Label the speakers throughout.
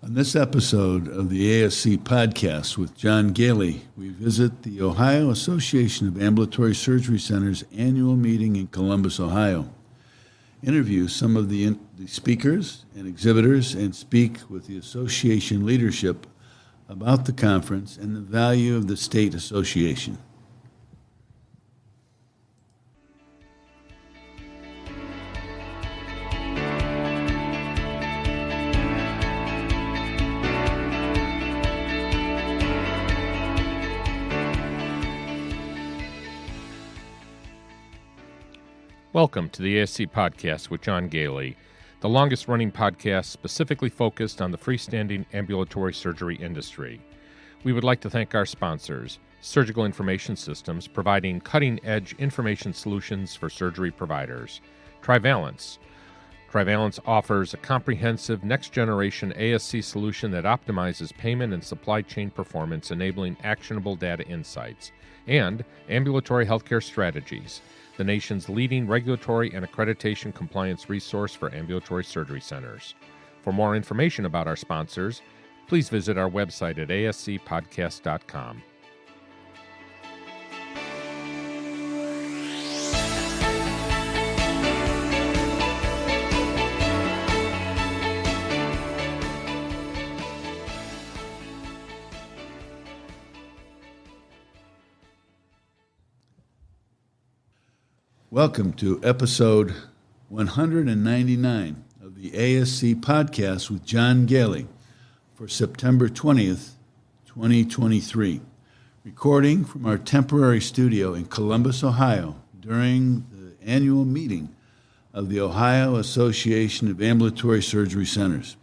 Speaker 1: On this episode of the ASC Podcast with John Goehle, we visit the Ohio Association of Ambulatory Surgery Centers annual meeting in Columbus, Ohio, interview some of the speakers and exhibitors, and speak with the association leadership about the conference and the value of the state association.
Speaker 2: Welcome to the ASC Podcast with John Goehle, the longest-running podcast specifically focused on the freestanding ambulatory surgery industry. We would like to thank our sponsors, Surgical Information Systems, providing cutting-edge information solutions for surgery providers. Trivalence. Trivalence offers a comprehensive next-generation ASC solution that optimizes payment and supply chain performance, enabling actionable data insights. And Ambulatory Healthcare Strategies, the nation's leading regulatory and accreditation compliance resource for ambulatory surgery centers. For more information about our sponsors, please visit our website at ascpodcast.com.
Speaker 1: Welcome to episode 199 of the ASC Podcast with John Goehle for September 20th, 2023. Recording from our temporary studio in Columbus, Ohio during the annual meeting of the Ohio Association of Ambulatory Surgery Centers.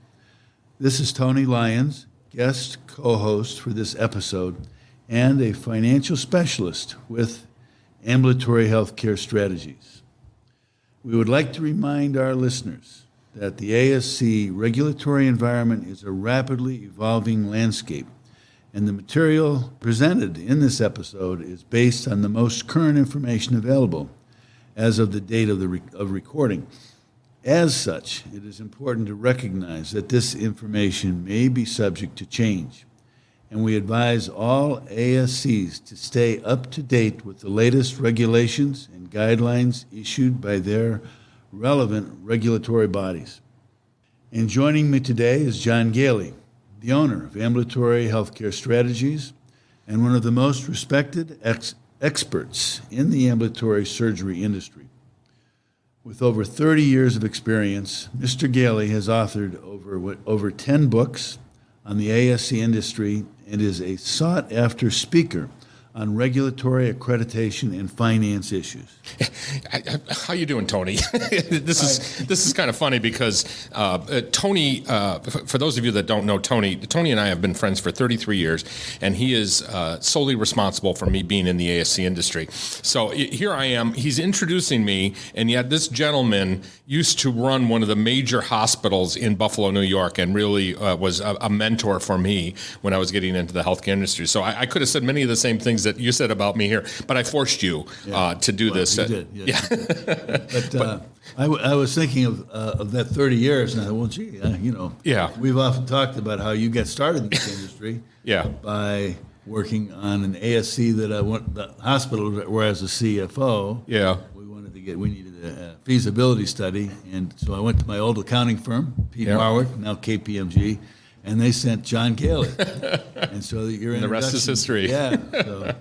Speaker 1: This is Tony Lyons, guest co-host for this episode and a financial specialist with Ambulatory Healthcare Strategies. We would like to remind our listeners that the ASC regulatory environment is a rapidly evolving landscape, and the material presented in this episode is based on the most current information available as of the date of recording. As such, it is important to recognize that this information may be subject to change, and we advise all ASCs to stay up to date with the latest regulations and guidelines issued by their relevant regulatory bodies. And joining me today is John Goehle, the owner of Ambulatory Healthcare Strategies and one of the most respected experts in the ambulatory surgery industry. With over 30 years of experience, Mr. Goehle has authored over 10 books on the ASC industry and is a sought-after speaker on regulatory accreditation and finance issues.
Speaker 3: How you doing, Tony? This is kind of funny because Tony, for those of you that don't know Tony and I have been friends for 33 years, and he is solely responsible for me being in the ASC industry. So here I am. He's introducing me, and yet this gentleman used to run one of the major hospitals in Buffalo, New York, and really was a mentor for me when I was getting into the healthcare industry. So I could have said many of the same things that you said about me here, but I forced you to do this.
Speaker 1: You did, yes. Yeah. But I was thinking of that 30 years, and I thought, well, gee, we've often talked about how you got started in this industry by working on an ASC that the hospital where I was a CFO.
Speaker 3: Yeah.
Speaker 1: We needed a feasibility study, and so I went to my old accounting firm, Pete Marwick, now KPMG, and they sent John Goehle. And so your
Speaker 3: the rest is history.
Speaker 1: Yeah. So.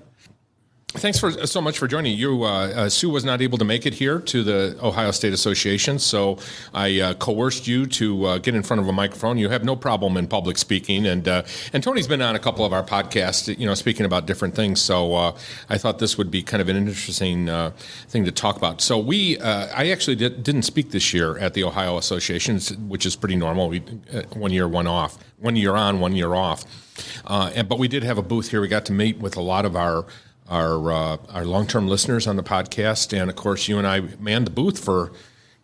Speaker 3: Thanks so much for joining. You, Sue was not able to make it here to the Ohio State Association, so I coerced you to get in front of a microphone. You have no problem in public speaking, and Tony's been on a couple of our podcasts, speaking about different things. So I thought this would be kind of an interesting thing to talk about. So I actually didn't speak this year at the Ohio Association, which is pretty normal. We 1 year, 1 off, 1 year on, 1 year off. But we did have a booth here. We got to meet with a lot of our long-term listeners on the podcast, and of course you and I manned the booth for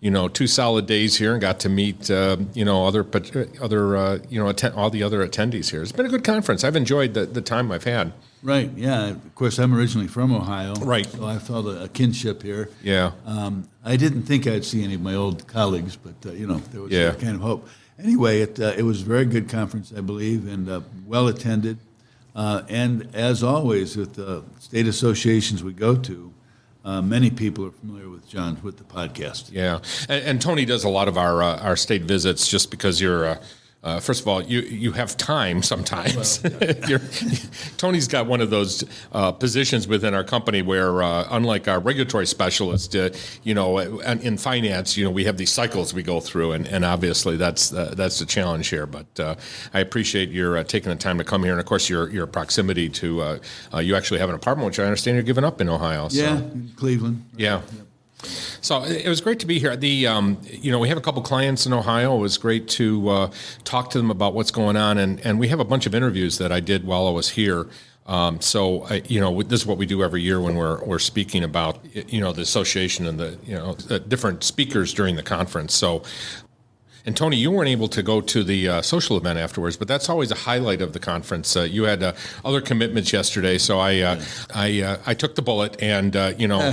Speaker 3: 2 solid days here and got to meet all the other attendees here. It's been a good conference. I've enjoyed the time I've had.
Speaker 1: Right. Yeah. Of course, I'm originally from Ohio.
Speaker 3: Right.
Speaker 1: So I felt a kinship here.
Speaker 3: Yeah.
Speaker 1: I didn't think I'd see any of my old colleagues, but there was that kind of hope. Anyway, it was a very good conference, I believe, and well attended. And as always, with the state associations we go to, many people are familiar with the podcast.
Speaker 3: Yeah, and Tony does a lot of our state visits just because you're. First of all, you have time sometimes.
Speaker 1: Well,
Speaker 3: Tony's got one of those positions within our company where, unlike our regulatory specialist, in finance, we have these cycles we go through, and obviously that's the challenge here. But I appreciate your taking the time to come here, and of course your proximity to you actually have an apartment, which I understand you're giving up in Ohio. So.
Speaker 1: Yeah, in Cleveland.
Speaker 3: Yeah.
Speaker 1: Yep.
Speaker 3: So it was great to be here. We have a couple clients in Ohio. It was great to talk to them about what's going on, and we have a bunch of interviews that I did while I was here. This is what we do every year when we're speaking about the association and the different speakers during the conference. So. And Tony, you weren't able to go to the social event afterwards, but that's always a highlight of the conference. You had other commitments yesterday, so I took the bullet and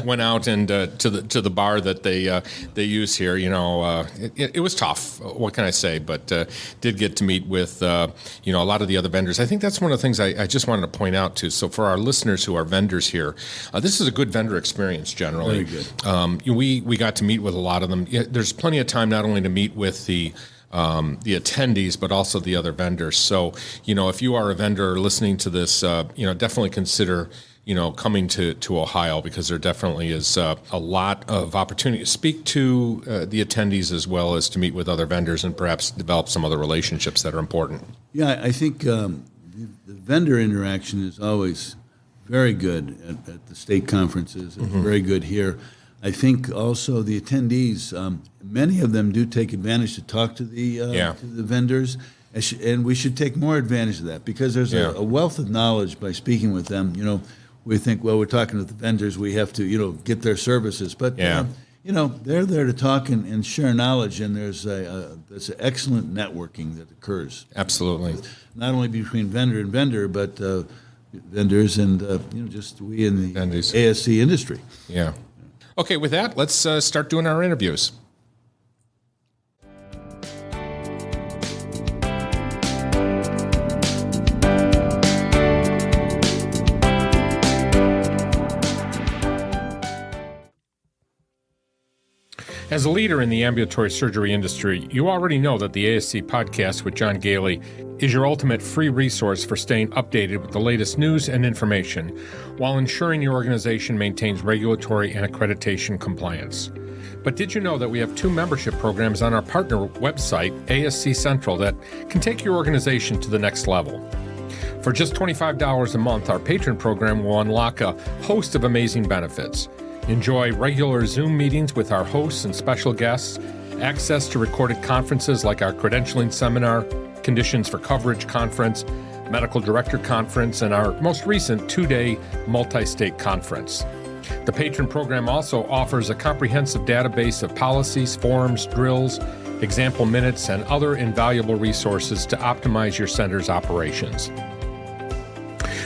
Speaker 3: went out and to the bar that they use here. It was tough. What can I say? But did get to meet with a lot of the other vendors. I think that's one of the things I just wanted to point out too. So for our listeners who are vendors here, this is a good vendor experience generally.
Speaker 1: Very good.
Speaker 3: We got to meet with a lot of them. There's plenty of time not only to meet with the attendees, but also the other vendors. So, if you are a vendor listening to this, definitely consider, coming to Ohio, because there definitely is a lot of opportunity to speak to the attendees as well as to meet with other vendors and perhaps develop some other relationships that are important.
Speaker 1: Yeah, I think the vendor interaction is always very good at the state conferences and very good here. I think also the attendees, many of them do take advantage to talk to the vendors, and we should take more advantage of that, because there's a wealth of knowledge by speaking with them. We think, well, we're talking with the vendors, we have to, get their services, but they're there to talk and share knowledge, and there's an excellent networking that occurs.
Speaker 3: Absolutely.
Speaker 1: Not only between vendor and vendor, but vendors and just we in the
Speaker 3: vendors.
Speaker 1: ASC industry.
Speaker 3: Yeah. Okay, with that, let's start doing our interviews. As a leader in the ambulatory surgery industry, you already know that the ASC Podcast with John Goehle is your ultimate free resource for staying updated with the latest news and information while ensuring your organization maintains regulatory and accreditation compliance. But did you know that we have 2 membership programs on our partner website, ASC-Central, that can take your organization to the next level? For just $25 a month, our Patron Program will unlock a host of amazing benefits. Enjoy regular Zoom meetings with our hosts and special guests, access to recorded conferences like our credentialing seminar, Conditions for Coverage Conference, Medical Director Conference, and our most recent 2-day multi-state conference. The Patron Program also offers a comprehensive database of policies, forms, drills, example minutes, and other invaluable resources to optimize your center's operations.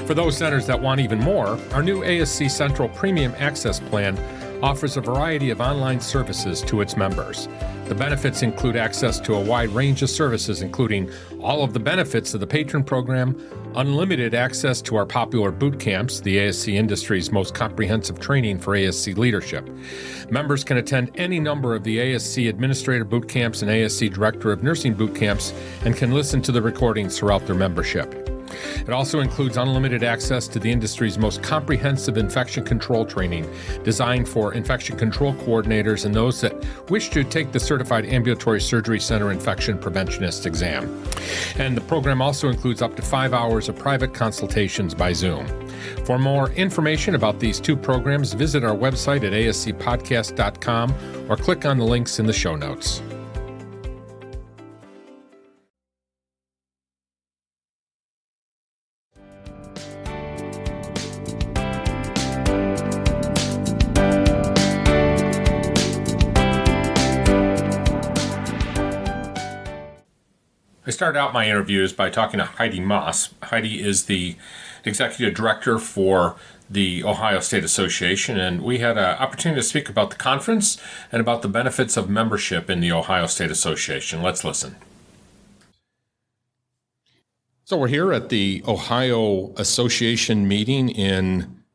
Speaker 3: For those centers that want even more, our new ASC-Central Premium Access Plan offers a variety of online services to its members. The benefits include access to a wide range of services, including all of the benefits of the Patron Program, unlimited access to our popular bootcamps, the ASC industry's most comprehensive training for ASC leadership. Members can attend any number of the ASC Administrator Bootcamps and ASC Director of Nursing Bootcamps and can listen to the recordings throughout their membership. It also includes unlimited access to the industry's most comprehensive infection control training, designed for infection control coordinators and those that wish to take the Certified Ambulatory Surgery Center Infection Preventionist exam. And the program also includes up to 5 hours of private consultations by Zoom. For more information about these 2 programs, visit our website at ascpodcast.com or click on the links in the show notes. I started out my interviews by talking to Heidi Moss. Heidi is the executive director for the Ohio State Association, and we had an opportunity to speak about the conference and about the benefits of membership in the Ohio State Association. Let's listen. So we're here at the Ohio Association meeting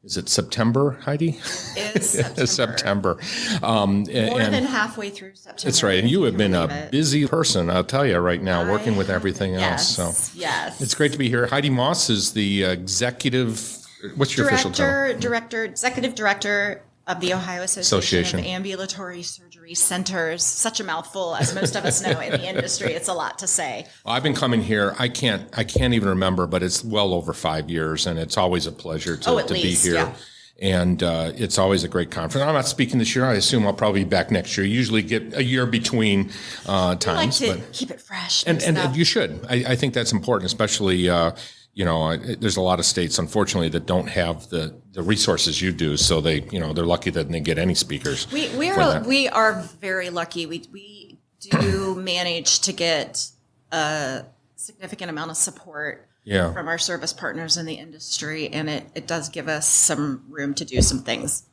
Speaker 3: is it September, Heidi?
Speaker 4: It's September.
Speaker 3: September.
Speaker 4: More than halfway through September.
Speaker 3: That's right. And you have been a busy person, I'll tell you right now, working with everything else. So
Speaker 4: Yes.
Speaker 3: it's great to be here. Heidi Moss is the executive, what's your official title?
Speaker 4: Executive Director of the Ohio Association of Ambulatory Surgery Centers. Such a mouthful, as most of us know in the industry. It's a lot to say.
Speaker 3: Well, I've been coming here. I can't even remember, but it's well over 5 years, and it's always a pleasure to be here.
Speaker 4: Yeah.
Speaker 3: And it's always a great conference. I'm not speaking this year. I assume I'll probably be back next year. You usually get a year between times.
Speaker 4: I like to keep it fresh.
Speaker 3: And you should. I think that's important, especially there's a lot of states, unfortunately, that don't have the resources you do. So they're lucky that they get any speakers.
Speaker 4: We are very lucky. We do manage to get a significant amount of support from our service partners in the industry, and it does give us some room to do some things.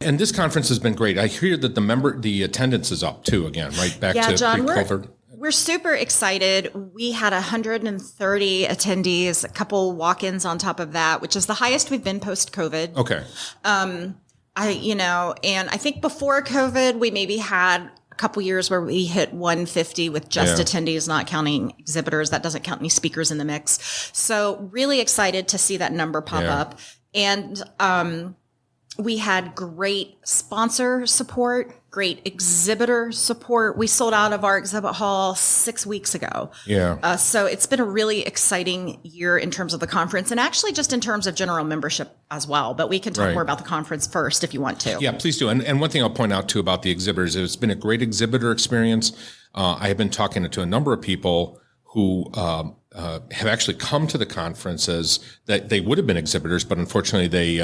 Speaker 3: And this conference has been great. I hear that the attendance is up too again, right back to
Speaker 4: John,
Speaker 3: pre-COVID.
Speaker 4: We're super excited. We had 130 attendees, a couple walk-ins on top of that, which is the highest we've been post-COVID.
Speaker 3: Okay.
Speaker 4: And I think before COVID, we maybe had a couple years where we hit 150 with just attendees, not counting exhibitors. That doesn't count any speakers in the mix. So really excited to see that number pop up. And we had great sponsor support, great exhibitor support. We sold out of our exhibit hall 6 weeks ago.
Speaker 3: Yeah.
Speaker 4: So it's been a really exciting year in terms of the conference, and actually just in terms of general membership as well. But we can talk more about the conference first if you want to.
Speaker 3: Yeah, please do. And one thing I'll point out too about the exhibitors, it's been a great exhibitor experience. I have been talking to a number of people who have actually come to the conferences that they would have been exhibitors, but unfortunately they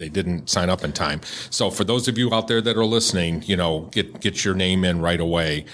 Speaker 3: didn't sign up in time. So for those of you out there that are listening, get your name in right away.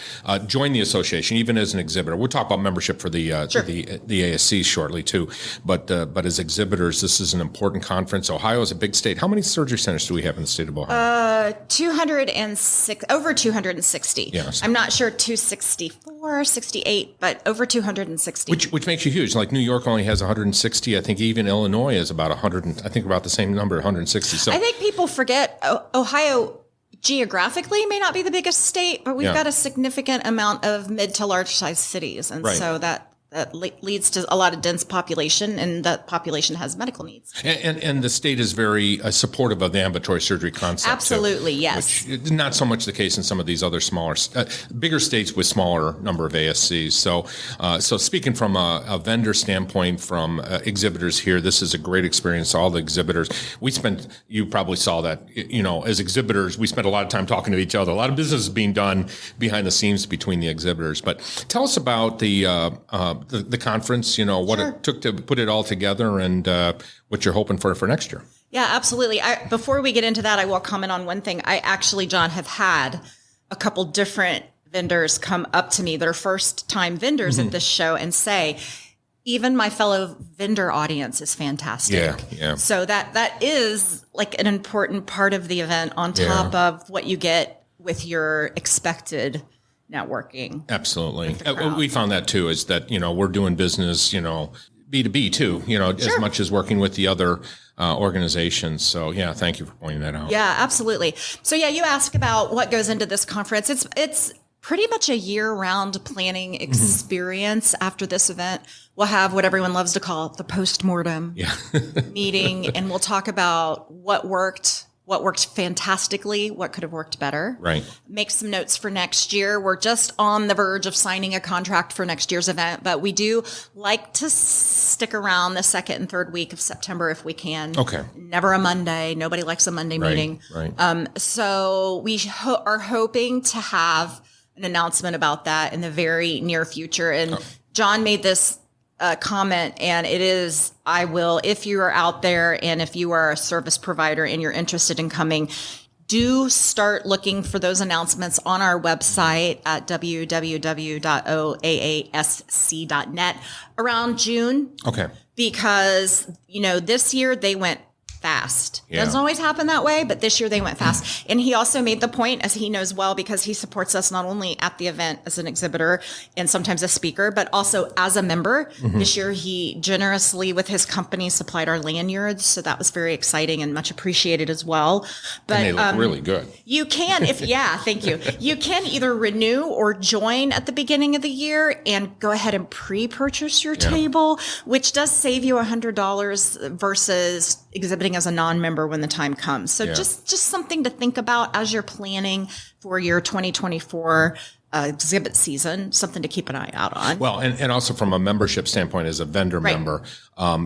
Speaker 3: Join the association, even as an exhibitor. We'll talk about membership for the ASC shortly too. But as exhibitors, this is an important conference. Ohio is a big state. How many surgery centers do we have in the state of Ohio?
Speaker 4: 206, over 260.
Speaker 3: Yes.
Speaker 4: I'm not sure 264, 68, but over 260.
Speaker 3: Which makes you huge. Like New York only has 160. I think even Illinois is about 100. I think about the same number, 160. So
Speaker 4: I think people forget Ohio geographically may not be the biggest state, but we've got a significant amount of mid to large size cities, and so that leads to a lot of dense population, and that population has medical needs.
Speaker 3: And the state is very supportive of the ambulatory surgery concept.
Speaker 4: Absolutely,
Speaker 3: too,
Speaker 4: yes.
Speaker 3: Which is not so much the case in some of these other smaller, bigger states with smaller number of ASCs. So speaking from a vendor standpoint, from exhibitors here, this is a great experience. All the exhibitors, you probably saw that, as exhibitors, we spent a lot of time talking to each other. A lot of business is being done behind the scenes between the exhibitors. But tell us about the conference, what it took to put it all together, and what you're hoping for next year.
Speaker 4: Yeah, absolutely. Before we get into that, I will comment on one thing. I actually, John, have had a couple different vendors come up to me that are first-time vendors at this show and say, even my fellow vendor audience is fantastic.
Speaker 3: Yeah.
Speaker 4: So that is like an important part of the event on top of what you get with your expected networking.
Speaker 3: Absolutely. We found that too, is that, we're doing business, B2B too, as much as working with the other organizations. So yeah, thank you for pointing that out.
Speaker 4: Yeah, absolutely. So yeah, you asked about what goes into this conference. It's pretty much a year-round planning experience. After this event, we'll have what everyone loves to call the postmortem meeting, and we'll talk about what worked fantastically, what could have worked better.
Speaker 3: Right.
Speaker 4: Make some notes for next year. We're just on the verge of signing a contract for next year's event, but we do like to stick around the second and third week of September if we can.
Speaker 3: Okay.
Speaker 4: Never a Monday. Nobody likes a Monday meeting.
Speaker 3: Right.
Speaker 4: So we are hoping to have an announcement about that in the very near future. And John made this comment, and it is, if you are out there and if you are a service provider and you're interested in coming, do start looking for those announcements on our website at www.oaasc.net around June.
Speaker 3: Okay.
Speaker 4: Because, this year they went fast.
Speaker 3: Yeah.
Speaker 4: Doesn't always happen that way, but this year they went fast. And he also made the point, as he knows well, because he supports us not only at the event as an exhibitor and sometimes a speaker, but also as a member. This year he generously with his company supplied our lanyards. So that was very exciting and much appreciated as well. But
Speaker 3: And they look really good.
Speaker 4: you can, thank you. You can either renew or join at the beginning of the year and go ahead and pre-purchase your table, which does save you $100 versus exhibiting as a non-member when the time comes. So just something to think about as you're planning for your 2024 exhibit season, something to keep an eye out on.
Speaker 3: Well, and also from a membership standpoint, as a vendor member,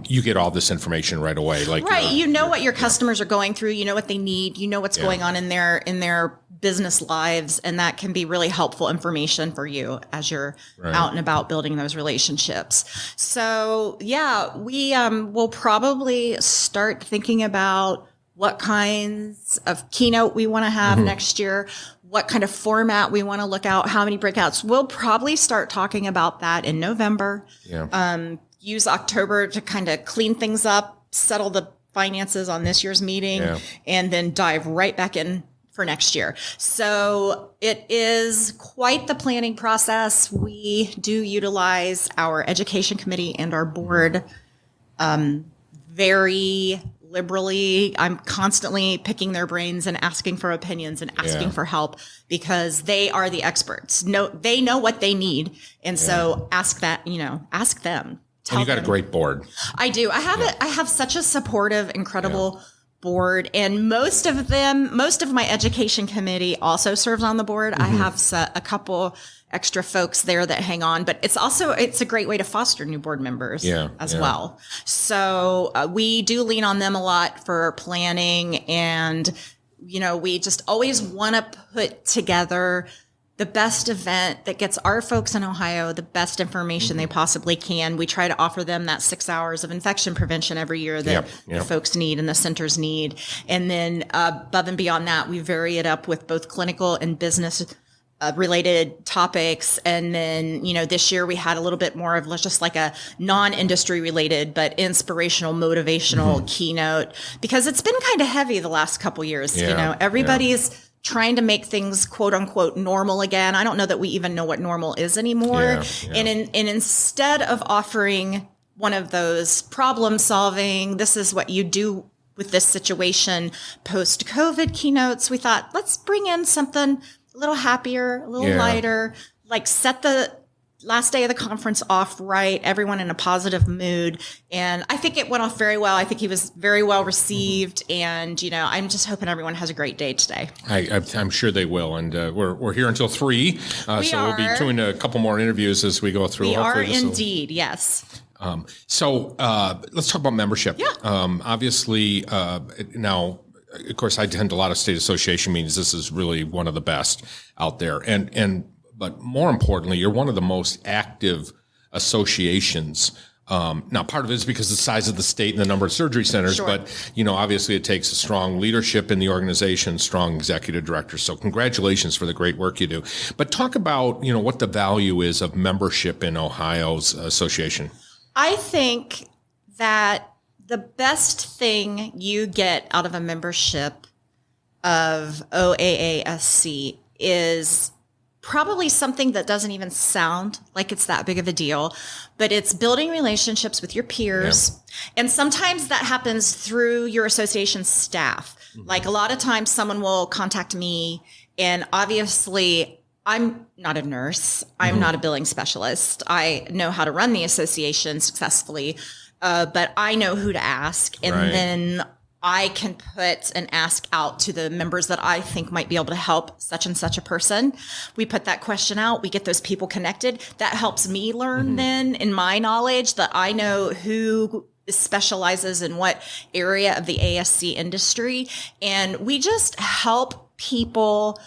Speaker 3: you get all this information right away.
Speaker 4: You know what your customers are going through. You know what they need. You know what's going on in their business lives, and that can be really helpful information for you as you're out and about building those relationships. So we will probably start thinking about what kinds of keynote we want to have next year, what kind of format we want to look out, how many breakouts. We'll probably start talking about that in November. Use October to kind of clean things up, settle the finances on this year's meeting, and then dive right back in for next year. So it is quite the planning process. We do utilize our education committee and our board very liberally. I'm constantly picking their brains and asking for opinions and asking for help because they are the experts. They know what they need. And so ask them.
Speaker 3: And you got a great board.
Speaker 4: I do. I have such a supportive, incredible board, and most of my education committee also serves on the board. I have a couple extra folks there that hang on, but it's a great way to foster new board members as well. So we do lean on them a lot for planning, and we just always want to put together the best event that gets our folks in Ohio the best information they possibly can. We try to offer them that 6 hours of infection prevention every year that the folks need and the centers need. And then above and beyond that, we vary it up with both clinical and business related topics. And then, this year we had a little bit more of just like a non-industry related, but inspirational, motivational keynote, because it's been kind of heavy the last couple years. Everybody's trying to make things quote unquote normal again. I don't know that we even know what normal is anymore. And instead of offering one of those problem solving, this is what you do with this situation post COVID keynotes, we thought, let's bring in something a little happier, a little lighter, like set the last day of the conference off right, everyone in a positive mood. And I think it went off very well. I think he was very well received. And, I'm just hoping everyone has a great day today.
Speaker 3: I'm sure they will. And we're here until 3. So we'll be doing a couple more interviews as we go through.
Speaker 4: We are indeed, yes.
Speaker 3: So let's talk about membership. Obviously, now, of course, I attend a lot of state association meetings. This is really one of the best out there. But more importantly, you're one of the most active associations. Now, part of it is because of the size of the state and the number of surgery centers, but, obviously it takes a strong leadership in the organization, strong executive directors. So congratulations for the great work you do. But talk about, what the value is of membership in Ohio's association.
Speaker 4: I think that the best thing you get out of a membership of OAASC is probably something that doesn't even sound like it's that big of a deal, but it's building relationships with your peers. And sometimes that happens through your association staff. Like a lot of times someone will contact me, and obviously I'm not a nurse. I'm not a billing specialist. I know how to run the association successfully, but I know who to ask. And then I can put an ask out to the members that I think might be able to help such and such a person. We put that question out. We get those people connected. That helps me learn then in my knowledge that I know who specializes in what area of the ASC industry. And we just help people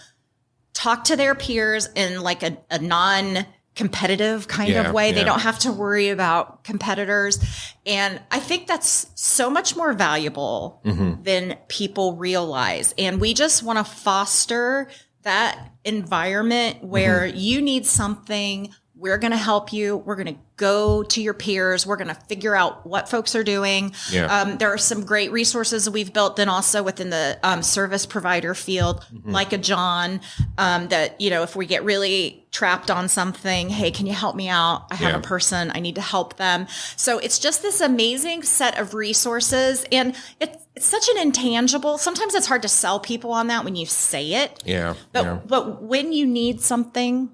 Speaker 4: talk to their peers in like a non-competitive kind of way. They don't have to worry about competitors. And I think that's so much more valuable than people realize. And we just want to foster that environment where you need something, We're going to help you. We're going to go to your peers. We're going to figure out what folks are doing.
Speaker 3: Yeah.
Speaker 4: There are some great resources that we've built then also within the service provider field, like a John, that, if we get really trapped on something, hey, can you help me out? I have a person, I need to help them. So it's just this amazing set of resources. And it's such an intangible, sometimes it's hard to sell people on that when you say it.
Speaker 3: Yeah.
Speaker 4: But when you need something,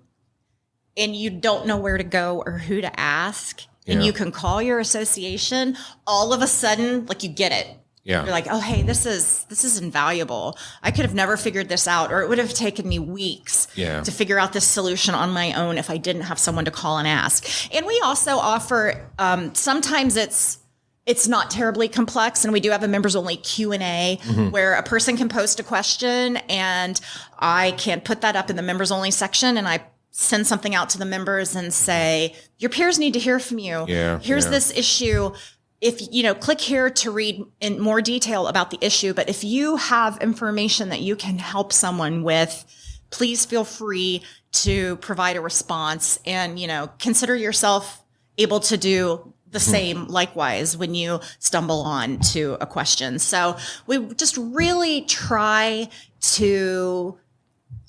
Speaker 4: and you don't know where to go or who to ask, and you can call your association, all of a sudden, like, you get it.
Speaker 3: Yeah.
Speaker 4: You're like, oh, hey, this is invaluable. I could have never figured this out, or it would have taken me weeks to figure out this solution on my own if I didn't have someone to call and ask. And we also offer, sometimes it's not terribly complex, and we do have a members-only Q&A where a person can post a question, and I can put that up in the members-only section, and I send something out to the members and say, your peers need to hear from you. Here's this issue. If, click here to read in more detail about the issue. But if you have information that you can help someone with, please feel free to provide a response, and, consider yourself able to do the same likewise when you stumble on to a question. So we just really try to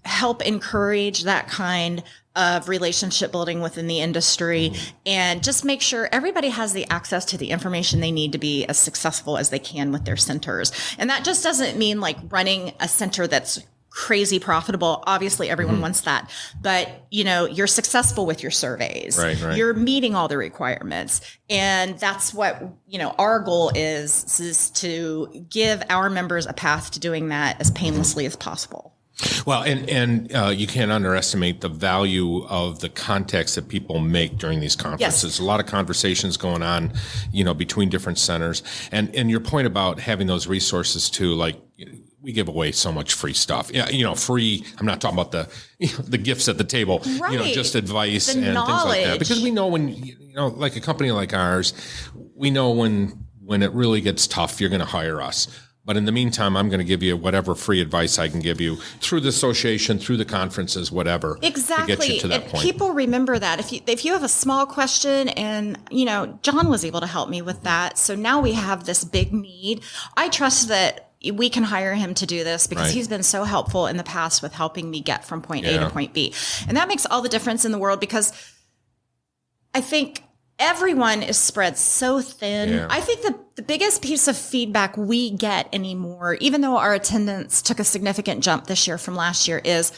Speaker 4: help encourage that kind of relationship building within the industry, and just make sure everybody has the access to the information they need to be as successful as they can with their centers. And that just doesn't mean like running a center that's crazy profitable. Obviously, everyone wants that, but you're successful with your surveys.
Speaker 3: Right.
Speaker 4: You're meeting all the requirements, and that's what our goal is to give our members a path to doing that as painlessly as possible.
Speaker 3: Well, and you can't underestimate the value of the context that people make during these conferences.
Speaker 4: Yes.
Speaker 3: A lot of conversations going on, between different centers. And your point about having those resources too, like we give away so much free stuff. Yeah, free. I'm not talking about the gifts at the table.
Speaker 4: Right.
Speaker 3: Just advice
Speaker 4: The
Speaker 3: and
Speaker 4: knowledge.
Speaker 3: things like that. Because we know when like a company like ours, we know when it really gets tough, you're going to hire us. But in the meantime, I'm going to give you whatever free advice I can give you through the association, through the conferences, whatever.
Speaker 4: Exactly.
Speaker 3: To get you to that point.
Speaker 4: People remember that. If you have a small question, and, John was able to help me with that. So now we have this big need. I trust that we can hire him to do this because he's been so helpful in the past with helping me get from point A to point B. And that makes all the difference in the world, because I think everyone is spread so thin.
Speaker 3: Yeah.
Speaker 4: I think the biggest piece of feedback we get anymore, even though our attendance took a significant jump this year from last year, is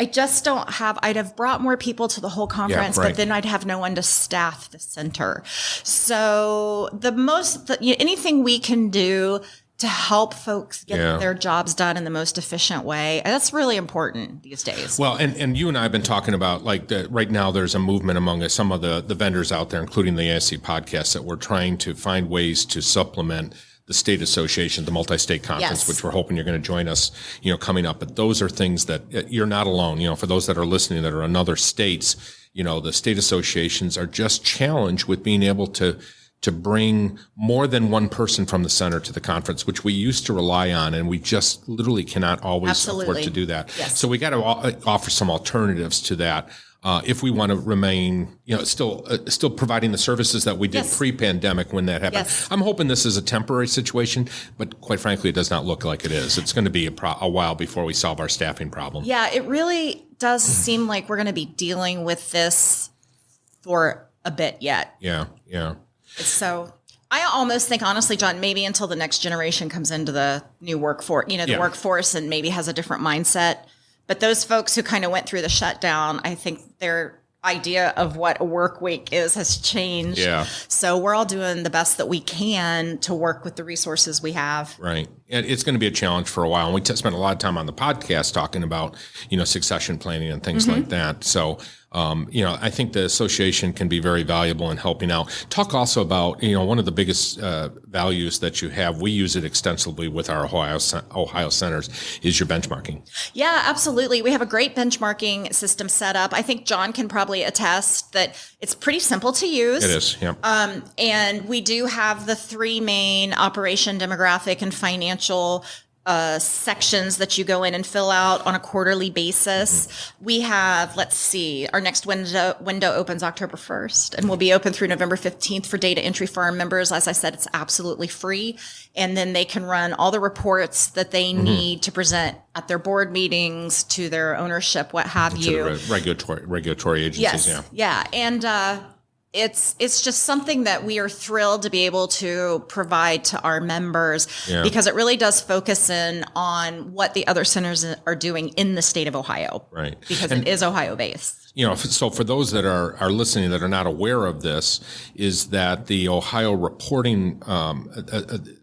Speaker 4: I'd have brought more people to the whole conference, but then I'd have no one to staff the center. So anything we can do to help folks get their jobs done in the most efficient way, that's really important these days.
Speaker 3: Well, and you and I have been talking about right now there's a movement among some of the vendors out there, including the ASC Podcast, that we're trying to find ways to supplement the state association, the multi-state conference, which we're hoping you're going to join us, coming up. But those are things that you're not alone. For those that are listening that are in other states, the state associations are just challenged with being able to bring more than one person from the center to the conference, which we used to rely on, and we just literally cannot always afford to do that.
Speaker 4: Yes.
Speaker 3: So we got to offer some alternatives to that if we want to remain, still providing the services that we did pre-pandemic when that happened.
Speaker 4: Yes.
Speaker 3: I'm hoping this is a temporary situation, but quite frankly, it does not look like it is. It's going to be a while before we solve our staffing problem.
Speaker 4: Yeah, it really does seem like we're going to be dealing with this for a bit yet.
Speaker 3: Yeah.
Speaker 4: So I almost think, honestly, John, maybe until the next generation comes into the new workforce, workforce, and maybe has a different mindset. But those folks who kind of went through the shutdown, I think their idea of what a work week has changed.
Speaker 3: Yeah.
Speaker 4: So we're all doing the best that we can to work with the resources we have.
Speaker 3: Right. And it's going to be a challenge for a while. And we spent a lot of time on the podcast talking about, succession planning and things like that. So, I think the association can be very valuable in helping out. Talk also about, one of the biggest values that you have, we use it extensively with our Ohio centers, is your benchmarking.
Speaker 4: Yeah, absolutely. We have a great benchmarking system set up. I think John can probably attest that it's pretty simple to use.
Speaker 3: It is, yeah.
Speaker 4: And we do have the three main operation, demographic, and financial sections that you go in and fill out on a quarterly basis. We have, let's see, our next window opens October 1st and will be open through November 15th for data entry for our members. As I said, it's absolutely free. And then they can run all the reports that they need to present at their board meetings, to their ownership, what have you.
Speaker 3: To the regulatory agencies,
Speaker 4: Yes. Yeah. And it's just something that we are thrilled to be able to provide to our members because it really does focus in on what the other centers are doing in the state of Ohio.
Speaker 3: Right.
Speaker 4: Because it is Ohio based.
Speaker 3: So for those that are listening that are not aware of this, is that the Ohio reporting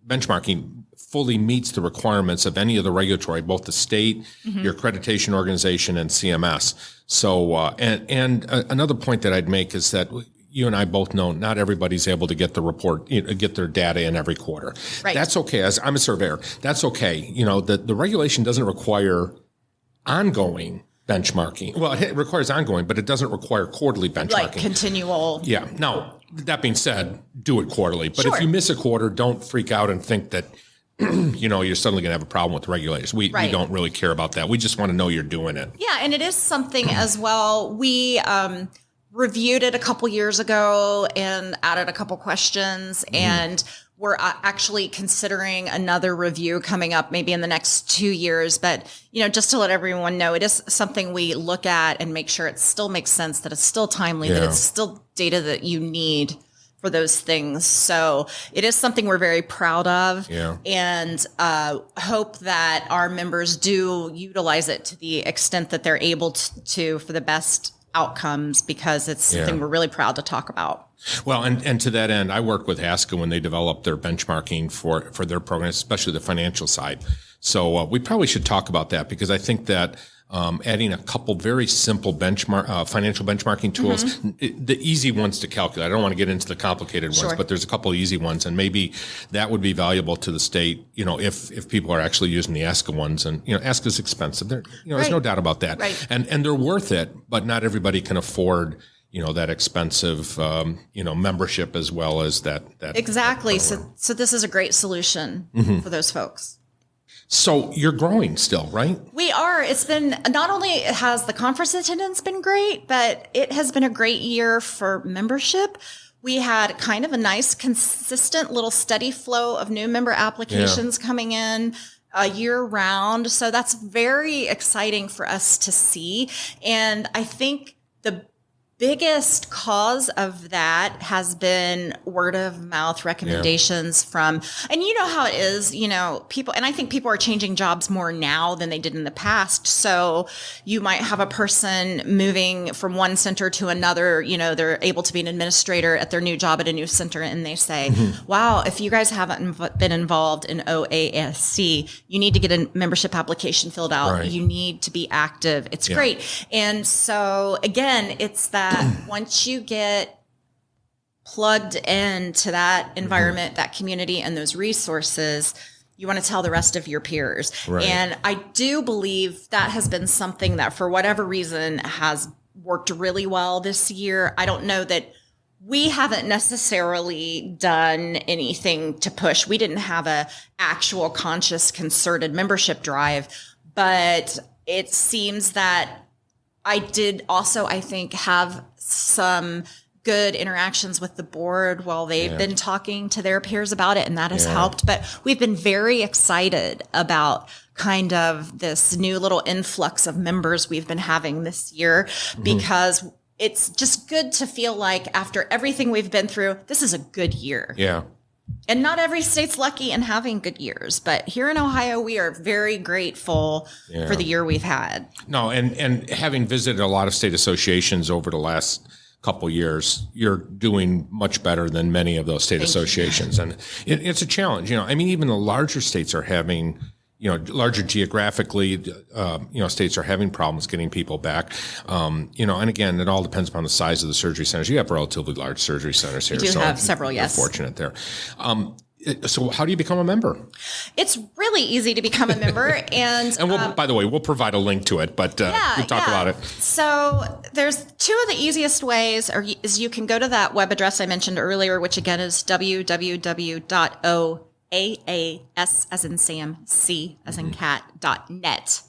Speaker 3: benchmarking fully meets the requirements of any of the regulatory, both the state, your accreditation organization, and CMS. So, and another point that I'd make is that you and I both know not everybody's able to get the report, get their data in every quarter.
Speaker 4: Right.
Speaker 3: That's okay. As I'm a surveyor, that's okay. The regulation doesn't require ongoing benchmarking. Well, it requires ongoing, but it doesn't require quarterly benchmarking.
Speaker 4: Like continual.
Speaker 3: Yeah. Now, that being said, do it quarterly. But
Speaker 4: Sure.
Speaker 3: if you miss a quarter, don't freak out and think that you're suddenly going to have a problem with the regulators. We don't really care about that. We just want to know you're doing it.
Speaker 4: Yeah, and it is something as well. We reviewed it a couple years ago and added a couple questions, and we're actually considering another review coming up maybe in the next 2 years. But, just to let everyone know, it is something we look at and make sure it still makes sense, that it's still timely, that it's still data that you need for those things. So it is something we're very proud of and hope that our members do utilize it to the extent that they're able to for the best outcomes, because it's something we're really proud to talk about.
Speaker 3: Well, and to that end, I worked with ASCA when they developed their benchmarking for their programs, especially the financial side. So we probably should talk about that, because I think that adding a couple very simple financial benchmarking tools, the easy ones to calculate. I don't want to get into the complicated ones, but there's a couple of easy ones, and maybe that would be valuable to the state. If people are actually using the ASCA ones, and ASCA is expensive. There's no doubt about that, and they're worth it, but not everybody can afford that expensive membership as well as that.
Speaker 4: Exactly. So this is a great solution for those folks.
Speaker 3: So you're growing still, right?
Speaker 4: We are. It's been, not only has the conference attendance been great, but it has been a great year for membership. We had kind of a nice, consistent little steady flow of new member applications coming in year round. So that's very exciting for us to see. And I think the biggest cause of that has been word of mouth recommendations from, and you know how it is, people, and I think people are changing jobs more now than they did in the past. So you might have a person moving from one center to another, they're able to be an administrator at their new job at a new center. And they say, wow, if you guys haven't been involved in OAASC, you need to get a membership application filled out.
Speaker 3: Right.
Speaker 4: You need to be active. It's great. And so again, it's that once you get plugged into that environment, that community, and those resources, you want to tell the rest of your peers.
Speaker 3: Right.
Speaker 4: And I do believe that has been something that, for whatever reason, has worked really well this year. I don't know that we haven't necessarily done anything to push. We didn't have a actual conscious, concerted membership drive, but it seems that I did also, I think, have some good interactions with the board while they've been talking to their peers about it, and that has helped. But we've been very excited about kind of this new little influx of members we've been having this year, because it's just good to feel like after everything we've been through, this is a good year.
Speaker 3: Yeah.
Speaker 4: And not every state's lucky in having good years, but here in Ohio, we are very grateful for the year we've had.
Speaker 3: No, and having visited a lot of state associations over the last couple years, you're doing much better than many of those state associations. And it's a challenge. Even the larger states are having, larger geographically, states are having problems getting people back. And again, it all depends upon the size of the surgery centers. You have relatively large surgery centers here.
Speaker 4: We do have several, yes.
Speaker 3: You're fortunate there. So how do you become a member?
Speaker 4: It's really easy to become a member. And
Speaker 3: we'll, by the way, we'll provide a link to it, but we'll talk about it.
Speaker 4: So there's two of the easiest ways is you can go to that web address I mentioned earlier, which again is www.oasc.org. AAS as in Sam, C as in cat.net.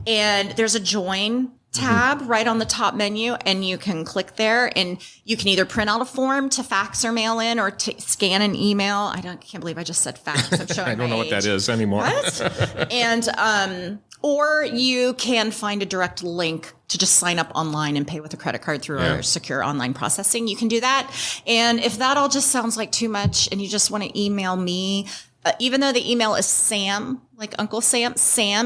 Speaker 4: And there's a join tab right on the top menu, and you can click there, and you can either print out a form to fax or mail in, or to scan an email. I can't believe I just said fax. I'm showing
Speaker 3: I don't know what that is anymore.
Speaker 4: What? And or you can find a direct link to just sign up online and pay with a credit card through our secure online processing. You can do that. And if that all just sounds like too much and you just want to email me, even though the email is Sam, like Uncle Sam,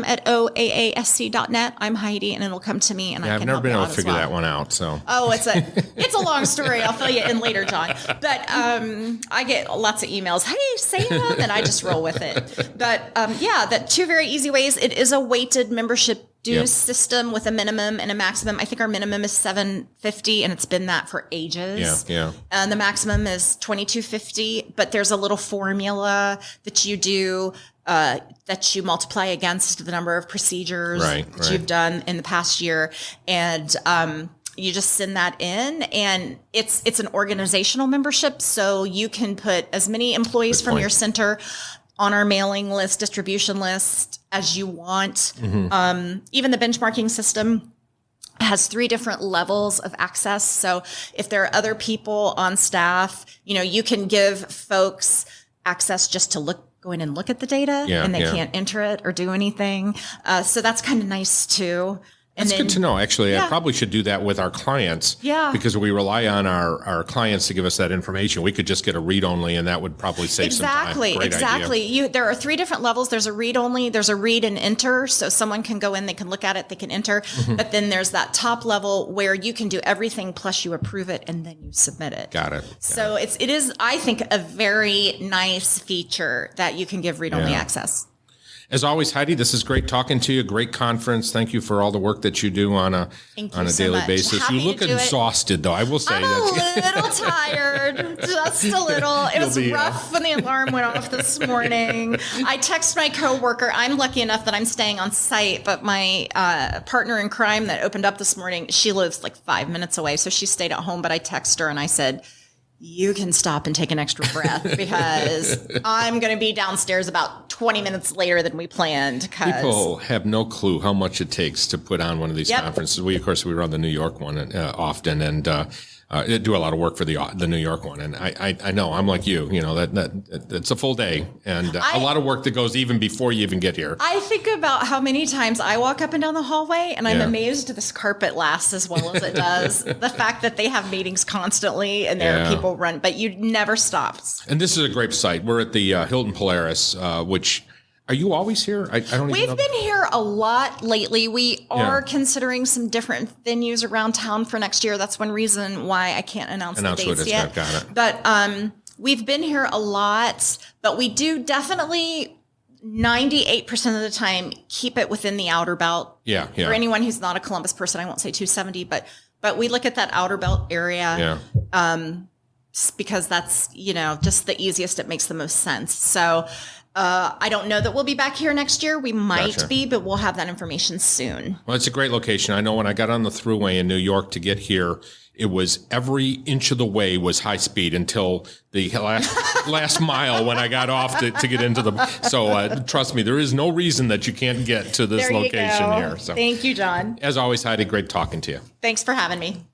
Speaker 4: at OAASC.net, I'm Heidi, and it'll come to me, and I
Speaker 3: I've
Speaker 4: can
Speaker 3: never
Speaker 4: help
Speaker 3: been
Speaker 4: you
Speaker 3: able
Speaker 4: out
Speaker 3: to
Speaker 4: as
Speaker 3: figure
Speaker 4: well.
Speaker 3: that one out. So
Speaker 4: It's a long story. I'll fill you in later, John. But I get lots of emails. Hey, Sam, and I just roll with it. But that 2 very easy ways. It is a weighted membership dues system with a minimum and a maximum. I think our minimum is $750, and it's been that for ages. And the maximum is $22.50. But there's a little formula that you do that you multiply against the number of procedures that you've done in the past year, and you just send that in, and it's an organizational membership, so you can put as many employees from your center on our mailing list, distribution list as you want. Even the benchmarking system has 3 different levels of access. So if there are other people on staff, you can give folks access just to go in and look at the data, and they can't enter it or do anything. So that's kind of nice too. And
Speaker 3: That's good to know. Actually, I probably should do that with our clients.
Speaker 4: Because
Speaker 3: we rely on our clients to give us that information. We could just get a read only, and that would probably save some time. Great idea.
Speaker 4: There are 3 different levels. There's a read only, there's a read and enter. So someone can go in, they can look at it, they can enter. But then there's that top level where you can do everything plus you approve it and then you submit it.
Speaker 3: Got it.
Speaker 4: So it is, I think, a very nice feature that you can give read only access.
Speaker 3: As always, Heidi, this is great talking to you. Great conference. Thank you for all the work that you do on a daily basis.
Speaker 4: Happy
Speaker 3: you look
Speaker 4: to do
Speaker 3: exhausted, though. I will say
Speaker 4: I'm
Speaker 3: that.
Speaker 4: a little tired, just a little. It was rough when the alarm went off this morning. I text my coworker. I'm lucky enough that I'm staying on site, but my partner in crime that opened up this morning, she lives like 5 minutes away, so she stayed at home. But I texted her and I said, you can stop and take an extra breath because I'm going to be downstairs about 20 minutes later than we planned.
Speaker 3: People have no clue how much it takes to put on one of these conferences. We run the New York one often, and do a lot of work for the New York one. And I know, I'm like you, that it's a full day and a lot of work that goes even before you even get here.
Speaker 4: I think about how many times I walk up and down the hallway, and I'm amazed this carpet lasts as well as it does. The fact that they have meetings constantly and there are people run, but you never stops.
Speaker 3: And this is a great site. We're at the Hilton Polaris, which... Are you always here? I don't even know.
Speaker 4: We've been here a lot lately. We are considering some different venues around town for next year. That's one reason why I can't announce the dates yet.
Speaker 3: Got it.
Speaker 4: But we've been here a lot, but we do definitely 98% of the time keep it within the outer belt.
Speaker 3: Yeah.
Speaker 4: For anyone who's not a Columbus person, I won't say 270, but we look at that outer belt area. Because that's, just the easiest. It makes the most sense. So I don't know that we'll be back here next year. We might be, but we'll have that information soon.
Speaker 3: Well, it's a great location. I know when I got on the thruway in New York to get here, it was every inch of the way was high speed until the last mile when I got off to get into the. So trust me, there is no reason that you can't get to this location here. So
Speaker 4: thank you, John.
Speaker 3: As always, Heidi, great talking to you.
Speaker 4: Thanks for having me.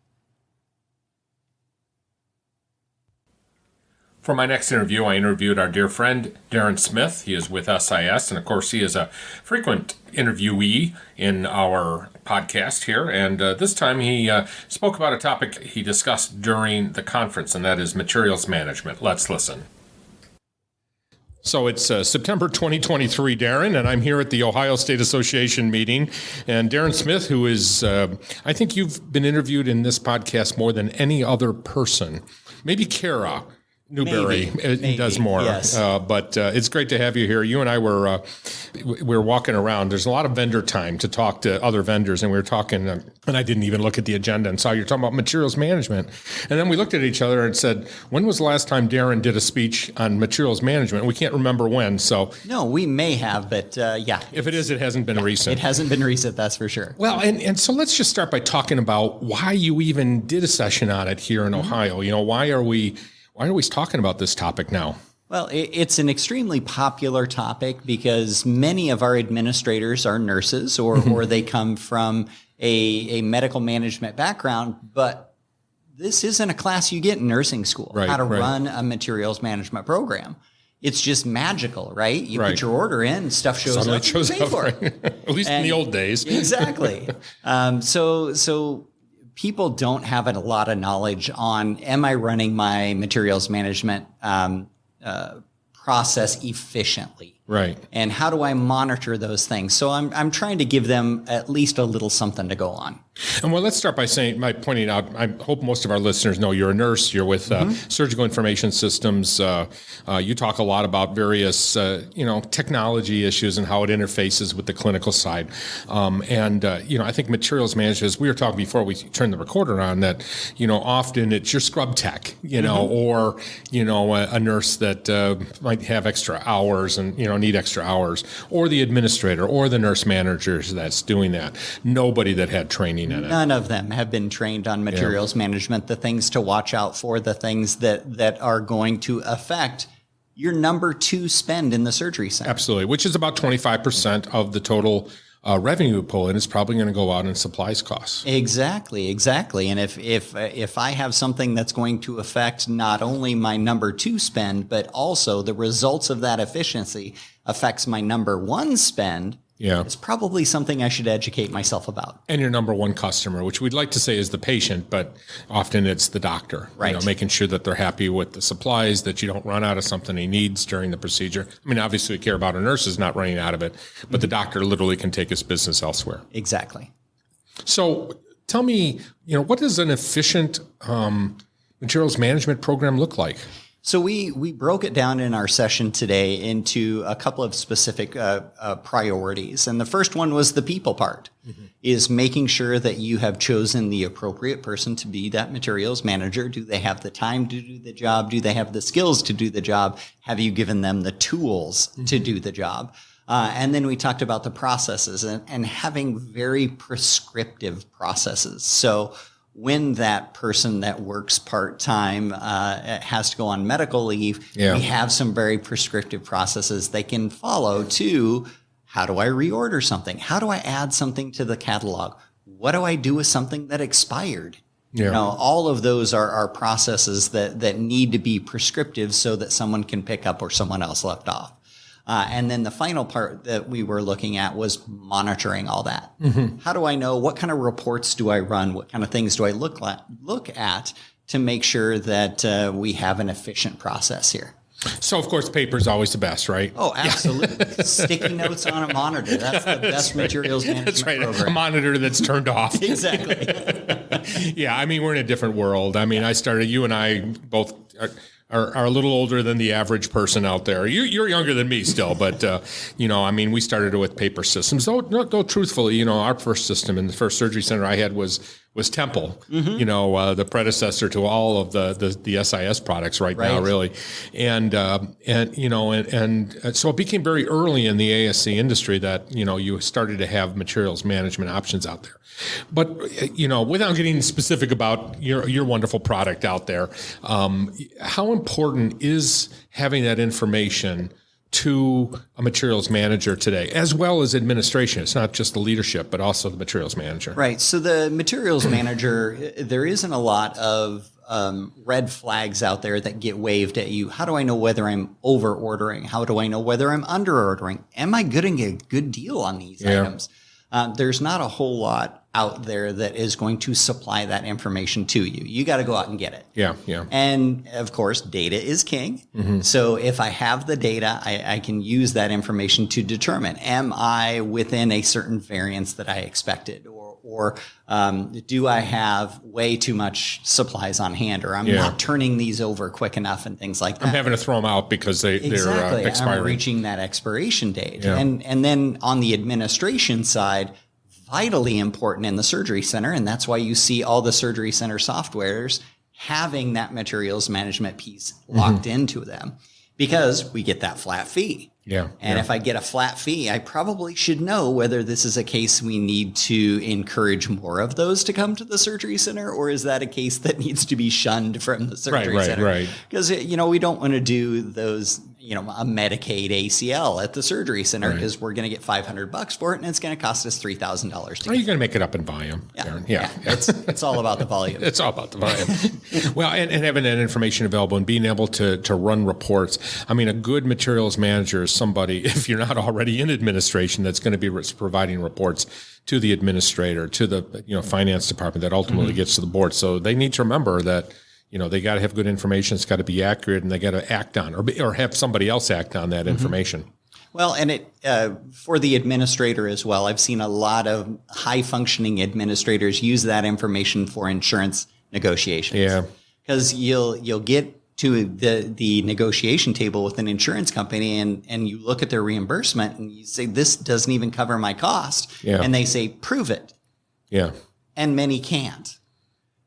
Speaker 2: For my next interview, I interviewed our dear friend, Daren Smith. He is with SIS, and of course, he is a frequent interviewee in our podcast here. And this time he spoke about a topic he discussed during the conference, and that is materials management. Let's listen. So it's September 2023, Daren, and I'm here at the Ohio State Association meeting. And Daren Smith, who is, I think you've been interviewed in this podcast more than any other person. Maybe Kara. Newbury does more,
Speaker 5: yes.
Speaker 3: But it's great to have you here. You and I were walking around. There's a lot of vendor time to talk to other vendors, and we were talking, and I didn't even look at the agenda and saw you're talking about materials management. And then we looked at each other and said, when was the last time Daren did a speech on materials management? We can't remember when, so.
Speaker 5: No, we may have, but yeah.
Speaker 3: If it is, it hasn't been recent.
Speaker 5: It hasn't been recent, that's for sure.
Speaker 3: Well, and so let's just start by talking about why you even did a session on it here in Ohio. Why are we talking about this topic now?
Speaker 5: Well, it's an extremely popular topic because many of our administrators are nurses or they come from a medical management background, but this isn't a class you get in nursing school, how to run a materials management program. It's just magical, right? You put your order in, stuff shows
Speaker 3: Suddenly
Speaker 5: up.
Speaker 3: It shows up, at least in the old days.
Speaker 5: Exactly. So people don't have a lot of knowledge on, am I running my materials management process efficiently?
Speaker 3: Right.
Speaker 5: And how do I monitor those things? So I'm trying to give them at least a little something to go on.
Speaker 3: And well, let's start by pointing out, I hope most of our listeners know you're a nurse, you're with Surgical Information Systems. You talk a lot about various, technology issues and how it interfaces with the clinical side. I think materials managers, we were talking before we turned the recorder on that, often it's your scrub tech, or, a nurse that might have extra hours and, need extra hours, or the administrator or the nurse managers that's doing that. Nobody that had training in it.
Speaker 5: None of them have been trained on materials management, the things to watch out for, the things that are going to affect your number 2 spend in the surgery center.
Speaker 3: Absolutely, which is about 25% of the total revenue pull in is probably going to go out in supplies costs.
Speaker 5: Exactly. And if I have something that's going to affect not only my number 2 spend, but also the results of that efficiency affects my number 1 spend, it's probably something I should educate myself about.
Speaker 3: And your number 1 customer, which we'd like to say is the patient, but often it's the doctor.
Speaker 5: Right.
Speaker 3: Making sure that they're happy with the supplies, that you don't run out of something he needs during the procedure. I mean, obviously we care about our nurses not running out of it, but the doctor literally can take his business elsewhere.
Speaker 5: Exactly.
Speaker 3: So tell me, what does an efficient materials management program look like?
Speaker 5: So we broke it down in our session today into a couple of specific priorities. And the first one was the people part, is making sure that you have chosen the appropriate person to be that materials manager. Do they have the time to do the job? Do they have the skills to do the job? Have you given them the tools to do the job? And then we talked about the processes and having very prescriptive processes. So when that person that works part-time has to go on medical leave, we have some very prescriptive processes they can follow to, how do I reorder something? How do I add something to the catalog? What do I do with something that expired? All of those are processes that need to be prescriptive so that someone can pick up where someone else left off. And then the final part that we were looking at was monitoring all that. How do I know, what kind of reports do I run? What kind of things do I look at to make sure that we have an efficient process here?
Speaker 3: So, of course, paper is always the best, right?
Speaker 5: Oh, absolutely. Sticky notes on a monitor. That's the best materials management program.
Speaker 3: A monitor that's turned off.
Speaker 5: Exactly.
Speaker 3: I mean, we're in a different world. I mean, you and I both are a little older than the average person out there. You're younger than me still, but, we started with paper systems. Though truthfully, our first system in the first surgery center I had was Temple, the predecessor to all of the SIS products right now, really. And so it became very early in the ASC industry that, you started to have materials management options out there. But, without getting specific about your wonderful product out there, how important is having that information to a materials manager today, as well as administration? It's not just the leadership, but also the materials manager.
Speaker 5: Right. So the materials manager, there isn't a lot of red flags out there that get waved at you. How do I know whether I'm over ordering? How do I know whether I'm under ordering? Am I getting a good deal on these items? There's not a whole lot out there that is going to supply that information to you. You got to go out and get it.
Speaker 3: Yeah.
Speaker 5: And of course, data is king. So if I have the data, I can use that information to determine, am I within a certain variance that I expected? Or do I have way too much supplies on hand? Or I'm not turning these over quick enough and things like that.
Speaker 3: I'm having to throw them out because they're expiring.
Speaker 5: I'm reaching that expiration date.
Speaker 3: Yeah.
Speaker 5: And then on the administration side, vitally important in the surgery center, and that's why you see all the surgery center softwares having that materials management piece locked into them, because we get that flat fee.
Speaker 3: Yeah.
Speaker 5: And if I get a flat fee, I probably should know whether this is a case we need to encourage more of those to come to the surgery center, or is that a case that needs to be shunned from the surgery center?
Speaker 3: Right.
Speaker 5: Because, we don't want to do those, a Medicaid ACL at the surgery center because we're going to get $500 for it and it's going to cost us $3,000 to
Speaker 3: Are
Speaker 5: get.
Speaker 3: you going to make it up in volume, Daren? Yeah.
Speaker 5: It's all about the volume.
Speaker 3: It's all about the volume. Well, and having that information available and being able to run reports. I mean, a good materials manager is somebody, if you're not already in administration, that's going to be providing reports to the administrator, to the finance department that ultimately gets to the board. So they need to remember that they got to have good information. It's got to be accurate, and they got to act on or have somebody else act on that information.
Speaker 5: Well, and it for the administrator as well. I've seen a lot of high functioning administrators use that information for insurance negotiations.
Speaker 3: Yeah,
Speaker 5: because you'll get to the negotiation table with an insurance company and you look at their reimbursement and you say, this doesn't even cover my cost.
Speaker 3: Yeah.
Speaker 5: And they say, prove it.
Speaker 3: Yeah.
Speaker 5: And many can't.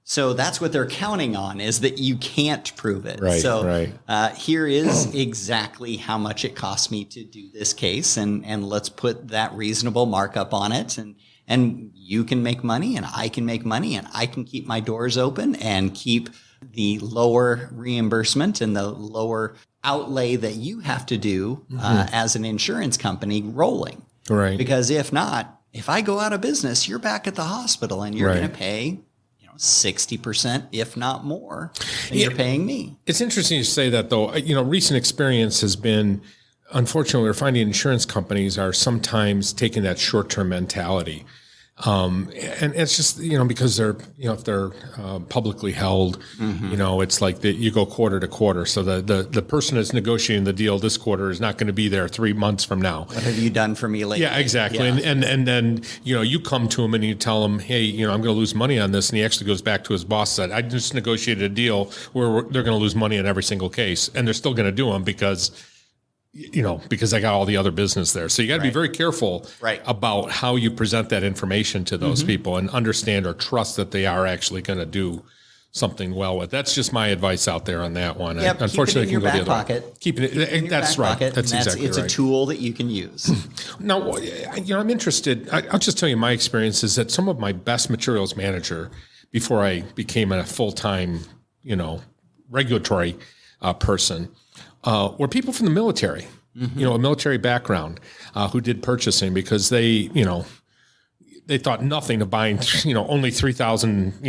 Speaker 5: So that's what they're counting on, is that you can't prove it.
Speaker 3: Right,
Speaker 5: so
Speaker 3: right.
Speaker 5: Here is exactly how much it cost me to do this case. And let's put that reasonable markup on it. And you can make money and I can make money and I can keep my doors open and keep the lower reimbursement and the lower outlay that you have to do as an insurance company rolling.
Speaker 3: Right.
Speaker 5: Because if not, if I go out of business, you're back at the hospital and you're going to pay 60%, if not more, than you're paying me.
Speaker 3: It's interesting you say that, though. Recent experience has been, unfortunately, we're finding insurance companies are sometimes taking that short-term mentality. And it's just, because they're, if they're publicly held, it's like you go quarter to quarter. So the person that's negotiating the deal this quarter is not going to be there 3 months from now.
Speaker 5: What have you done for me lately?
Speaker 3: Yeah, exactly.
Speaker 5: Yeah.
Speaker 3: And then, you come to him and you tell him, hey, I'm going to lose money on this. And he actually goes back to his boss and said, I just negotiated a deal where they're going to lose money on every single case. And they're still going to do them because I got all the other business there. So you got to be very careful about how you present that information to those people and understand or trust that they are actually going to do something well with. That's just my advice out there on that one.
Speaker 5: Yep,
Speaker 3: Unfortunately,
Speaker 5: keep it in your back pocket.
Speaker 3: Keeping it. That's right. That's exactly
Speaker 5: right. It's a tool that you can use.
Speaker 3: Now, I'm interested. I'll just tell you my experience is that some of my best materials manager before I became a full-time, regulatory person, were people from the military, a military background, who did purchasing because they thought nothing of buying, only 3,000,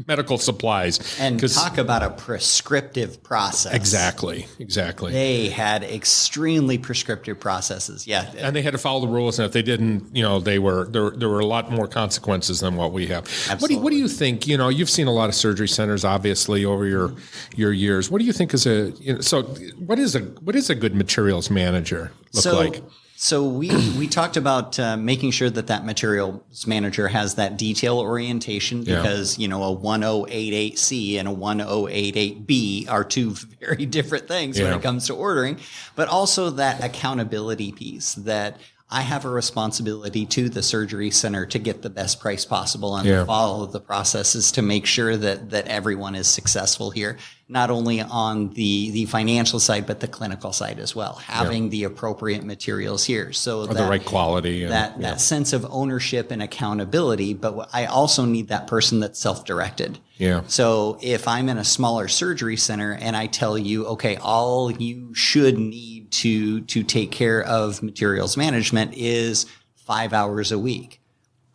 Speaker 3: medical supplies.
Speaker 5: And talk about a prescriptive process.
Speaker 3: Exactly.
Speaker 5: They had extremely prescriptive processes. Yeah.
Speaker 3: And they had to follow the rules. And if they didn't, there were a lot more consequences than what we have.
Speaker 5: Absolutely.
Speaker 3: What do you think? You've seen a lot of surgery centers, obviously, over your years. What do you think is what is a good materials manager look like?
Speaker 5: So we talked about making sure that materials manager has that detail orientation because, a 1088C and a 1088B are two very different things when it comes to ordering, but also that accountability piece that I have a responsibility to the surgery center to get the best price possible and to follow the processes to make sure that everyone is successful here, not only on the financial side, but the clinical side as well, having the appropriate materials here. So
Speaker 3: the right quality.
Speaker 5: That sense of ownership and accountability, but I also need that person that's self-directed.
Speaker 3: Yeah.
Speaker 5: So if I'm in a smaller surgery center and I tell you, okay, all you should need to take care of materials management is 5 hours a week,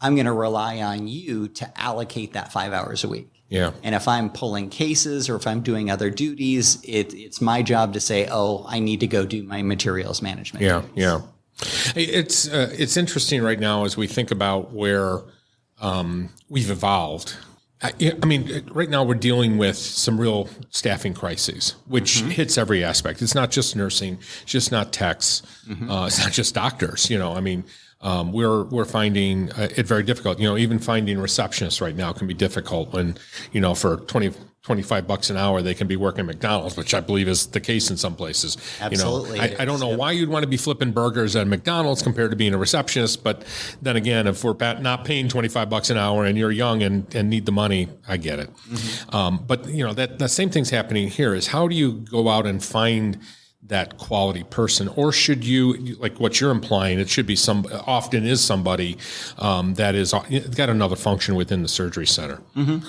Speaker 5: I'm going to rely on you to allocate that 5 hours a week.
Speaker 3: Yeah.
Speaker 5: And if I'm pulling cases or if I'm doing other duties, it's my job to say, oh, I need to go do my materials management.
Speaker 3: Yeah. Yeah. It's interesting right now as we think about where we've evolved. Right now we're dealing with some real staffing crises, which hits every aspect. It's not just nursing, it's just not techs, it's not just doctors. We're finding it very difficult. Even finding receptionists right now can be difficult when, for $25 an hour, they can be working at McDonald's, which I believe is the case in some places.
Speaker 5: Absolutely.
Speaker 3: I don't know why you'd want to be flipping burgers at McDonald's compared to being a receptionist. But then again, if we're not paying $25 an hour and you're young and need the money, I get it. But that same thing's happening here is how do you go out and find that quality person, or should you, like what you're implying, it should be often is somebody that is got another function within the surgery center.
Speaker 5: Mm-hmm.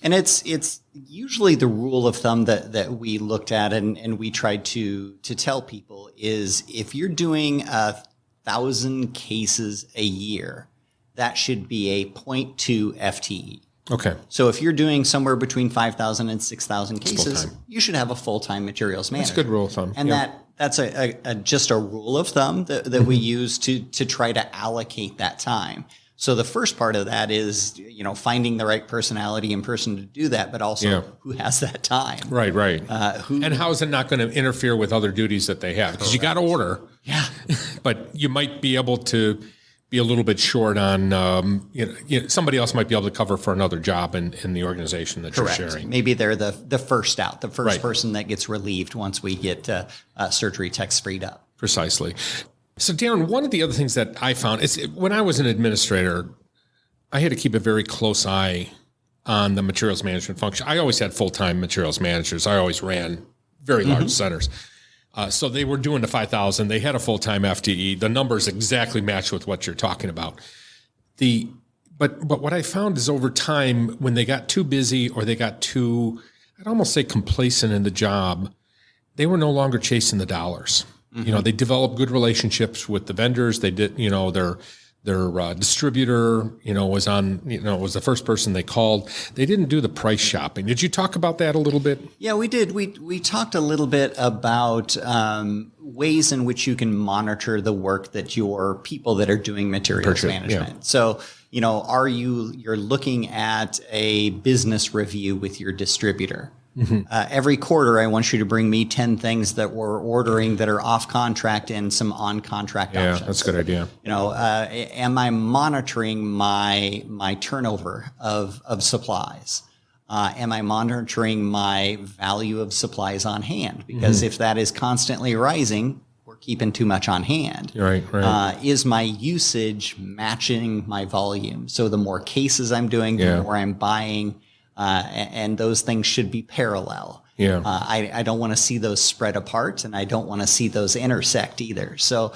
Speaker 5: And it's usually the rule of thumb that we looked at and we tried to tell people is if you're doing 1,000 cases a year, that should be a 0.2 FTE.
Speaker 3: Okay.
Speaker 5: So if you're doing somewhere between 5,000 and 6,000 cases, you should have a full-time materials manager.
Speaker 3: That's a good rule of thumb.
Speaker 5: And that's just a rule of thumb that we use to try to allocate that time. So the first part of that is, finding the right personality and person to do that, but also who has that time.
Speaker 3: Right. And how is it not going to interfere with other duties that they have? Because you got to order. Yeah. But you might be able to be a little bit short on, somebody else might be able to cover for another job in the organization that you're sharing.
Speaker 5: Maybe they're the first out, the first person that gets relieved once we get surgery techs freed up.
Speaker 3: Precisely. So, Daren, one of the other things that I found is when I was an administrator, I had to keep a very close eye on the materials management function. I always had full-time materials managers. I always ran very large centers. So they were doing the 5,000. They had a full-time FTE. The numbers exactly match with what you're talking about. But what I found is over time, when they got too busy or they got too, I'd almost say complacent in the job, they were no longer chasing the dollars. Mm-hmm. They developed good relationships with the vendors. They did, their distributor, was was the first person they called. They didn't do the price shopping. Did you talk about that a little bit?
Speaker 5: Yeah, we did. We talked a little bit about ways in which you can monitor the work that your people that are doing materials management. Yeah. So, you're looking at a business review with your distributor. Mm-hmm. Every quarter, I want you to bring me 10 things that we're ordering that are off contract and some on contract options.
Speaker 3: Yeah, that's a good idea.
Speaker 5: Am I monitoring my turnover of supplies? Am I monitoring my value of supplies on hand? Because if that is constantly rising, we're keeping too much on hand.
Speaker 3: Right.
Speaker 5: Is my usage matching my volume? So the more cases I'm doing, the more I'm buying. And those things should be parallel. Yeah. I don't want to see those spread apart, and I don't want to see those intersect either. So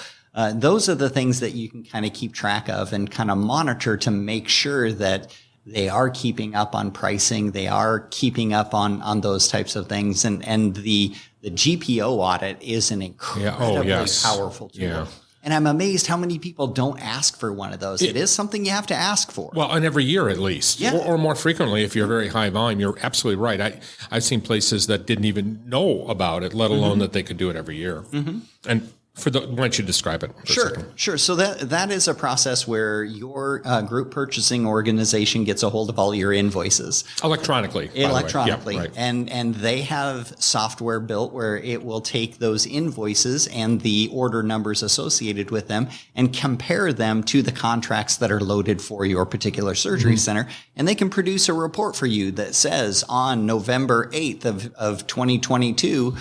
Speaker 5: those are the things that you can kind of keep track of and kind of monitor to make sure that they are keeping up on pricing, they are keeping up on those types of things. And the GPO audit is an incredibly powerful tool. Yeah. And I'm amazed how many people don't ask for one of those. It is something you have to ask for.
Speaker 3: Well, and every year at least, or more frequently if you're very high volume. You're absolutely right. I've seen places that didn't even know about it, let alone that they could do it every year. Mm-hmm. And why don't you describe it for a second?
Speaker 5: Sure. So that is a process where your group purchasing organization gets a hold of all your invoices.
Speaker 3: Electronically.
Speaker 5: Right. And they have software built where it will take those invoices and the order numbers associated with them and compare them to the contracts that are loaded for your particular surgery center. And they can produce a report for you that says on November 8th of 2022,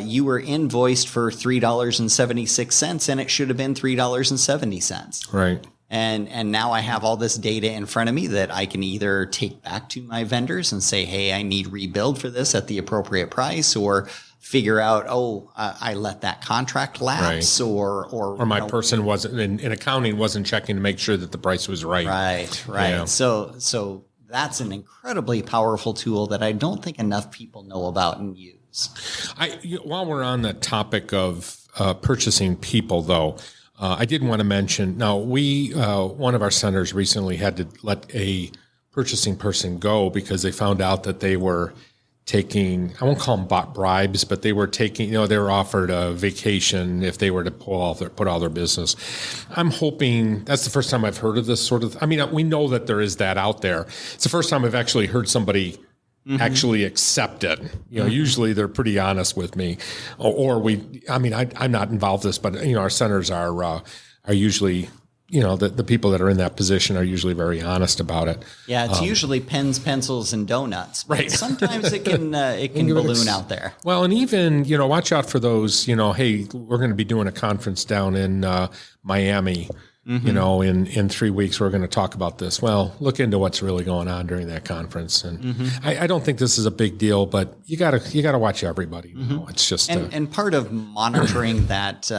Speaker 5: you were invoiced for $3.76 and it should have been $3.70.
Speaker 3: Right.
Speaker 5: And now I have all this data in front of me that I can either take back to my vendors and say, hey, I need rebuild for this at the appropriate price, or figure out, I let that contract lapse, or
Speaker 3: my person wasn't in accounting wasn't checking to make sure that the price was right.
Speaker 5: Right. Yeah. So that's an incredibly powerful tool that I don't think enough people know about and use.
Speaker 3: While we're on the topic of purchasing people, though, I did want to mention, now one of our centers recently had to let a purchasing person go because they found out that they were taking, I won't call them bribes, but they were taking, they were offered a vacation if they were to put all their business. I'm hoping, that's the first time I've heard of this sort of, we know that there is that out there. It's the first time I've actually heard somebody actually accept it. Usually they're pretty honest with me, I'm not involved in this, but our centers are usually, the people that are in that position are usually very honest about it.
Speaker 5: Yeah, it's usually pens, pencils, and donuts. Right. Sometimes it can balloon out there.
Speaker 3: Well, and even watch out for those. Hey, we're going to be doing a conference down in Miami. You know, in 3 weeks, we're going to talk about this. Well, look into what's really going on during that conference. And I don't think this is a big deal, but you gotta watch everybody. You know? It's just
Speaker 5: and part of monitoring that,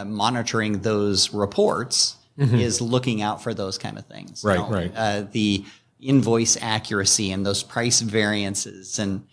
Speaker 5: monitoring those reports is looking out for those kind of things.
Speaker 3: Right,
Speaker 5: you know,
Speaker 3: right.
Speaker 5: The invoice accuracy and those price variances, and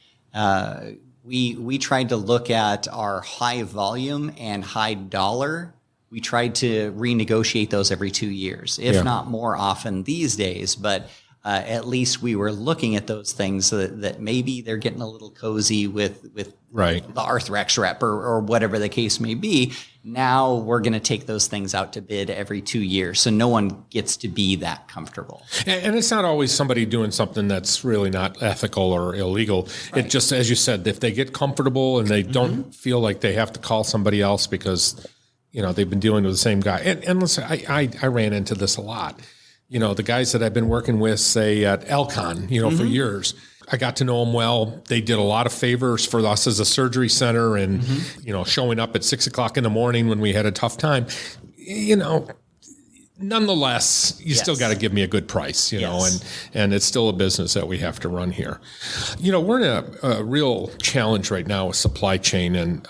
Speaker 5: we tried to look at our high volume and high dollar. We tried to renegotiate those every 2 years, if not more often these days. But at least we were looking at those things so that maybe they're getting a little cozy with the Arthrex rep or whatever the case may be. Now we're going to take those things out to bid every 2 years, so no one gets to be that comfortable.
Speaker 3: And it's not always somebody doing something that's really not ethical or illegal. Right. It just, as you said, if they get comfortable and they don't feel like they have to call somebody else because they've been dealing with the same guy. And listen, I ran into this a lot. The guys that I've been working with, say at Elcon, for years, I got to know them well. They did a lot of favors for us as a surgery center and, showing up at 6 o'clock in the morning when we had a tough time, nonetheless, you still got to give me a good price, and it's still a business that we have to run here. We're in a real challenge right now with supply chain. And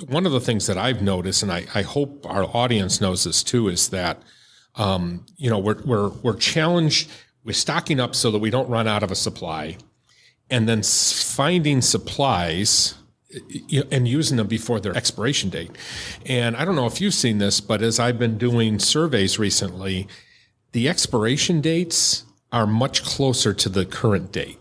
Speaker 3: one of the things that I've noticed, and I hope our audience knows this too, is that, we're challenged with stocking up so that we don't run out of a supply, and then finding supplies and using them before their expiration date. And I don't know if you've seen this, but as I've been doing surveys recently, the expiration dates are much closer to the current date.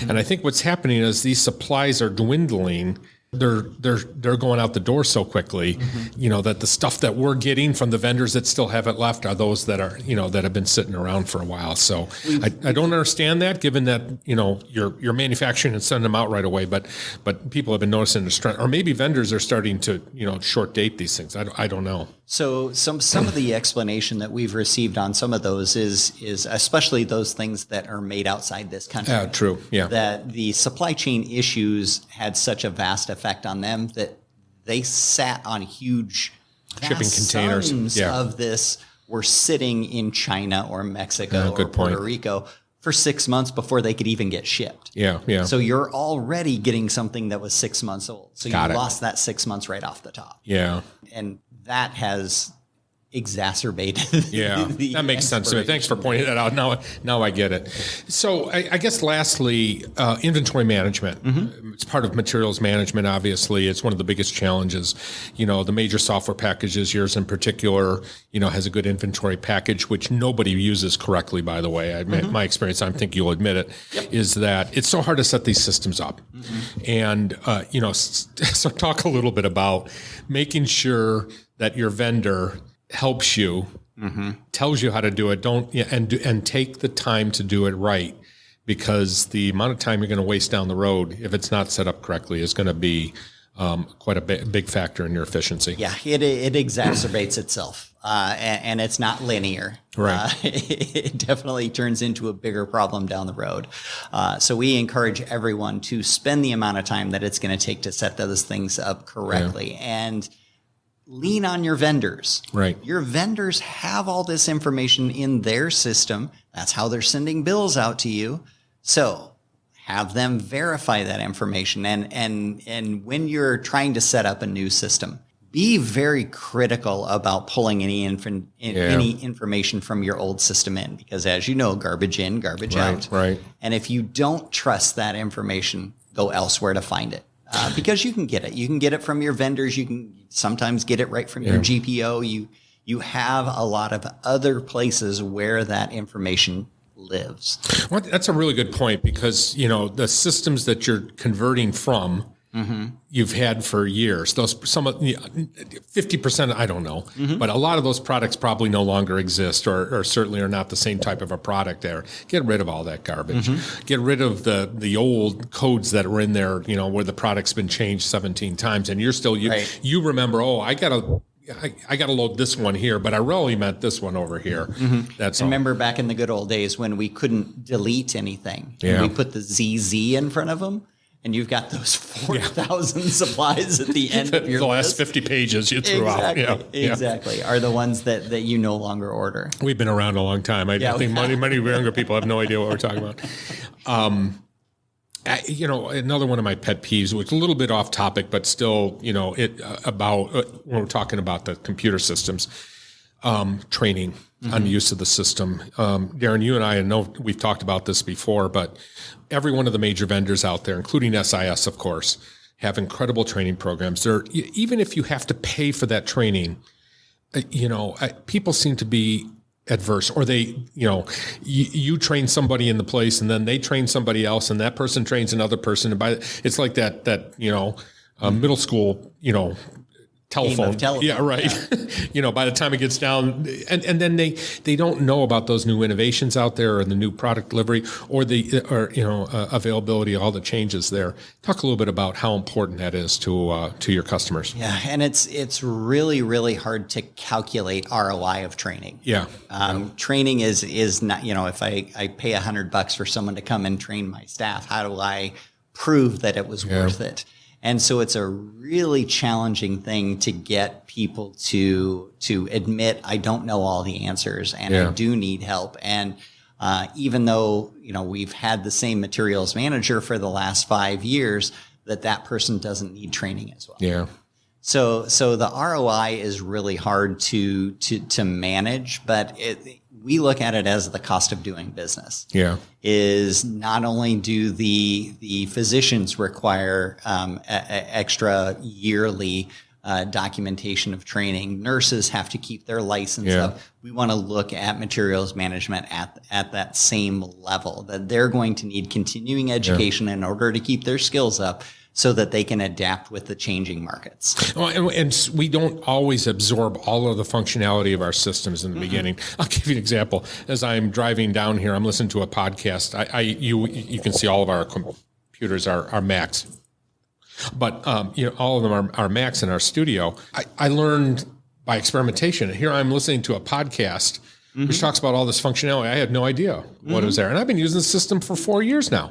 Speaker 3: And I think what's happening is these supplies are dwindling. They're going out the door so quickly, that the stuff that we're getting from the vendors that still have it left are those that are, that have been sitting around for a while. So I don't understand that, given that, you're manufacturing and sending them out right away, but people have been noticing the trend, or maybe vendors are starting to, short date these things. I don't know.
Speaker 5: So some of the explanation that we've received on some of those is especially those things that are made outside this country.
Speaker 3: True. Yeah.
Speaker 5: That the supply chain issues had such a vast effect on them that they sat on huge
Speaker 3: shipping containers
Speaker 5: of this were sitting in China or Mexico or Puerto Rico for 6 months before they could even get shipped.
Speaker 3: Yeah.
Speaker 5: So you're already getting something that was 6 months old. So you lost that 6 months right off the top.
Speaker 3: Yeah.
Speaker 5: And that has exacerbated
Speaker 3: that makes sense to me. Thanks for pointing that out. Now I get it. So I guess lastly, inventory management. It's part of materials management, obviously. It's one of the biggest challenges. The major software packages, yours in particular, has a good inventory package, which nobody uses correctly, by the way. My experience, I think you'll admit it, is that it's so hard to set these systems up. And, so talk a little bit about making sure that your vendor helps you, tells you how to do it, and take the time to do it right, because the amount of time you're going to waste down the road if it's not set up correctly is going to be quite a big factor in your efficiency.
Speaker 5: Yeah, it exacerbates itself, and it's not linear.
Speaker 3: Right.
Speaker 5: It definitely turns into a bigger problem down the road. So we encourage everyone to spend the amount of time that it's going to take to set those things up correctly, and lean on your vendors.
Speaker 3: Right.
Speaker 5: Your vendors have all this information in their system. That's how they're sending bills out to you. So have them verify that information. And when you're trying to set up a new system, be very critical about pulling any information from your old system in, because as you know, garbage in, garbage out.
Speaker 3: Right. And
Speaker 5: if you don't trust that information, go elsewhere to find it. Because you can get it. You can get it from your vendors. You can sometimes get it right from your GPO. You have a lot of other places where that information lives.
Speaker 3: Well, that's a really good point, because, the systems that you're converting from, you've had for years. Those 50%, I don't know, but a lot of those products probably no longer exist, or certainly are not the same type of a product there. Get rid of all that garbage. Get rid of the old codes that were in there, where the product's been changed 17 times, and you're still you remember, I gotta load this one here, but I really meant this one over here. That's all.
Speaker 5: Remember back in the good old days when we couldn't delete anything.
Speaker 3: Yeah.
Speaker 5: And we put the ZZ in front of them. and you've got those 4,000 supplies at the end of your
Speaker 3: the
Speaker 5: list.
Speaker 3: last 50 pages you threw out.
Speaker 5: Exactly. Are the ones that you no longer order.
Speaker 3: We've been around a long time. I think many younger people have no idea what we're talking about. Another one of my pet peeves, which is a little bit off topic, but still, when we're talking about the computer systems, training on the use of the system. Daren, you and I know we've talked about this before, but every one of the major vendors out there, including SIS, of course, have incredible training programs. Even if you have to pay for that training, people seem to be adverse, or they, you train somebody in the place and then they train somebody else and that person trains another person. And it's like that middle school, telephone. Yeah, right.
Speaker 2: Yeah.
Speaker 3: By the time it gets down, and then they don't know about those new innovations out there, or the new product delivery, or availability, all the changes there. Talk a little bit about how important that is to your customers.
Speaker 5: Yeah, and it's really, really hard to calculate ROI of training.
Speaker 3: Yeah.
Speaker 5: Training is not, if I pay $100 for someone to come and train my staff, how do I prove that it was worth it? And so it's a really challenging thing to get people to admit, I don't know all the answers and I do need help. And even though, we've had the same materials manager for the last 5 years, that person doesn't need training as well.
Speaker 3: Yeah.
Speaker 5: So the ROI is really hard to manage, but we look at it as the cost of doing business.
Speaker 3: Yeah.
Speaker 5: Is not only do the physicians require extra yearly documentation of training, nurses have to keep their license up. We want to look at materials management at that same level, that they're going to need continuing education in order to keep their skills up, so that they can adapt with the changing markets.
Speaker 3: Well, and we don't always absorb all of the functionality of our systems in the beginning. I'll give you an example. As I'm driving down here, I'm listening to a podcast. You can see all of our computers are Macs, but all of them are Macs in our studio. I learned by experimentation. Here I'm listening to a podcast which talks about all this functionality. I had no idea what was there. And I've been using the system for 4 years now.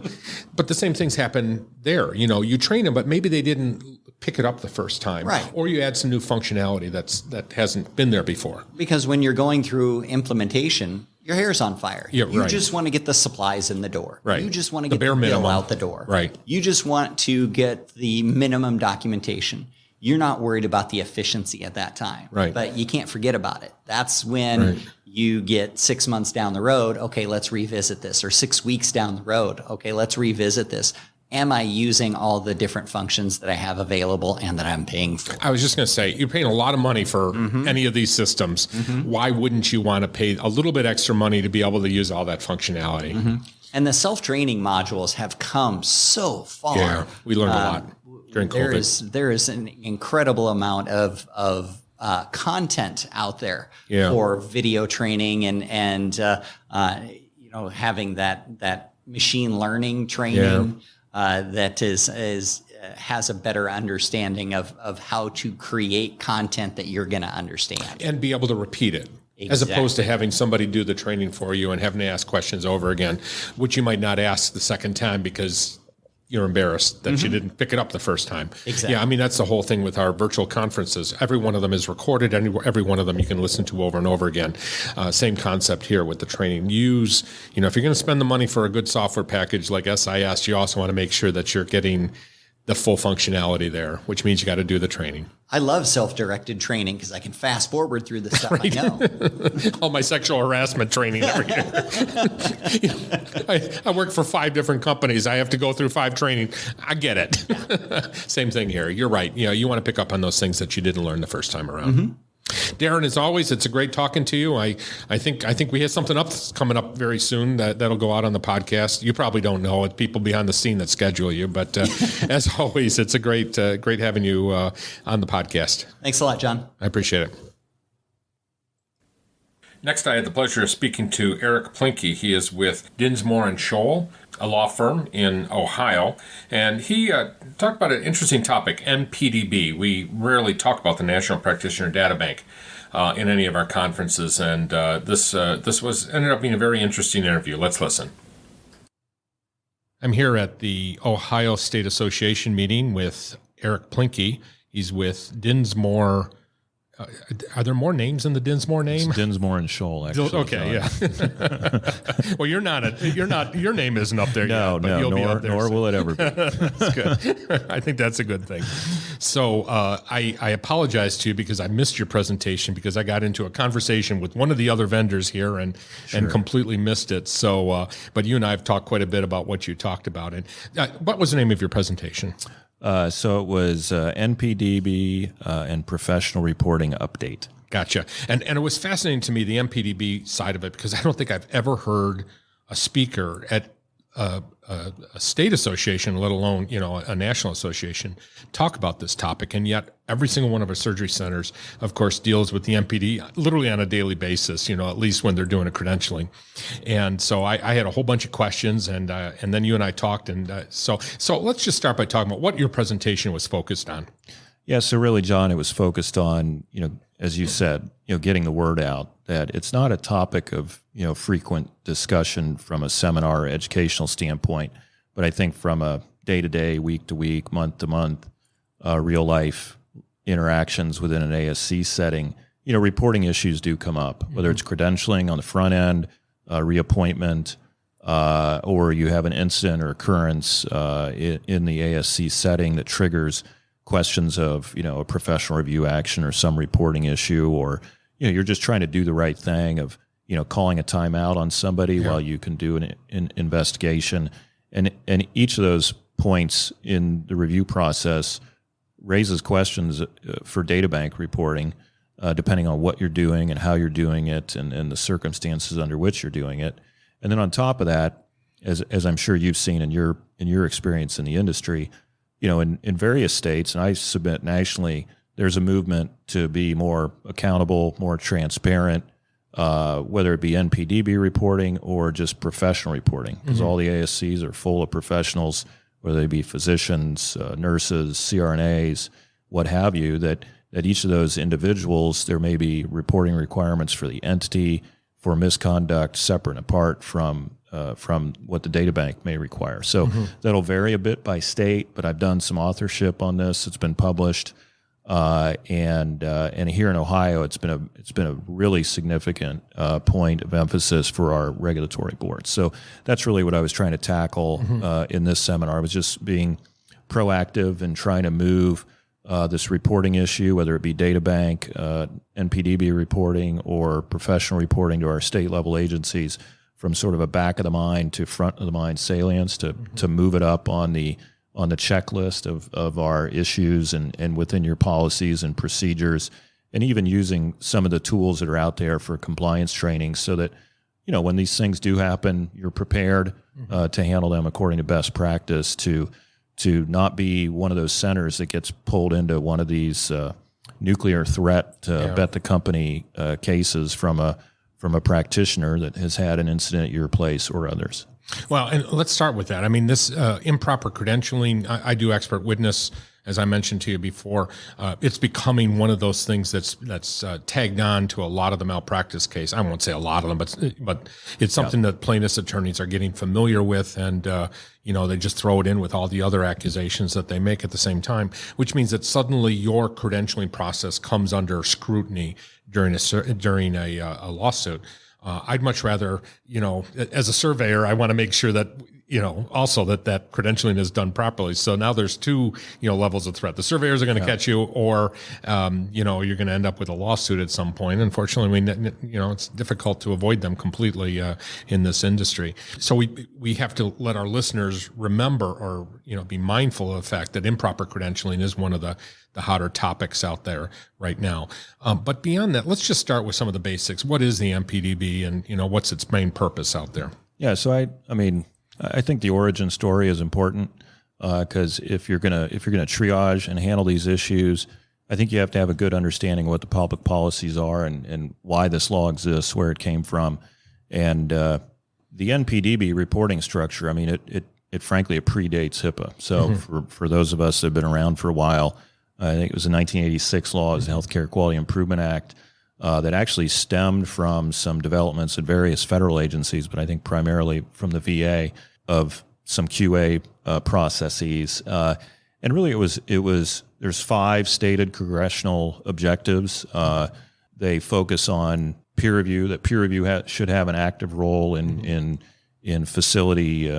Speaker 3: But the same things happen there. You train them, but maybe they didn't pick it up the first time.
Speaker 5: Right.
Speaker 3: Or you add some new functionality that hasn't been there before.
Speaker 5: Because when you're going through implementation, your hair's on fire.
Speaker 3: Yeah,
Speaker 5: you
Speaker 3: right.
Speaker 5: just want to get the supplies in the door.
Speaker 3: Right.
Speaker 5: You just want to
Speaker 3: The
Speaker 5: get
Speaker 3: bare
Speaker 5: the bill
Speaker 3: minimum.
Speaker 5: out the door.
Speaker 3: Right.
Speaker 5: You just want to get the minimum documentation. You're not worried about the efficiency at that time.
Speaker 3: Right.
Speaker 5: But you can't forget about it. That's when you get 6 months down the road, okay, let's revisit this. Or 6 weeks down the road, okay, let's revisit this. Am I using all the different functions that I have available and that I'm paying for?
Speaker 3: I was just going to say, you're paying a lot of money for any of these systems. Why wouldn't you want to pay a little bit extra money to be able to use all that functionality?
Speaker 5: And the self-training modules have come so far.
Speaker 3: Yeah, we learned a lot during COVID.
Speaker 5: There is an incredible amount of content out there for video training and having that machine learning training that has a better understanding of how to create content that you're going to understand
Speaker 3: And be able to repeat it. As opposed to having somebody do the training for you and having to ask questions over again, which you might not ask the second time because you're embarrassed that you didn't pick it up the first time.
Speaker 5: Exactly.
Speaker 3: Yeah, I mean, that's the whole thing with our virtual conferences. Every one of them is recorded. Every one of them you can listen to over and over again. Same concept here with the training. If you're going to spend the money for a good software package like SIS, you also want to make sure that you're getting the full functionality there, which means you got to do the training.
Speaker 5: I love self-directed training because I can fast forward through the stuff I know.
Speaker 3: All my sexual harassment training every year. I work for 5 different companies. I have to go through 5 training. I get it. Yeah. Same thing here. You're right. You want to pick up on those things that you didn't learn the first time around. Daren, as always, it's a great talking to you. I think we have something coming up very soon that'll go out on the podcast. You probably don't know it. People behind the scene that schedule you, but as always, it's a great having you on the podcast.
Speaker 5: Thanks a lot, John.
Speaker 3: I appreciate it. Next, I had the pleasure of speaking to Eric.Plinke. He is with Dinsmore and Shohl, a law firm in Ohio, and he talked about an interesting topic, NPDB. We rarely talk about the National Practitioner Data Bank in any of our conferences, and this ended up being a very interesting interview. Let's listen. I'm here at the Ohio State Association meeting with Eric.Plinke. He's with Dinsmore. Are there more names in the Dinsmore name?
Speaker 6: It's Dinsmore and Shohl, actually.
Speaker 3: Okay, yeah. Well, you're not. Your name isn't up there yet. But you'll be up there
Speaker 6: nor
Speaker 3: soon.
Speaker 6: will it ever be.
Speaker 3: That's good. I think that's a good thing. So I apologize to you because I missed your presentation because I got into a conversation with one of the other vendors here and completely missed it. So, but you and I have talked quite a bit about what you talked about. And what was the name of your presentation?
Speaker 6: So it was NPDB and professional reporting update.
Speaker 3: Gotcha. And it was fascinating to me, the MPDB side of it, because I don't think I've ever heard a speaker at a state association, let alone, a national association, talk about this topic. And yet every single one of our surgery centers, of course, deals with the MPD literally on a daily basis, at least when they're doing a credentialing. And so I had a whole bunch of questions and then you and I talked. And so let's just start by talking about what your presentation was focused on.
Speaker 6: Yeah. So really, John, it was focused on, as you said, getting the word out that it's not a topic of, frequent discussion from a seminar or educational standpoint, but I think from a day-to-day, week-to-week, month-to-month, real life interactions within an ASC setting, reporting issues do come up, whether it's credentialing on the front end, reappointment, or you have an incident or occurrence in the ASC setting that triggers questions of, a professional review action or some reporting issue, or, you're just trying to do the right thing of, calling a timeout on somebody while you can do an investigation. And each of those points in the review process raises questions for data bank reporting, depending on what you're doing and how you're doing it and the circumstances under which you're doing it. And then on top of that, as I'm sure you've seen in your experience in the industry, in various states, and I submit nationally, there's a movement to be more accountable, more transparent, whether it be NPDB reporting or just professional reporting, because all the ASCs are full of professionals, whether they be physicians, nurses, CRNAs, what have you, that each of those individuals, there may be reporting requirements for the entity for misconduct separate and apart from what the data bank may require. So that'll vary a bit by state, but I've done some authorship on this. It's been published. And here in Ohio, it's been a really significant point of emphasis for our regulatory board. So that's really what I was trying to tackle in this seminar. I was just being proactive and trying to move this reporting issue, whether it be data bank, NPDB reporting, or professional reporting to our state level agencies, from sort of a back of the mind to front of the mind salience to move it up on the checklist of our issues and within your policies and procedures, and even using some of the tools that are out there for compliance training so that, when these things do happen, you're prepared to handle them according to best practice, to not be one of those centers that gets pulled into one of these nuclear threat bet the company cases from a practitioner that has had an incident at your place or others.
Speaker 3: Well, and let's start with that. I mean, this improper credentialing, I do expert witness, as I mentioned to you before. It's becoming one of those things that's tagged on to a lot of the malpractice case. I won't say a lot of them, but it's something that plaintiffs' attorneys are getting familiar with, and they just throw it in with all the other accusations that they make at the same time, which means that suddenly your credentialing process comes under scrutiny during a lawsuit. I'd much rather, as a surveyor, I want to make sure that, also that credentialing is done properly. So now there's two, levels of threat. The surveyors are going to catch you, or, you're going to end up with a lawsuit at some point. Unfortunately, it's difficult to avoid them completely in this industry. So we have to let our listeners remember or, be mindful of the fact that improper credentialing is one of the hotter topics out there right now. But beyond that, let's just start with some of the basics. What is the MPDB and, what's its main purpose out there?
Speaker 6: Yeah. So I think the origin story is important because if you're gonna triage and handle these issues, I think you have to have a good understanding of what the public policies are and why this law exists, where it came from, and the NPDB reporting structure. I mean, it frankly predates HIPAA. So for those of us that have been around for a while, I think it was the 1986 law, it was the Healthcare Quality Improvement Act, that actually stemmed from some developments at various federal agencies, but I think primarily from the VA, of some QA processes, and really it was there's 5 stated congressional objectives. They focus on peer review. That peer review should have an active role in facility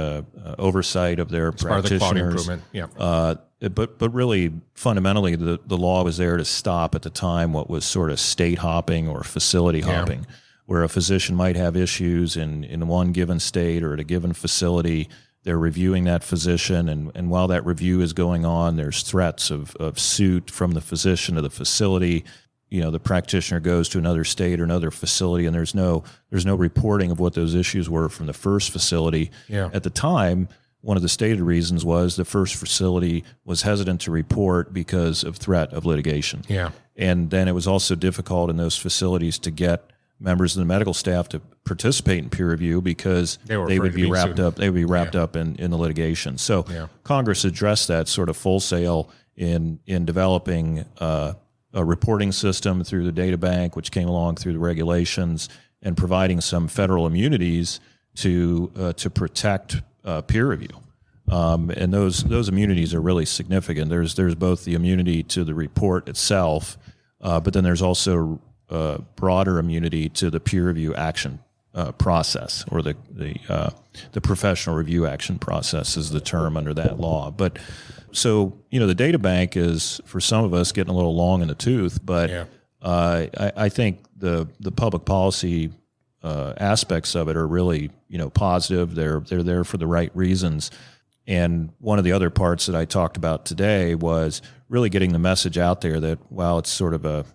Speaker 6: oversight of their
Speaker 3: It's part of the
Speaker 6: practitioners.
Speaker 3: quality improvement. Yeah.
Speaker 6: But really, fundamentally, the law was there to stop at the time what was sort of state hopping or facility hopping, where a physician might have issues in one given state or at a given facility. They're reviewing that physician, and while that review is going on, there's threats of suit from the physician to the facility. The practitioner goes to another state or another facility, and there's no reporting of what those issues were from the first facility.
Speaker 3: Yeah.
Speaker 6: At the time, one of the stated reasons was the first facility was hesitant to report because of threat of litigation.
Speaker 3: Yeah.
Speaker 6: And then it was also difficult in those facilities to get members of the medical staff to participate in peer review because
Speaker 3: They were
Speaker 6: they would
Speaker 3: afraid
Speaker 6: be
Speaker 3: of being
Speaker 6: wrapped
Speaker 3: sued.
Speaker 6: up. They would be wrapped up in the litigation. So
Speaker 3: Yeah.
Speaker 6: Congress addressed that sort of wholesale in developing a reporting system through the data bank, which came along through the regulations, and providing some federal immunities to protect peer review. And those immunities are really significant. There's both the immunity to the report itself, but then there's also broader immunity to the peer review action process, or the professional review action process is the term under that law. But so the data bank is, for some of us, getting a little long in the tooth, but I think the public policy aspects of it are really positive. They're there for the right reasons. And one of the other parts that I talked about today was really getting the message out there that while it's sort of a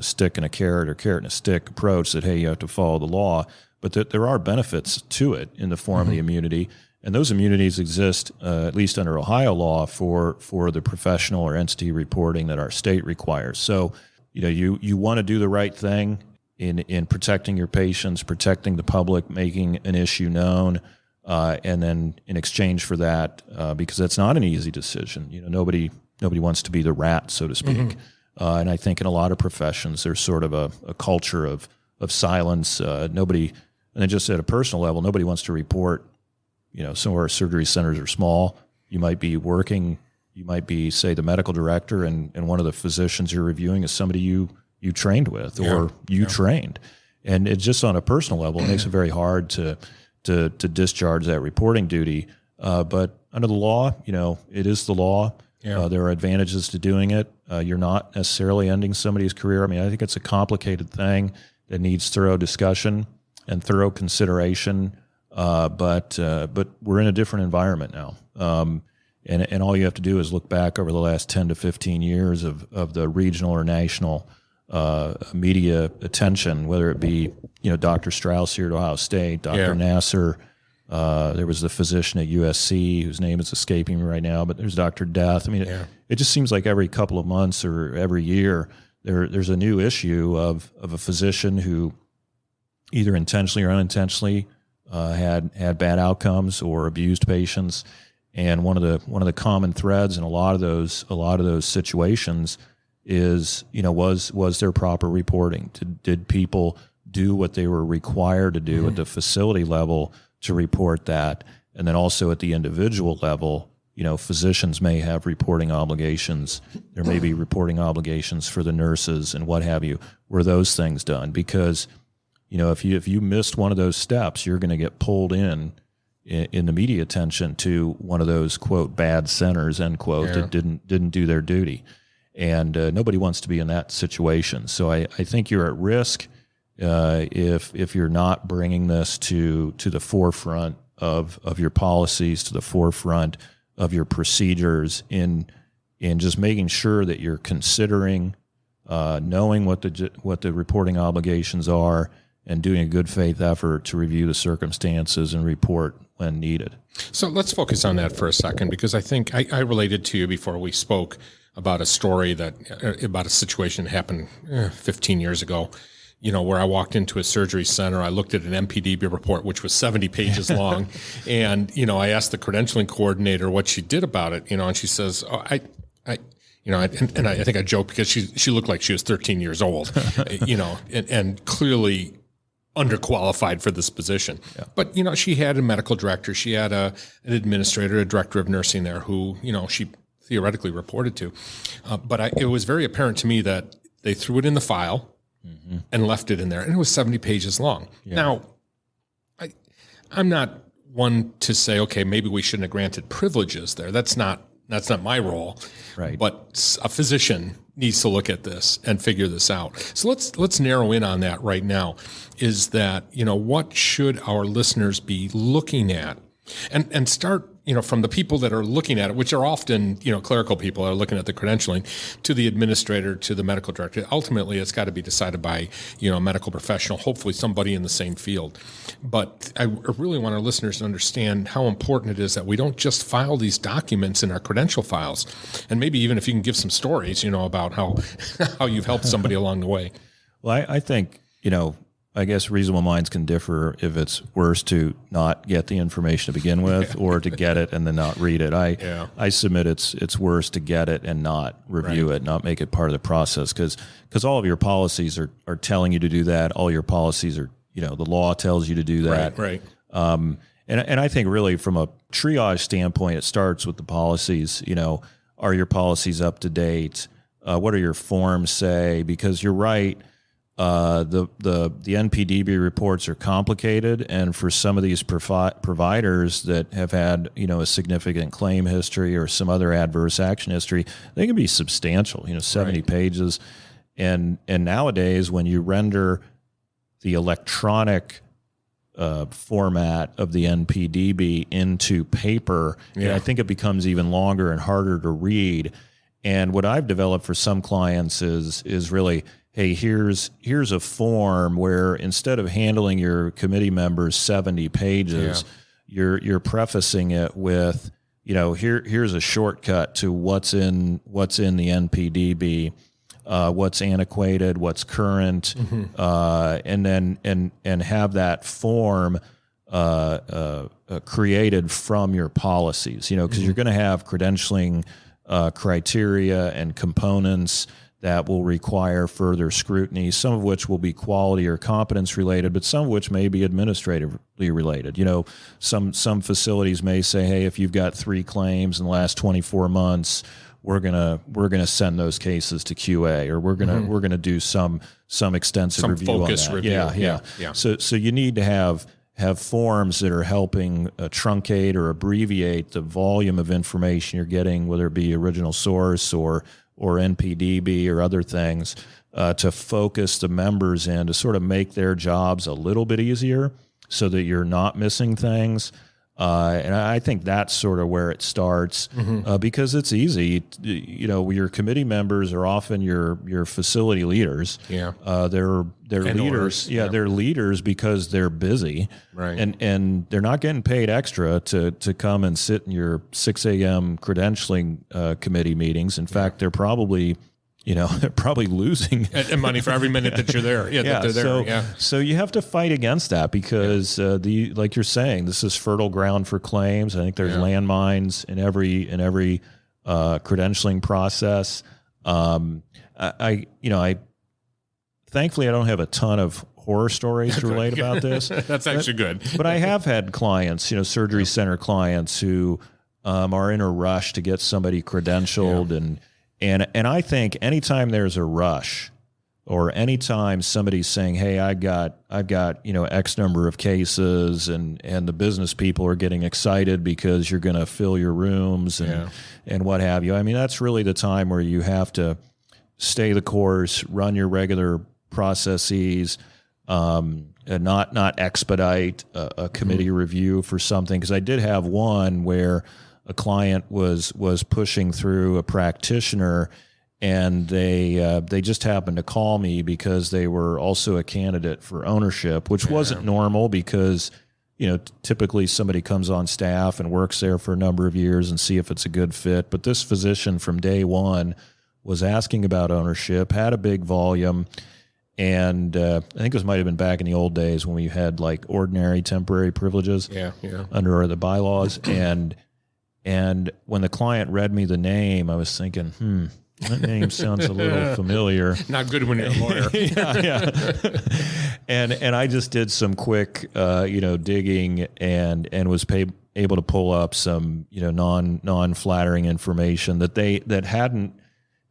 Speaker 6: stick and a carrot or carrot and a stick approach, that, hey, you have to follow the law, but that there are benefits to it in the form of the immunity. And those immunities exist, at least under Ohio law, for the professional or entity reporting that our state requires. So, you want to do the right thing in protecting your patients, protecting the public, making an issue known, and then in exchange for that, because that's not an easy decision. Nobody wants to be the rat, so to speak. And I think in a lot of professions, there's sort of a culture of silence. Nobody, and then just at a personal level, nobody wants to report. Some of our surgery centers are small. You might be working, say, the medical director, and one of the physicians you're reviewing is somebody you trained with or trained. And it's just on a personal level, it makes it very hard to discharge that reporting duty. But under the law, it is the law.
Speaker 3: Yeah.
Speaker 6: There are advantages to doing it. You're not necessarily ending somebody's career. I mean, I think it's a complicated thing that needs thorough discussion and thorough consideration. But we're in a different environment now. And all you have to do is look back over the last 10 to 15 years of the regional or national media attention, whether it be, Dr. Strauss here at Ohio State, Dr. Nasser, there was the physician at USC whose name is escaping me right now, but there's Dr. Death. I mean, it just seems like every couple of months or every year there's a new issue of a physician who either intentionally or unintentionally had bad outcomes or abused patients. And one of the common threads in a lot of those situations is, was there proper reporting? Did people do what they were required to do at the facility level to report that? And then also at the individual level, physicians may have reporting obligations. There may be reporting obligations for the nurses and what have you. Were those things done? Because, if you missed one of those steps, you're going to get pulled in the media attention to one of those, quote, bad centers, end quote, that didn't do their duty. And nobody wants to be in that situation. So I think you're at risk if you're not bringing this to the forefront of your policies, to the forefront of your procedures, in just making sure that you're considering, knowing what the reporting obligations are, and doing a good faith effort to review the circumstances and report when needed.
Speaker 3: So let's focus on that for a second, because I think I related to you before we spoke about a story about a situation that happened 15 years ago, where I walked into a surgery center. I looked at an MPDB report, which was 70 pages long. And, I asked the credentialing coordinator what she did about it, and she says, I think I joked because she looked like she was 13 years old, and clearly underqualified for this position. Yeah. But, she had a medical director, she had an administrator, a director of nursing there who, she theoretically reported to. But it was very apparent to me that they threw it in the file and left it in there. And it was 70 pages long. Yeah. Now, I'm not one to say, okay, maybe we shouldn't have granted privileges there. That's not my role.
Speaker 6: Right.
Speaker 3: But a physician needs to look at this and figure this out. So let's narrow in on that right now. Is that, what should our listeners be looking at? And start, from the people that are looking at it, which are often, clerical people are looking at the credentialing, to the administrator, to the medical director. Ultimately, it's got to be decided by, a medical professional, hopefully somebody in the same field. But I really want our listeners to understand how important it is that we don't just file these documents in our credential files. And maybe even if you can give some stories, about how you've helped somebody along the way.
Speaker 6: Well, I think, I guess reasonable minds can differ if it's worse to not get the information to begin with or to get it and then not read it. I submit it's worse to get it and not review it, not make it part of the process because all of your policies are telling you to do that. All your policies are, the law tells you to do that.
Speaker 3: Right.
Speaker 6: And I think really from a triage standpoint, it starts with the policies. Are your policies up to date? What do your forms say? Because you're right. The NPDB reports are complicated, and for some of these providers that have had a significant claim history or some other adverse action history, they can be substantial. 70 pages, and nowadays when you render the electronic format of the NPDB into paper, I think it becomes even longer and harder to read. And what I've developed for some clients is really, hey, here's a form where instead of handling your committee members 70 pages, you're prefacing it with, here's a shortcut to what's in the NPDB, what's antiquated, what's current, and then have that form created from your policies. Because you're going to have credentialing criteria and components that will require further scrutiny, some of which will be quality or competence related, but some of which may be administratively related. Some facilities may say, hey, if you've got 3 claims in the last 24 months, we're gonna send those cases to QA, or we're gonna do some extensive review on that.
Speaker 3: Review. Yeah.
Speaker 6: So you need to have forms that are helping truncate or abbreviate the volume of information you're getting, whether it be original source or NPDB or other things, to focus the members in to sort of make their jobs a little bit easier so that you're not missing things. And I think that's sort of where it starts, because it's easy. Your committee members are often your facility leaders.
Speaker 3: Yeah.
Speaker 6: They're leaders. They're leaders because they're busy.
Speaker 3: Right.
Speaker 6: And they're not getting paid extra to come and sit in your 6 a.m. credentialing committee meetings. In fact, they're probably they're probably losing
Speaker 3: and money for every minute that you're there. That they're there.
Speaker 6: So you have to fight against that because like you're saying, this is fertile ground for claims. I think there's landmines in every credentialing process. I thankfully I don't have a ton of horror stories to relate about this.
Speaker 3: That's actually good.
Speaker 6: But I have had clients, surgery center clients who are in a rush to get somebody credentialed and I think anytime there's a rush, or anytime somebody's saying, "Hey, I've got X number of cases," and the business people are getting excited because you're going to fill your rooms and what have you. I mean, that's really the time where you have to stay the course, run your regular processes, and not expedite a committee review for something. Because I did have one where a client was pushing through a practitioner, and they just happened to call me because they were also a candidate for ownership, which wasn't normal because typically somebody comes on staff and works there for a number of years and see if it's a good fit. But this physician from day one was asking about ownership, had a big volume, and I think this might have been back in the old days when we had like ordinary temporary privileges under the bylaws. And when the client read me the name, I was thinking, That name sounds a little familiar.
Speaker 3: Not good when you're a lawyer.
Speaker 6: yeah. And I just did some quick, digging and was able to pull up some, non-flattering information that hadn't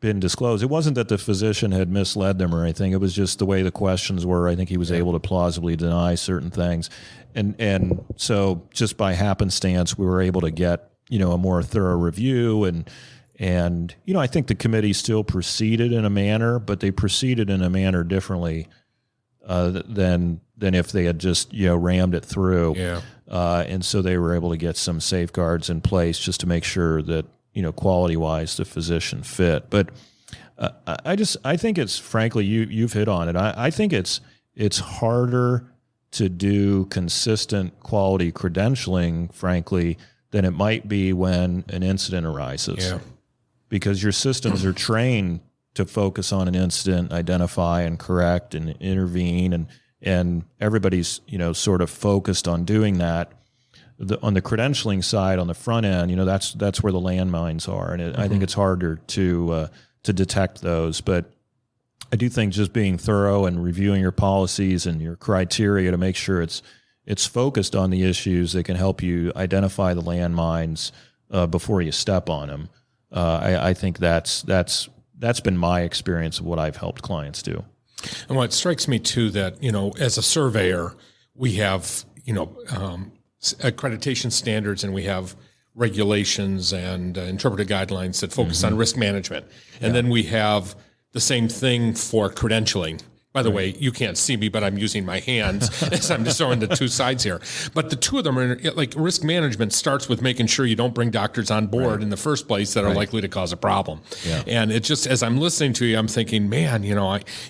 Speaker 6: been disclosed. It wasn't that the physician had misled them or anything. It was just the way the questions were. I think he was able to plausibly deny certain things. And so just by happenstance, we were able to get, a more thorough review and I think the committee still proceeded in a manner, but they proceeded in a manner differently than if they had just rammed it through.
Speaker 3: Yeah.
Speaker 6: And so they were able to get some safeguards in place just to make sure that quality wise the physician fit. But I think it's frankly you've hit on it. I think it's harder to do consistent quality credentialing, frankly, than it might be when an incident arises.
Speaker 3: Yeah.
Speaker 6: Because your systems are trained to focus on an incident, identify and correct and intervene, and everybody's sort of focused on doing that. On the credentialing side, on the front end, that's where the landmines are, and I think it's harder to detect those. But I do think just being thorough and reviewing your policies and your criteria to make sure it's focused on the issues that can help you identify the landmines before you step on them. I think that's been my experience of what I've helped clients do.
Speaker 3: And what strikes me too, that, as a surveyor, we have, accreditation standards and we have regulations and interpretive guidelines that focus on risk management. And then we have the same thing for credentialing. By the way, you can't see me, but I'm using my hands as I'm just showing the two sides here. But the two of them are like risk management starts with making sure you don't bring doctors on board in the first place that are likely to cause a problem. Yeah. And it just, as I'm listening to you, I'm thinking, man,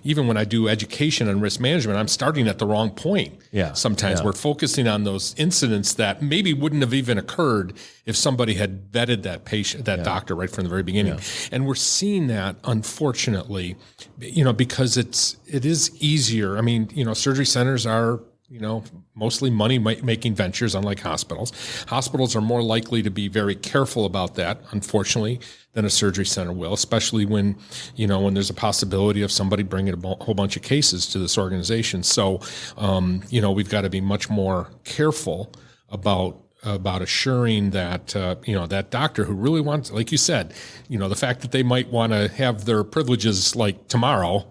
Speaker 3: even when I do education on risk management, I'm starting at the wrong point.
Speaker 6: Yeah.
Speaker 3: Sometimes we're focusing on those incidents that maybe wouldn't have even occurred if somebody had vetted that patient, that doctor right from the very beginning. Yeah. And we're seeing that, unfortunately, because it is easier. I mean, surgery centers are, mostly money-making ventures, unlike hospitals. Hospitals are more likely to be very careful about that, unfortunately, than a surgery center will, especially when there's a possibility of somebody bringing a whole bunch of cases to this organization. So, we've got to be much more careful about assuring that, that doctor who really wants, like you said, the fact that they might want to have their privileges like tomorrow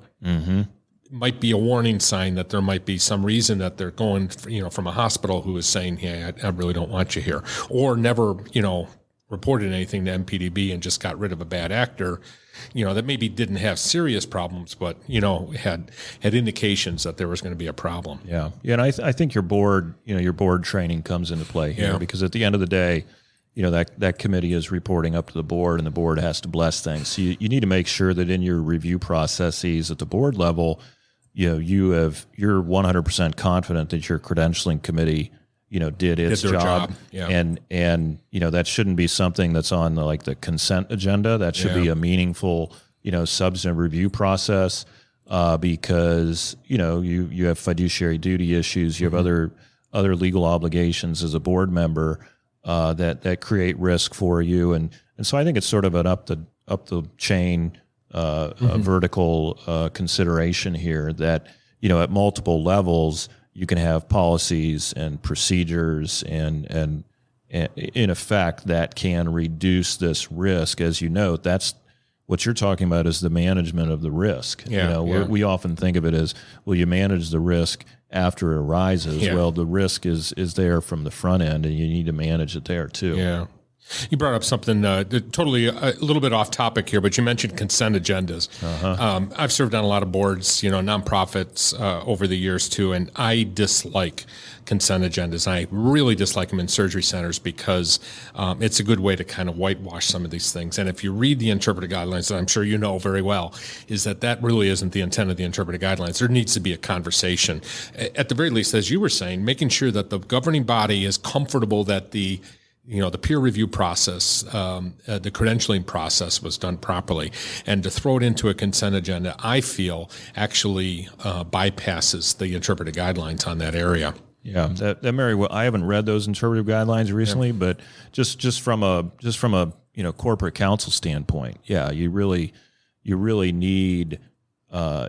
Speaker 3: might be a warning sign that there might be some reason that they're going, from a hospital who is saying, hey, I really don't want you here, or never, reported anything to MPDB and just got rid of a bad actor, that maybe didn't have serious problems, but, had indications that there was going to be a problem.
Speaker 6: Yeah. Yeah. And I think your board training comes into play here because at the end of the day, that committee is reporting up to the board and the board has to bless things. So you need to make sure that in your review processes at the board level, you're 100% confident that your credentialing committee, did its job.
Speaker 3: Yeah.
Speaker 6: And that shouldn't be something that's on the consent agenda. That should be a meaningful, substantive review process, because, you have fiduciary duty issues, you have other legal obligations as a board member, that create risk for you. And so I think it's sort of an up the chain, vertical, consideration here that, at multiple levels, you can have policies and procedures and in effect that can reduce this risk. As you note, that's what you're talking about is the management of the risk. We often think of it as, well, you manage the risk after it arises. Yeah. Well, the risk is there from the front end and you need to manage it there too.
Speaker 3: Yeah. You brought up something totally a little bit off topic here, but you mentioned consent agendas. I've served on a lot of boards, nonprofits over the years too, and I dislike consent agendas. I really dislike them in surgery centers because it's a good way to kind of whitewash some of these things. And if you read the interpretive guidelines, that I'm sure you know very well, is that really isn't the intent of the interpretive guidelines. There needs to be a conversation. At the very least, as you were saying, making sure that the governing body is comfortable that the peer review process, the credentialing process was done properly. And to throw it into a consent agenda, I feel actually bypasses the interpretive guidelines on that area.
Speaker 6: Yeah, that very well. I haven't read those interpretive guidelines recently, but just from a corporate counsel standpoint, you really you really need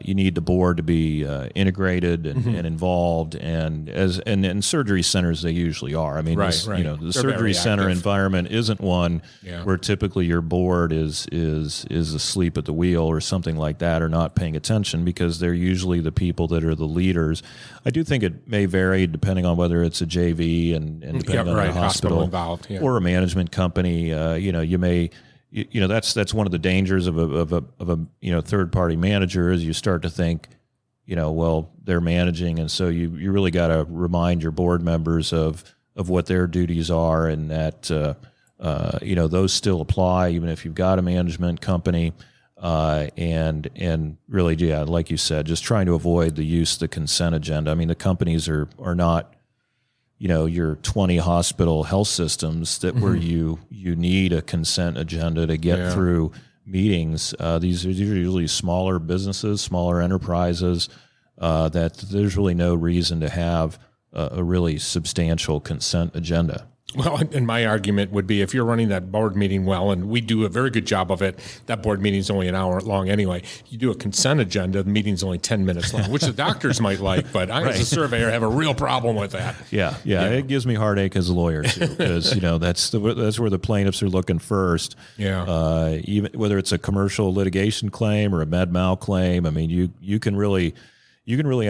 Speaker 6: you need the board to be integrated and involved, and in surgery centers they usually are. I mean,
Speaker 3: Right.
Speaker 6: the
Speaker 3: They're
Speaker 6: surgery
Speaker 3: very
Speaker 6: center
Speaker 3: active.
Speaker 6: environment isn't one where typically your board is asleep at the wheel or something like that, or not paying attention, because they're usually the people that are the leaders. I do think it may vary depending on whether it's a JV and depending on the hospital
Speaker 3: involved,
Speaker 6: or a management company. You may. That's one of the dangers of a third party manager, is you start to think, well, they're managing, and so you really got to remind your board members of what their duties are, and that those still apply even if you've got a management company, and really, like you said, just trying to avoid the use of the consent agenda. I mean, the companies are not your 20 hospital health systems that where you need a consent agenda to get through meetings. These are usually smaller businesses, smaller enterprises, that there's really no reason to have a really substantial consent agenda.
Speaker 3: Well, and my argument would be, if you're running that board meeting well, and we do a very good job of it, that board meeting is only an hour long anyway. You do a consent agenda, the meeting's only 10 minutes long, which the doctors might like, but I, as a surveyor, have a real problem with that.
Speaker 6: Yeah. It gives me heartache as a lawyer too, because that's where the plaintiffs are looking first.
Speaker 3: Yeah.
Speaker 6: Even whether it's a commercial litigation claim or a med mal claim, I mean, you can really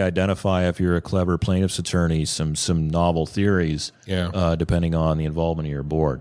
Speaker 6: identify, if you're a clever plaintiff's attorney, some novel theories, depending on the involvement of your board.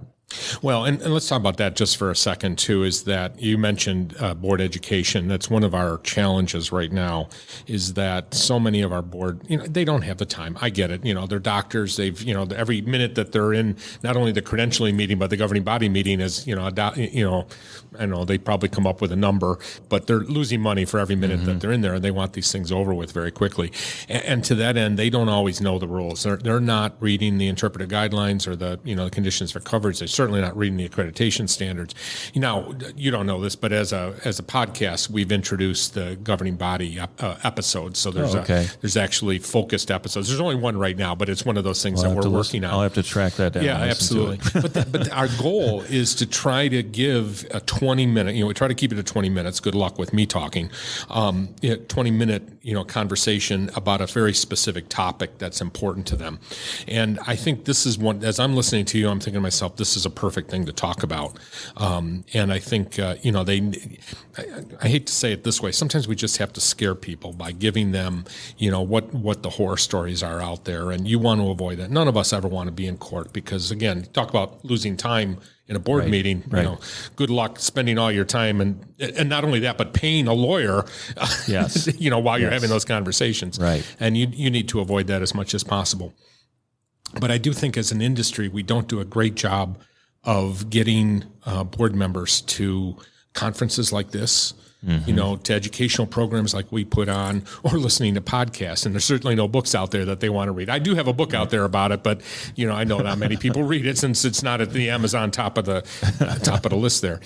Speaker 3: Well, and let's talk about that just for a second, too, is that you mentioned board education. That's one of our challenges right now, is that so many of our board, they don't have the time. I get it. They're doctors. They've, every minute that they're in, not only the credentialing meeting, but the governing body meeting is, I don't know, they probably come up with a number, but they're losing money for every minute that they're in there, and they want these things over with very quickly. And to that end, they don't always know the rules. They're not reading the interpretive guidelines or the, the conditions for coverage. They're certainly not reading the accreditation standards. Now, you don't know this, but as a podcast, we've introduced the governing body episodes. So there's actually focused episodes. There's only one right now, but it's one of those things that we're working on.
Speaker 6: I'll have to track that down.
Speaker 3: Yeah, absolutely. But our goal is to try to give a 20-minute, we try to keep it at 20 minutes. Good luck with me talking. 20-minute, conversation about a very specific topic that's important to them. And I think this is one, as I'm listening to you, I'm thinking to myself, this is a perfect thing to talk about. And I think, I hate to say it this way, sometimes we just have to scare people by giving them, what the horror stories are out there. And you want to avoid that. None of us ever want to be in court, because, again, talk about losing time in a board meeting, good luck spending all your time and not only that, but paying a lawyer, while you're having those conversations.
Speaker 6: Right.
Speaker 3: And you need to avoid that as much as possible. But I do think as an industry, we don't do a great job of getting board members to conferences like this, to educational programs like we put on, or listening to podcasts. And there's certainly no books out there that they want to read. I do have a book out there about it, but I know not many people read it, since it's not at the Amazon top of the list there.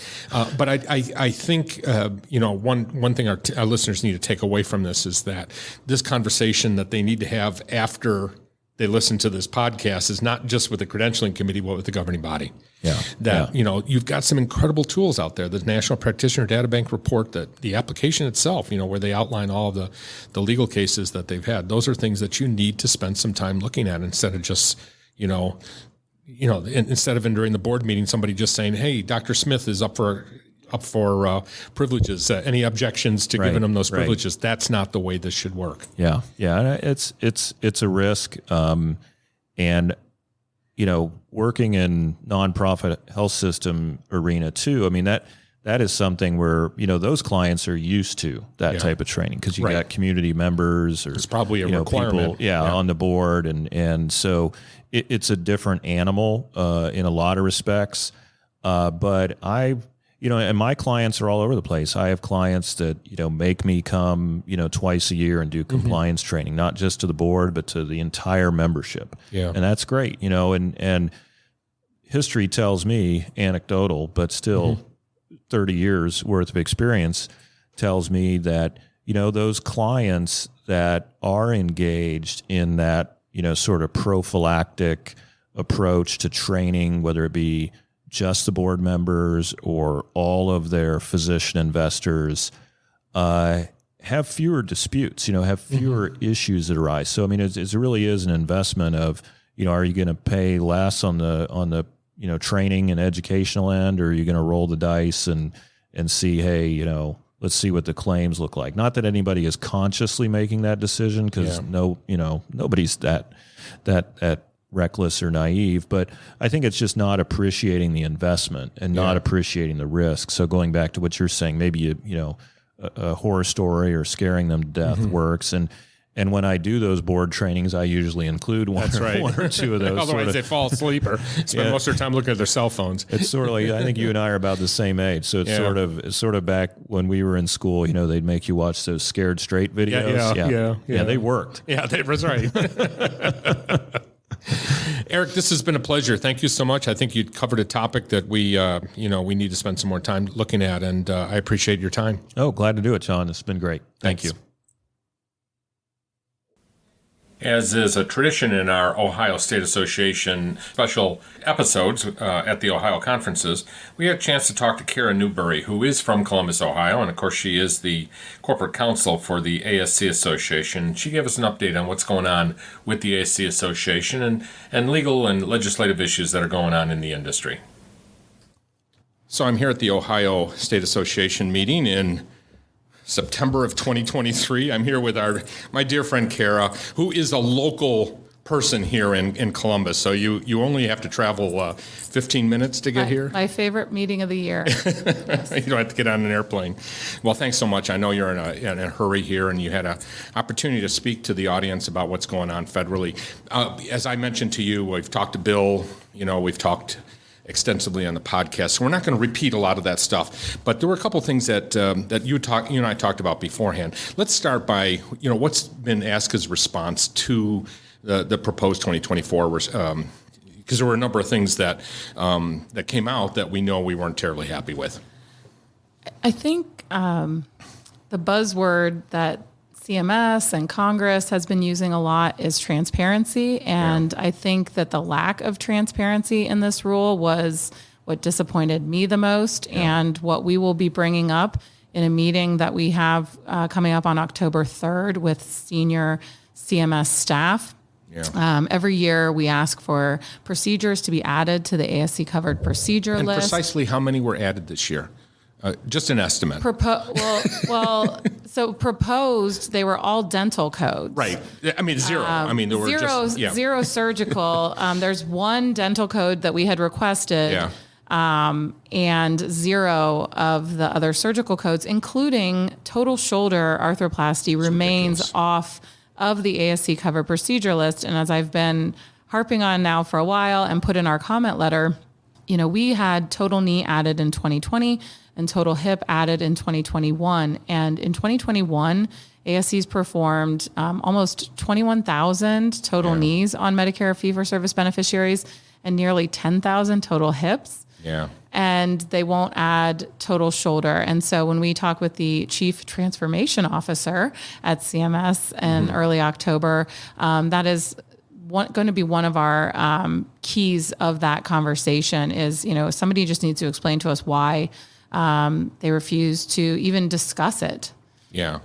Speaker 3: But I think one thing our listeners need to take away from this is that this conversation that they need to have after they listen to this podcast is not just with the credentialing committee, but with the governing body. You've got some incredible tools out there. The National Practitioner Data Bank report, the application itself, where they outline all of the legal cases that they've had. Those are things that you need to spend some time looking at, instead of just, instead of during the board meeting, somebody just saying, hey, Dr. Smith is up for privileges. Any objections to giving them those privileges? That's not the way this should work.
Speaker 6: Yeah. It's a risk, and working in nonprofit health system arena too. I mean, that is something where those clients are used to that type of training, because you got community members, or
Speaker 3: it's probably a requirement.
Speaker 6: People, on the board, and so it's a different animal in a lot of respects. But and my clients are all over the place. I have clients that, make me come, twice a year and do compliance training, not just to the board, but to the entire membership. Yeah. And that's great, and history tells me, anecdotal, but still 30 years worth of experience tells me that, those clients that are engaged in that, sort of prophylactic approach to training, whether it be just the board members or all of their physician investors, have fewer disputes, have fewer issues that arise. So, I mean, it really is an investment of, are you going to pay less on the training and educational end, or are you going to roll the dice and see, hey, let's see what the claims look like. Not that anybody is consciously making that decision, because nobody's that reckless or naive, but I think it's just not appreciating the investment and not appreciating the risk. So going back to what you're saying, maybe a horror story or scaring them to death works. And when I do those board trainings, I usually include one or two of those.
Speaker 3: Otherwise, they fall asleep or spend most of their time looking at their cell phones.
Speaker 6: It's sort of like, I think you and I are about the same age, so it's sort of back when we were in school. They'd make you watch those Scared Straight videos. Yeah, they worked.
Speaker 3: Yeah, that's right. Eric, this has been a pleasure. Thank you so much. I think you covered a topic that we need to spend some more time looking at, and I appreciate your time.
Speaker 6: Oh, glad to do it, John. It's been great. Thank you.
Speaker 2: As is a tradition in our Ohio State Association special episodes at the Ohio conferences, we had a chance to talk to Kara Newbury, who is from Columbus, Ohio, and of course she is the corporate counsel for the ASC Association. She gave us an update on what's going on with the ASC Association and legal and legislative issues that are going on in the industry.
Speaker 3: So I'm here at the Ohio State Association meeting in September of 2023. I'm here with my dear friend Kara, who is a local person here in Columbus. So you only have to travel 15 minutes to get here.
Speaker 7: My favorite meeting of the year.
Speaker 3: You don't have to get on an airplane. Well, thanks so much. I know you're in a hurry here, and you had an opportunity to speak to the audience about what's going on federally. As I mentioned to you, we've talked to Bill. We've talked extensively on the podcast, so we're not going to repeat a lot of that stuff. But there were a couple of things that you and I talked about beforehand. Let's start by what's been ASCA's response to the proposed 2024, because there were a number of things that came out that we know we weren't terribly happy with.
Speaker 7: I think the buzzword that CMS and Congress has been using a lot is transparency. And I think that the lack of transparency in this rule was what disappointed me the most, and what we will be bringing up in a meeting that we have coming up on October 3rd with senior CMS staff. Every year we ask for procedures to be added to the ASC covered procedure list.
Speaker 3: And precisely how many were added this year? Just an estimate.
Speaker 7: So proposed, they were all dental codes.
Speaker 3: Right. I mean, zero. There were
Speaker 7: zero surgical. There's one dental code that we had requested, and zero of the other surgical codes, including total shoulder arthroplasty, remains off of the ASC covered procedure list. And as I've been harping on now for a while and put in our comment letter, we had total knee added in 2020 and total hip added in 2021. And in 2021, ASCs performed almost 21,000 total knees on Medicare fee-for-service beneficiaries and nearly 10,000 total hips.
Speaker 3: Yeah.
Speaker 7: And they won't add total shoulder. And so when we talk with the chief transformation officer at CMS in early October, that is going to be one of our keys of that conversation is, somebody just needs to explain to us why they refuse to even discuss it.
Speaker 3: Yeah.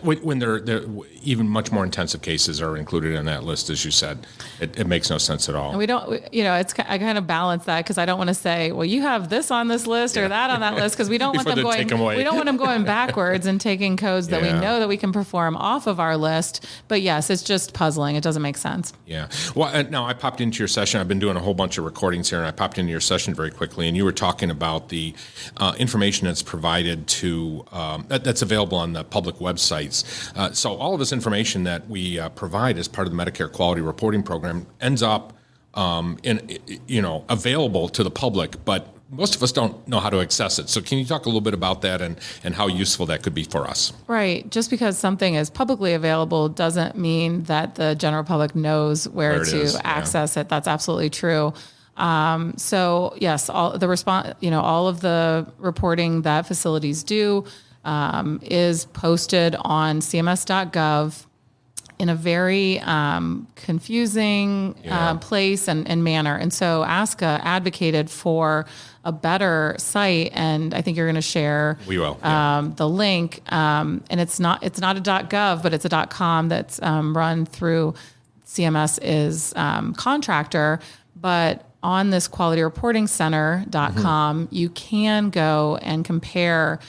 Speaker 3: When they're even much more intensive cases are included in that list, as you said, it makes no sense at all.
Speaker 7: And we don't, I kind of balance that because I don't want to say, well, you have this on this list or that on that list, because we don't want them going. We don't want them going backwards and taking codes that we know that we can perform off of our list. But yes, it's just puzzling. It doesn't make sense.
Speaker 3: Yeah. Well, now I popped into your session. I've been doing a whole bunch of recordings here, and I popped into your session very quickly, and you were talking about the information that's provided to that's available on the public website. So all of this information that we provide as part of the Medicare Quality Reporting Program ends up available to the public, but most of us don't know how to access it. So can you talk a little bit about that and how useful that could be for us?
Speaker 7: Right. Just because something is publicly available doesn't mean that the general public knows where to access it. That's absolutely true. So yes, all of the reporting that facilities do is posted on cms.gov. in a very confusing place and manner. And so ASCA advocated for a better site, and I think you're going to share the link. And it's not a .gov, but it's a .com that's run through CMS's contractor. But on this qualityreportingcenter.com, you can go and compare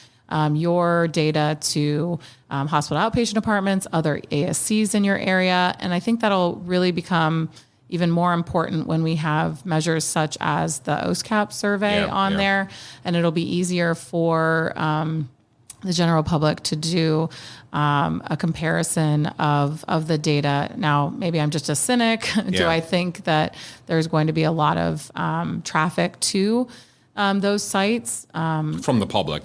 Speaker 7: your data to hospital outpatient departments, other ASCs in your area. And I think that'll really become even more important when we have measures such as the OAASC survey on there. And it'll be easier for the general public to do a comparison of the data. Now, maybe I'm just a cynic. Do I think that there's going to be a lot of traffic to those sites
Speaker 3: from the public?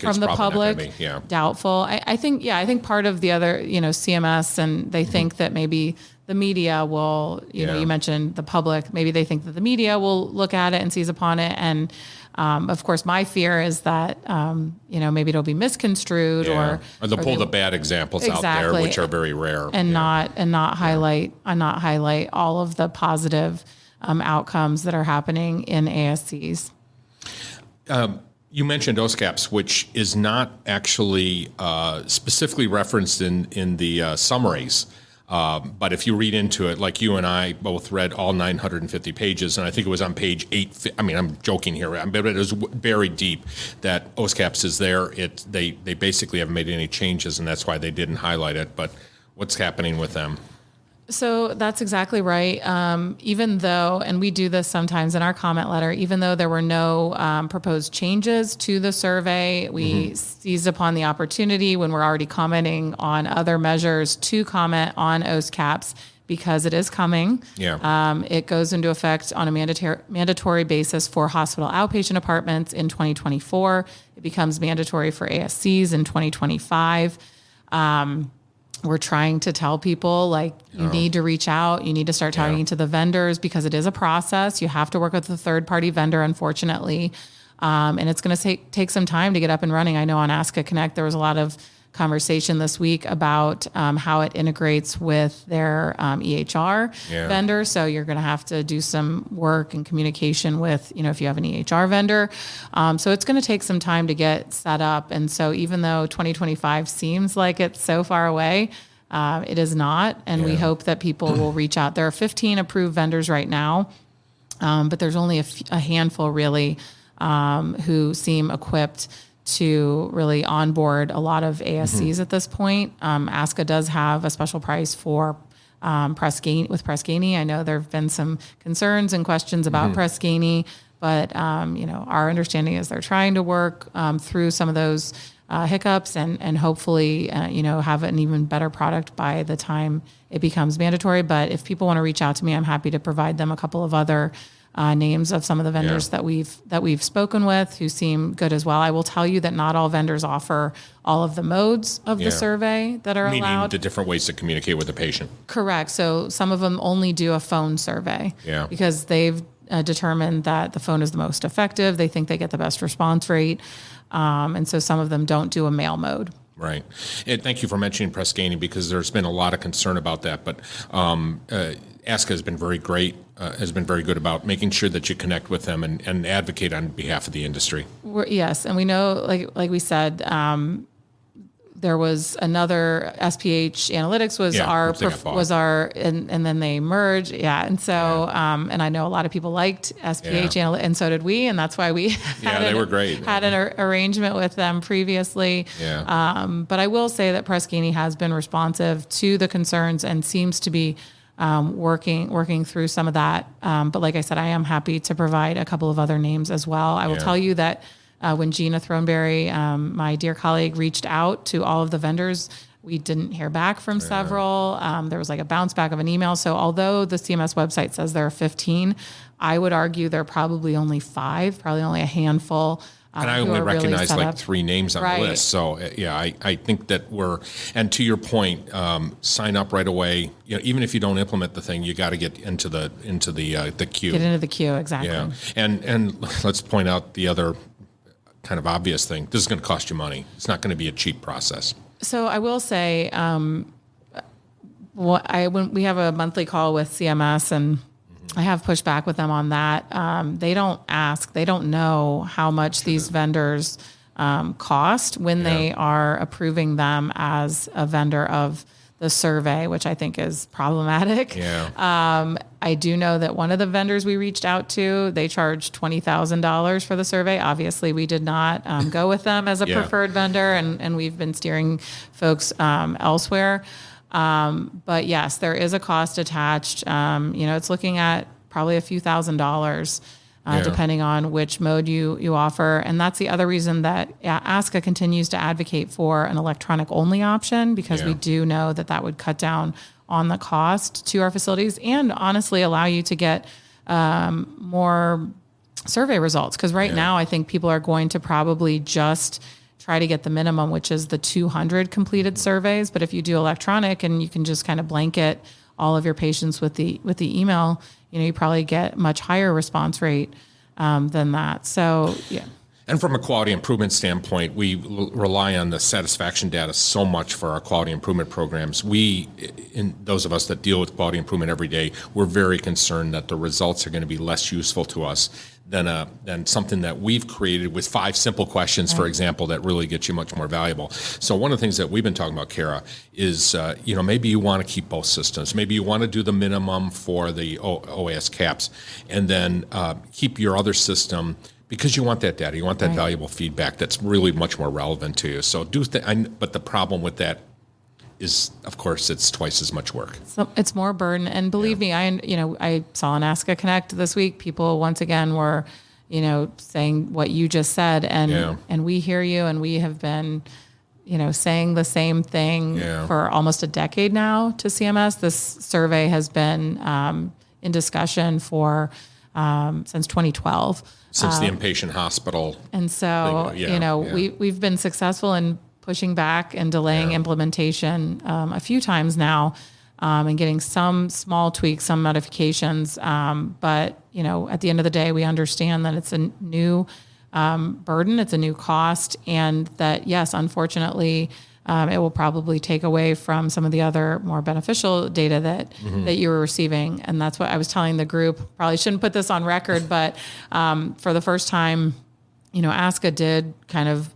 Speaker 7: Doubtful. I think part of the other, CMS, and they think that maybe the media will, you mentioned the public, maybe they think that the media will look at it and seize upon it. And of course, my fear is that, maybe it'll be misconstrued or
Speaker 3: they'll pull the bad examples out there, which are very rare,
Speaker 7: and not highlight all of the positive outcomes that are happening in ASCs.
Speaker 3: You mentioned OAASC, which is not actually specifically referenced in the summaries. But if you read into it, like you and I both read all 950 pages, and I think it was on page 8. I mean, I'm joking here, but it was very deep that OAASC is there. They basically haven't made any changes, and that's why they didn't highlight it. But what's happening with them?
Speaker 7: So that's exactly right. Even though, and we do this sometimes in our comment letter, even though there were no proposed changes to the survey, we seized upon the opportunity when we're already commenting on other measures to comment on OAASC because it is coming. It goes into effect on a mandatory basis for hospital outpatient apartments in 2024. It becomes mandatory for ASCs in 2025. We're trying to tell people, you need to reach out. You need to start talking to the vendors because it is a process. You have to work with a third-party vendor, unfortunately. And it's going to take some time to get up and running. I know on ASCA Connect, there was a lot of conversation this week about how it integrates with their EHR vendor. So you're going to have to do some work and communication with, if you have an EHR vendor. So it's going to take some time to get set up. And so even though 2025 seems like it's so far away, it is not. And we hope that people will reach out. There are 15 approved vendors right now, but there's only a handful really who seem equipped to really onboard a lot of ASCs at this point. ASCA does have a special price for Press Ganey. I know there have been some concerns and questions about Press Ganey, but our understanding is they're trying to work through some of those hiccups and hopefully have an even better product by the time it becomes mandatory. But if people want to reach out to me, I'm happy to provide them a couple of other names of some of the vendors that we've spoken with who seem good as well. I will tell you that not all vendors offer all of the modes of the survey that are allowed.
Speaker 3: Meaning the different ways to communicate with the patient.
Speaker 7: Correct. So some of them only do a phone survey because they've determined that the phone is the most effective. They think they get the best response rate. And so some of them don't do a mail mode.
Speaker 3: Right. And thank you for mentioning Press Ganey because there's been a lot of concern about that. But ASCA has been very good about making sure that you connect with them and advocate on behalf of the industry.
Speaker 7: Yes. And we know, like we said, there was another SPH Analytics was our and then they merged. Yeah. And so, and I know a lot of people liked SPH Analytics and so did we. And that's why we
Speaker 3: they were great.
Speaker 7: Had an arrangement with them previously.
Speaker 3: Yeah.
Speaker 7: But I will say that Press Ganey has been responsive to the concerns and seems to be working through some of that. But like I said, I am happy to provide a couple of other names as well. I will tell you that when Gina Throneberry, my dear colleague, reached out to all of the vendors, we didn't hear back from several. There was a bounce back of an email. So although the CMS website says there are 15, I would argue there are probably only 5, probably only a handful.
Speaker 3: And I only recognize 3 names on the list. So I think that and to your point, sign up right away. Even if you don't implement the thing, you got to get into the queue.
Speaker 7: Get into the queue, exactly.
Speaker 3: Yeah. And let's point out the other kind of obvious thing. This is going to cost you money. It's not going to be a cheap process.
Speaker 7: So I will say, when we have a monthly call with CMS, and I have pushed back with them on that. They don't know how much these vendors cost when they are approving them as a vendor of the survey, which I think is problematic.
Speaker 3: Yeah.
Speaker 7: I do know that one of the vendors we reached out to, they charged $20,000 for the survey. Obviously, we did not go with them as a preferred vendor, and we've been steering folks elsewhere. But yes, there is a cost attached. It's looking at probably a few $1,000s. Depending on which mode you offer. And that's the other reason that ASCA continues to advocate for an electronic only option, because we do know that would cut down on the cost to our facilities and honestly allow you to get more survey results. Because right now I think people are going to probably just try to get the minimum, which is the 200 completed surveys. But if you do electronic and you can just kind of blanket all of your patients with the email, you probably get much higher response rate than that. So, yeah.
Speaker 3: And from a quality improvement standpoint, we rely on the satisfaction data so much for our quality improvement programs. Those of us that deal with quality improvement every day, we're very concerned that the results are going to be less useful to us than something that we've created with 5 simple questions, for example, that really get you much more valuable. So one of the things that we've been talking about, Kara, is maybe you want to keep both systems. Maybe you want to do the minimum for the OAS caps, and then keep your other system, because you want that data, you want that valuable feedback that's really much more relevant to you. So but the problem with that is, of course, it's twice as much work.
Speaker 7: So it's more burden. And believe me, I saw on ASCA Connect this week, people once again were, saying what you just said, and we hear you, and we have been, saying the same thing for almost a decade now to CMS. This survey has been in discussion for since 2012.
Speaker 3: Since the inpatient hospital.
Speaker 7: And so, we've been successful in pushing back and delaying implementation a few times now, and getting some small tweaks, some modifications. But, at the end of the day, we understand that it's a new burden, it's a new cost, and that, yes, unfortunately, it will probably take away from some of the other more beneficial data that you were receiving. And that's what I was telling the group. Probably shouldn't put this on record, but for the first time, ASCA did kind of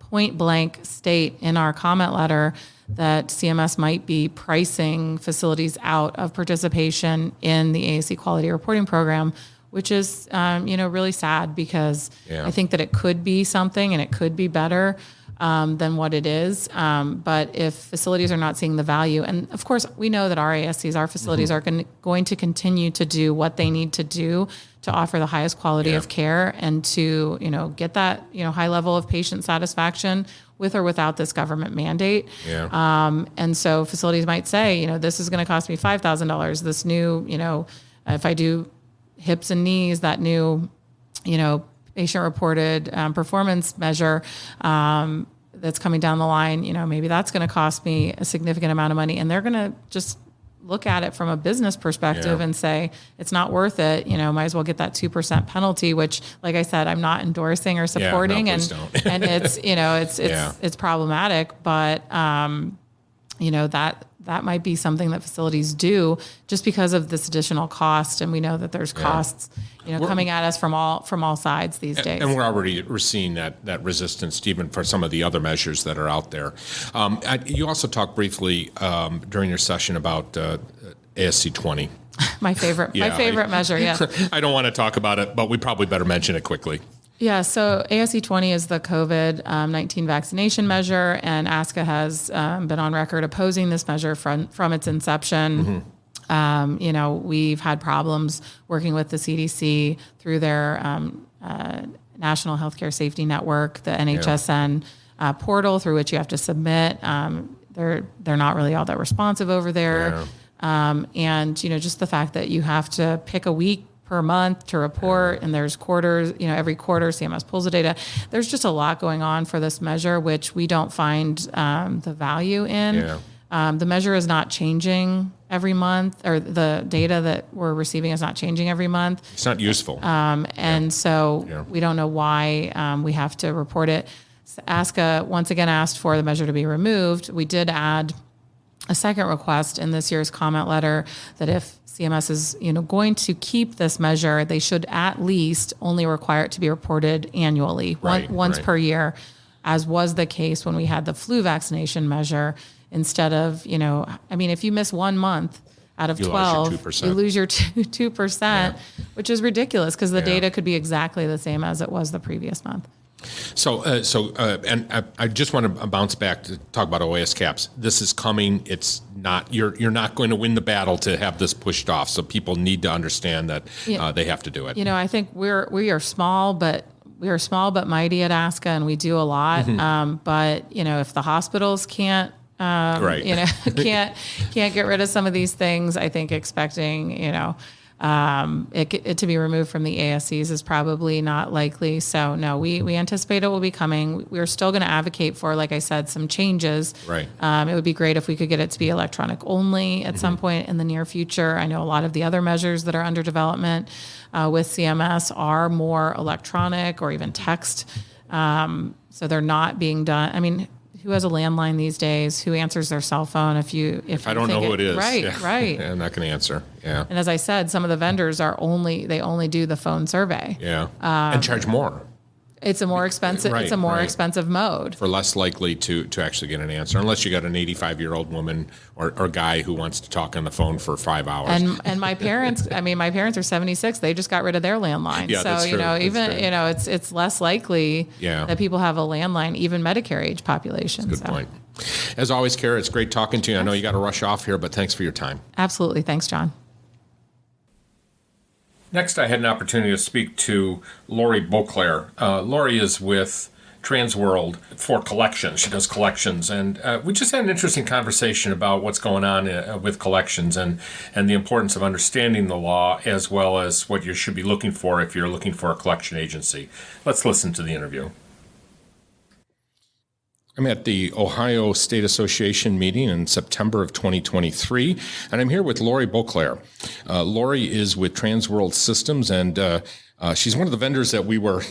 Speaker 7: point blank state in our comment letter that CMS might be pricing facilities out of participation in the ASC Quality Reporting Program, which is, really sad, because I think that it could be something and it could be better than what it is. But if facilities are not seeing the value, and of course we know that our ASCs, our facilities are going to continue to do what they need to do to offer the highest quality of care and to, get that, high level of patient satisfaction with or without this government mandate. And so facilities might say, this is going to cost me $5,000. This new, if I do hips and knees, that new, patient-reported performance measure that's coming down the line, maybe that's going to cost me a significant amount of money. And they're going to just look at it from a business perspective and say, it's not worth it. Might as well get that 2% penalty, which, like I said, I'm not endorsing or supporting.
Speaker 3: Yeah, no, please don't.
Speaker 7: And it's, it's problematic, but, that might be something that facilities do just because of this additional cost. And we know that there's costs, coming at us from all sides these days.
Speaker 3: And we're seeing that resistance even for some of the other measures that are out there. You also talked briefly during your session about ASC 20.
Speaker 7: My favorite measure. Yeah.
Speaker 3: I don't want to talk about it, but we probably better mention it quickly.
Speaker 7: Yeah, so ASC 20 is the COVID-19 vaccination measure, and ASCA has been on record opposing this measure from its inception. We've had problems working with the CDC through their National Healthcare Safety Network, the NHSN portal through which you have to submit. They're not really all that responsive over there. And, just the fact that you have to pick a week per month to report, and there's quarters, every quarter CMS pulls the data. There's just a lot going on for this measure, which we don't find the value in. The measure is not changing every month, or the data that we're receiving is not changing every month.
Speaker 3: It's not useful.
Speaker 7: So we don't know why we have to report it. ASCA once again asked for the measure to be removed. We did add a second request in this year's comment letter that if CMS is, going to keep this measure, they should at least only require it to be reported annually, once per year, as was the case when we had the flu vaccination measure. Instead of, if you miss 1 month out of 12, you lose your 2%, which is ridiculous because the data could be exactly the same as it was the previous month.
Speaker 3: So, I just want to bounce back to talk about OAS caps. This is coming. It's not, you're not going to win the battle to have this pushed off. So people need to understand that they have to do it.
Speaker 7: I think we are small, but mighty at ASCA, and we do a lot. But if the hospitals can't can't get rid of some of these things, I think expecting, it to be removed from the ASCs is probably not likely. So no, we anticipate it will be coming. We're still going to advocate for, like I said, some changes.
Speaker 3: Right.
Speaker 7: It would be great if we could get it to be electronic only at some point in the near future. I know a lot of the other measures that are under development with CMS are more electronic or even text. So they're not being done. I mean, who has a landline these days? Who answers their cell phone? If
Speaker 3: I don't know who it is,
Speaker 7: right.
Speaker 3: Yeah, I'm not going to answer. Yeah.
Speaker 7: And as I said, some of the vendors only do the phone survey.
Speaker 3: Yeah. And charge more.
Speaker 7: It's a more expensive. It's a more expensive mode.
Speaker 3: For less likely to actually get an answer, unless you got an 85-year-old woman or guy who wants to talk on the phone for 5 hours.
Speaker 7: And my parents, my parents are 76. They just got rid of their landline.
Speaker 3: Yeah,
Speaker 7: so
Speaker 3: that's true.
Speaker 7: it's less likely that people have a landline, even Medicare age population.
Speaker 3: Good point. As always, Kara, it's great talking to you. I know you got to rush off here, but thanks for your time.
Speaker 7: Absolutely. Thanks, John.
Speaker 2: Next, I had an opportunity to speak to Laurie.boisclair. Laurie is with Transworld for collections. She does collections. And we just had an interesting conversation about what's going on with collections and the importance of understanding the law, as well as what you should be looking for if you're looking for a collection agency. Let's listen to the interview. I'm at the Ohio State Association meeting in September of 2023, and I'm here with Laurie.boisclair. Laurie is with Transworld Systems, and she's one of the vendors that we were,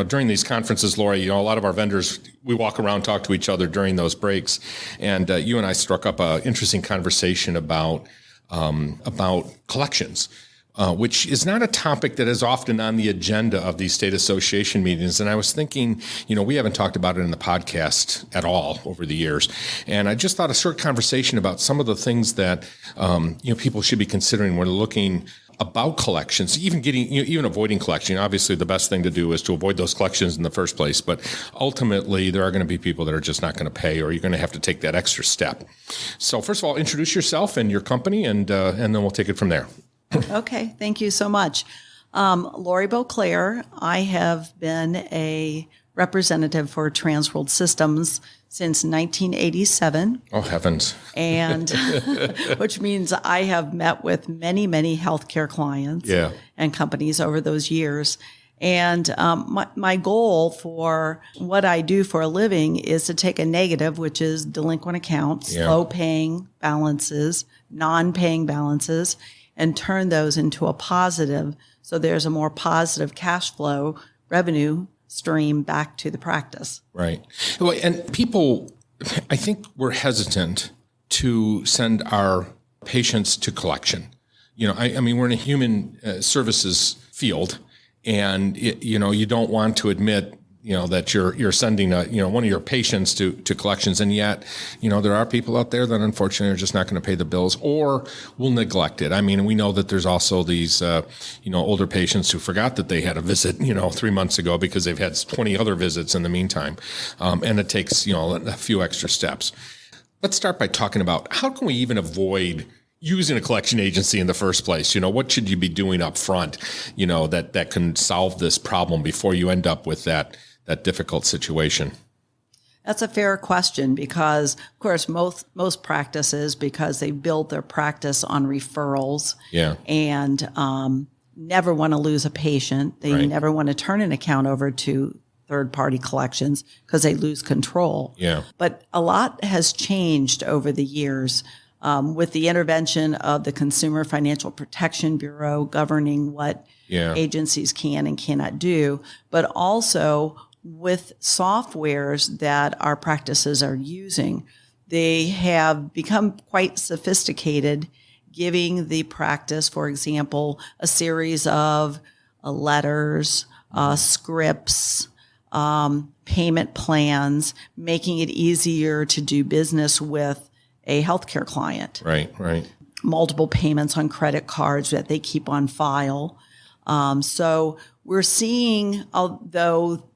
Speaker 2: during these conferences, Laurie, a lot of our vendors, we walk around, talk to each other during those breaks, and you and I struck up an interesting conversation about collections. Which is not a topic that is often on the agenda of these state association meetings. And I was thinking, we haven't talked about it in the podcast at all over the years. And I just thought a short conversation about some of the things that, people should be considering when looking about collections, even avoiding collection. Obviously, the best thing to do is to avoid those collections in the first place. But ultimately, there are going to be people that are just not going to pay, or you're going to have to take that extra step. So first of all, introduce yourself and your company, and then we'll take it from there.
Speaker 8: Okay, thank you so much. Laurie.boisclair. I have been a representative for Transworld Systems since 1987.
Speaker 3: Oh, heavens.
Speaker 8: And which means I have met with many, many healthcare clients and companies over those years. And my goal for what I do for a living is to take a negative, which is delinquent accounts, low-paying balances, non-paying balances, and turn those into a positive, so there's a more positive cash flow revenue stream back to the practice.
Speaker 3: Right. And people, I think we're hesitant to send our patients to collection. We're in a human services field, and you don't want to admit that you're sending one of your patients to collections, and yet there are people out there that unfortunately are just not going to pay the bills or will neglect it. We know that there's also these older patients who forgot that they had a visit 3 months ago because they've had 20 other visits in the meantime, and it takes a few extra steps. Let's start by talking about how can we even avoid using a collection agency in the first place. What should you be doing up front that can solve this problem before you end up with that difficult situation?
Speaker 8: That's a fair question because, of course, most practices, because they build their practice on referrals and never want to lose a patient. They never want to turn an account over to third-party collections because they lose control.
Speaker 3: Yeah.
Speaker 8: But a lot has changed over the years with the intervention of the Consumer Financial Protection Bureau governing what agencies can and cannot do, but also with softwares that our practices are using. they have become quite sophisticated, giving the practice, for example, a series of letters, scripts, payment plans, making it easier to do business with a healthcare client.
Speaker 3: Right.
Speaker 8: Multiple payments on credit cards that they keep on file. So we're seeing, although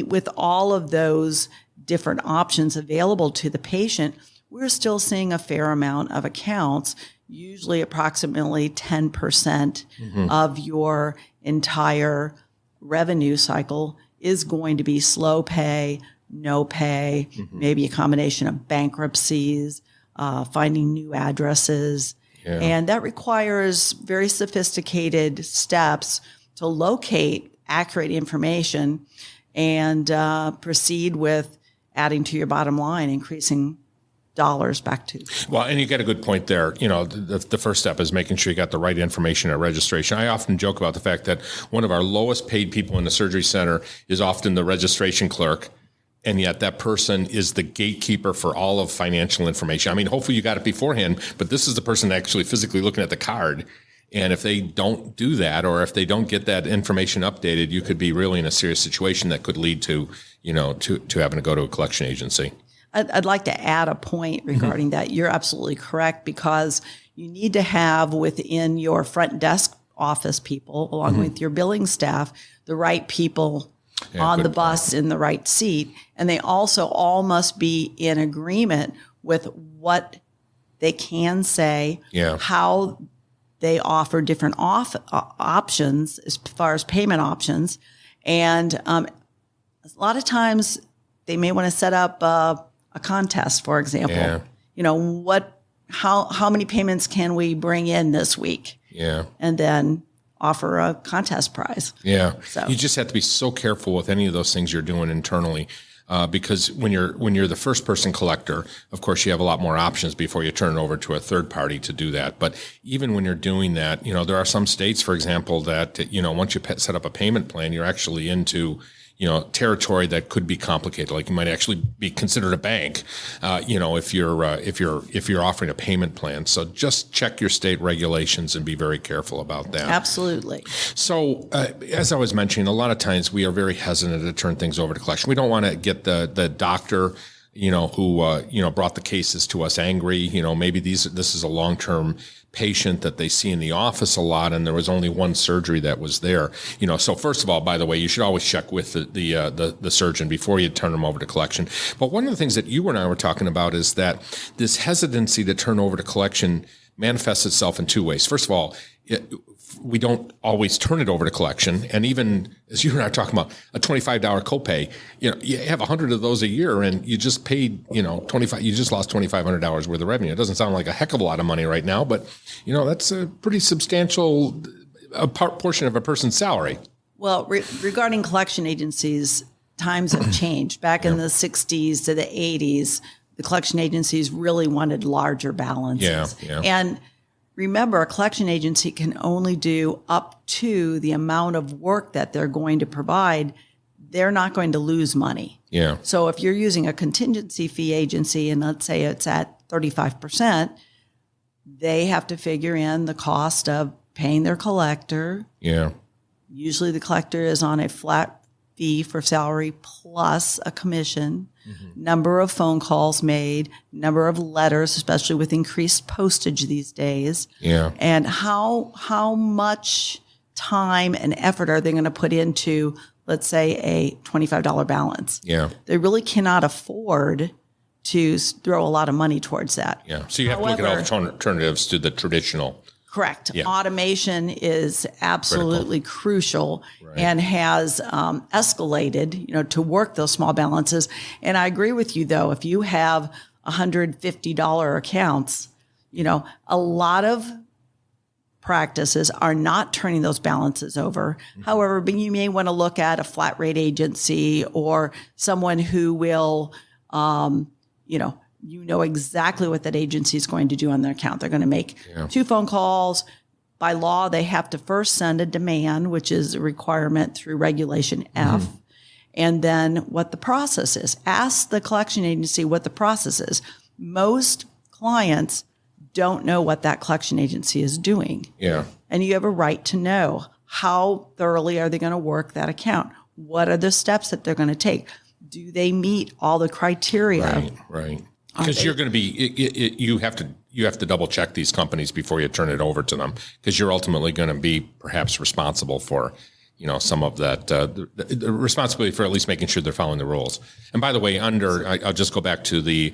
Speaker 8: with all of those different options available to the patient, we're still seeing a fair amount of accounts, usually approximately 10% of your entire revenue cycle is going to be slow pay, no pay, maybe a combination of bankruptcies, finding new addresses. Yeah. And that requires very sophisticated steps to locate accurate information and proceed with adding to your bottom line, increasing dollars back to.
Speaker 3: Well, and you get a good point there. You know, the first step is making sure you got the right information at registration. I often joke about the fact that one of our lowest paid people in the surgery center is often the registration clerk. And yet that person is the gatekeeper for all of financial information. I mean, hopefully you got it beforehand, but this is the person actually physically looking at the card. And if they don't do that, or if they don't get that information updated, you could be really in a serious situation that could lead to, you know, to having to go to a collection agency.
Speaker 8: I'd like to add a point regarding that. You're absolutely correct, because you need to have within your front desk office people, along with your billing staff, the right people on the bus in the right seat. And they also all must be in agreement with what they can say, how they offer different options as far as payment options. And a lot of times they may want to set up a contest, for example. Yeah. You know, how many payments can we bring in this week? Yeah. And then offer a contest prize.
Speaker 3: Yeah. So you just have to be so careful with any of those things you're doing internally. Because when you're the first person collector, of course, you have a lot more options before you turn it over to a third party to do that. But even when you're doing that, you know, there are some states, for example, that, you know, once you set up a payment plan, you're actually into, you know, territory that could be complicated. Like you might actually be considered a bank, you know, if you're offering a payment plan. So just check your state regulations and be very careful about that.
Speaker 8: Absolutely.
Speaker 3: So as I was mentioning, a lot of times we are very hesitant to turn things over to collection. We don't want to get the doctor, you know, who you know, brought the cases to us angry. You know, maybe this is a long-term patient that they see in the office a lot, and there was only one surgery that was there. You know, so first of all, by the way, you should always check with the surgeon before you turn them over to collection. But one of the things that you and I were talking about is that this hesitancy to turn over to collection manifests itself in two ways. First of all, we don't always turn it over to collection. And even as you and I are talking about a $25 copay, you know, you have 100 of those a year and you just paid, you know, you just lost $2,500 worth of revenue. It doesn't sound like a heck of a lot of money right now, but you know, that's a pretty substantial portion of a person's salary.
Speaker 8: Well, regarding collection agencies, times have changed. Back in the 60s to the 80s, the collection agencies really wanted larger balances. Yeah. And remember, a collection agency can only do up to the amount of work that they're going to provide. They're not going to lose money. Yeah. So if you're using a contingency fee agency, and let's say it's at 35%, they have to figure in the cost of paying their collector. Yeah. Usually the collector is on a flat fee for salary plus a commission, number of phone calls made, number of letters, especially with increased postage these days. Yeah. And how much time and effort are they going to put into, let's say, a $25 balance? Yeah. They really cannot afford to throw a lot of money towards that.
Speaker 3: Yeah. So you have to look at alternatives to the traditional.
Speaker 8: Correct. Yeah. Automation is absolutely crucial and has escalated, you know, to work those small balances. And I agree with you, though, if you have $150 accounts, you know, a lot of practices are not turning those balances over. However, you may want to look at a flat rate agency or someone who will, you know exactly what that agency is going to do on their account. They're going to make 2 phone calls. By law, they have to first send a demand, which is a requirement through Regulation F, and then what the process is. Ask the collection agency what the process is. most clients don't know what that collection agency is doing.
Speaker 3: Yeah.
Speaker 8: And you have a right to know how thoroughly are they going to work that account? What are the steps that they're going to take? Do they meet all the criteria?
Speaker 3: Right. Because you're going to be, you have to double check these companies before you turn it over to them, because you're ultimately going to be perhaps responsible for, some of that, the responsibility for at least making sure they're following the rules. And by the way, I'll just go back to the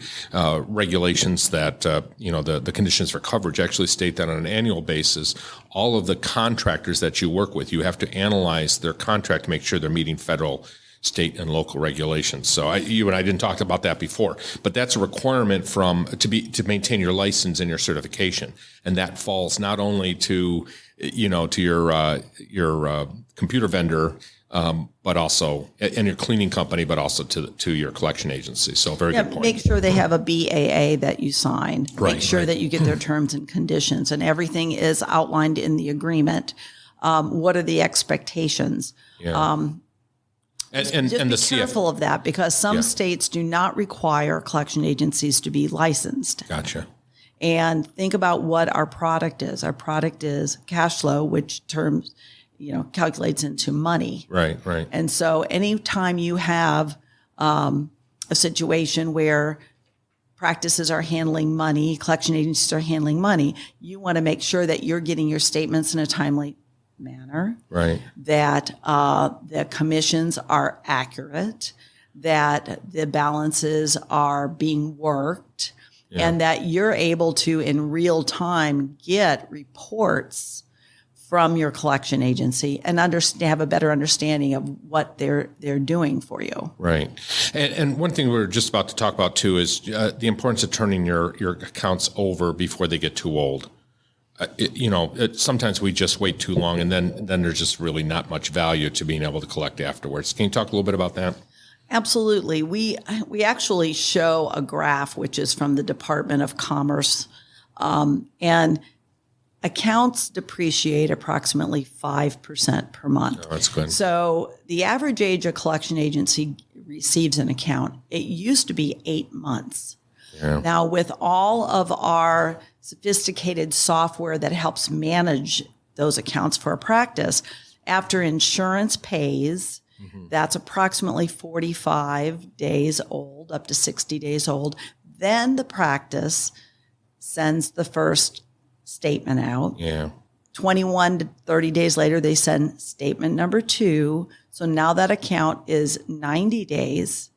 Speaker 3: regulations that, the conditions for coverage actually state that on an annual basis, all of the contractors that you work with, you have to analyze their contract to make sure they're meeting federal, state, and local regulations. So you and I didn't talk about that before, but that's a requirement to maintain your license and your certification. And that falls not only to your computer vendor, but also, and your cleaning company, but also to your collection agency. So very good point.
Speaker 8: Make sure they have a BAA that you sign. Make sure that you get their terms and conditions, and everything is outlined in the agreement. What are the expectations?
Speaker 3: Yeah. And
Speaker 8: Just be careful of that, because some states do not require collection agencies to be licensed.
Speaker 3: Gotcha.
Speaker 8: And think about what our product is. Our product is cash flow, which calculates into money.
Speaker 3: Right.
Speaker 8: And so anytime you have a situation where practices are handling money, collection agencies are handling money, you want to make sure that you're getting your statements in a timely manner,
Speaker 3: right?
Speaker 8: That the commissions are accurate, that the balances are being worked, and that you're able to, in real time, get reports from your collection agency and have a better understanding of what they're doing for you. Right.
Speaker 3: And one thing we're just about to talk about too is the importance of turning your accounts over before they get too old. Sometimes we just wait too long, and then there's just really not much value to being able to collect afterwards. Can you talk a little bit about that?
Speaker 8: Absolutely. We actually show a graph, which is from the Department of Commerce, and accounts depreciate approximately 5% per month.
Speaker 3: Oh, that's good.
Speaker 8: So the average age a collection agency receives an account, it used to be 8 months. Yeah. Now, with all of our sophisticated software that helps manage those accounts for a practice, after insurance pays, that's approximately 45 days old, up to 60 days old. Then the practice sends the first statement out.
Speaker 3: Yeah.
Speaker 8: 21 to 30 days later, they send statement number 2. So now that account is 90 days,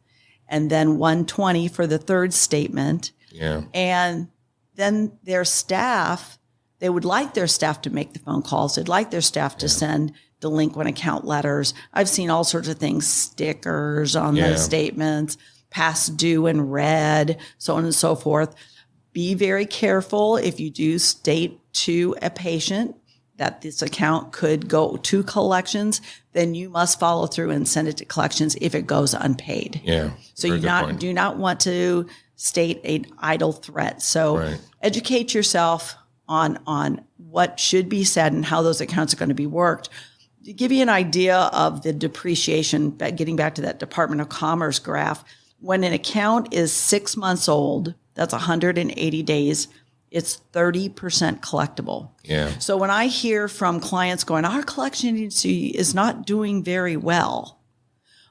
Speaker 8: and then 120 for the third statement.
Speaker 3: Yeah.
Speaker 8: And then their staff, they would like their staff to make the phone calls. They'd like their staff to send delinquent account letters. I've seen all sorts of things, stickers on those statements, past due in red, so on and so forth. Be very careful if you do state to a patient that this account could go to collections, then you must follow through and send it to collections if it goes unpaid.
Speaker 3: Yeah.
Speaker 8: So you do not want to state an idle threat. So educate yourself on what should be said and how those accounts are going to be worked. To give you an idea of the depreciation, getting back to that Department of Commerce graph, when an account is 6 months old, that's 180 days, it's 30% collectible.
Speaker 3: Yeah.
Speaker 8: So when I hear from clients going, our collection agency is not doing very well.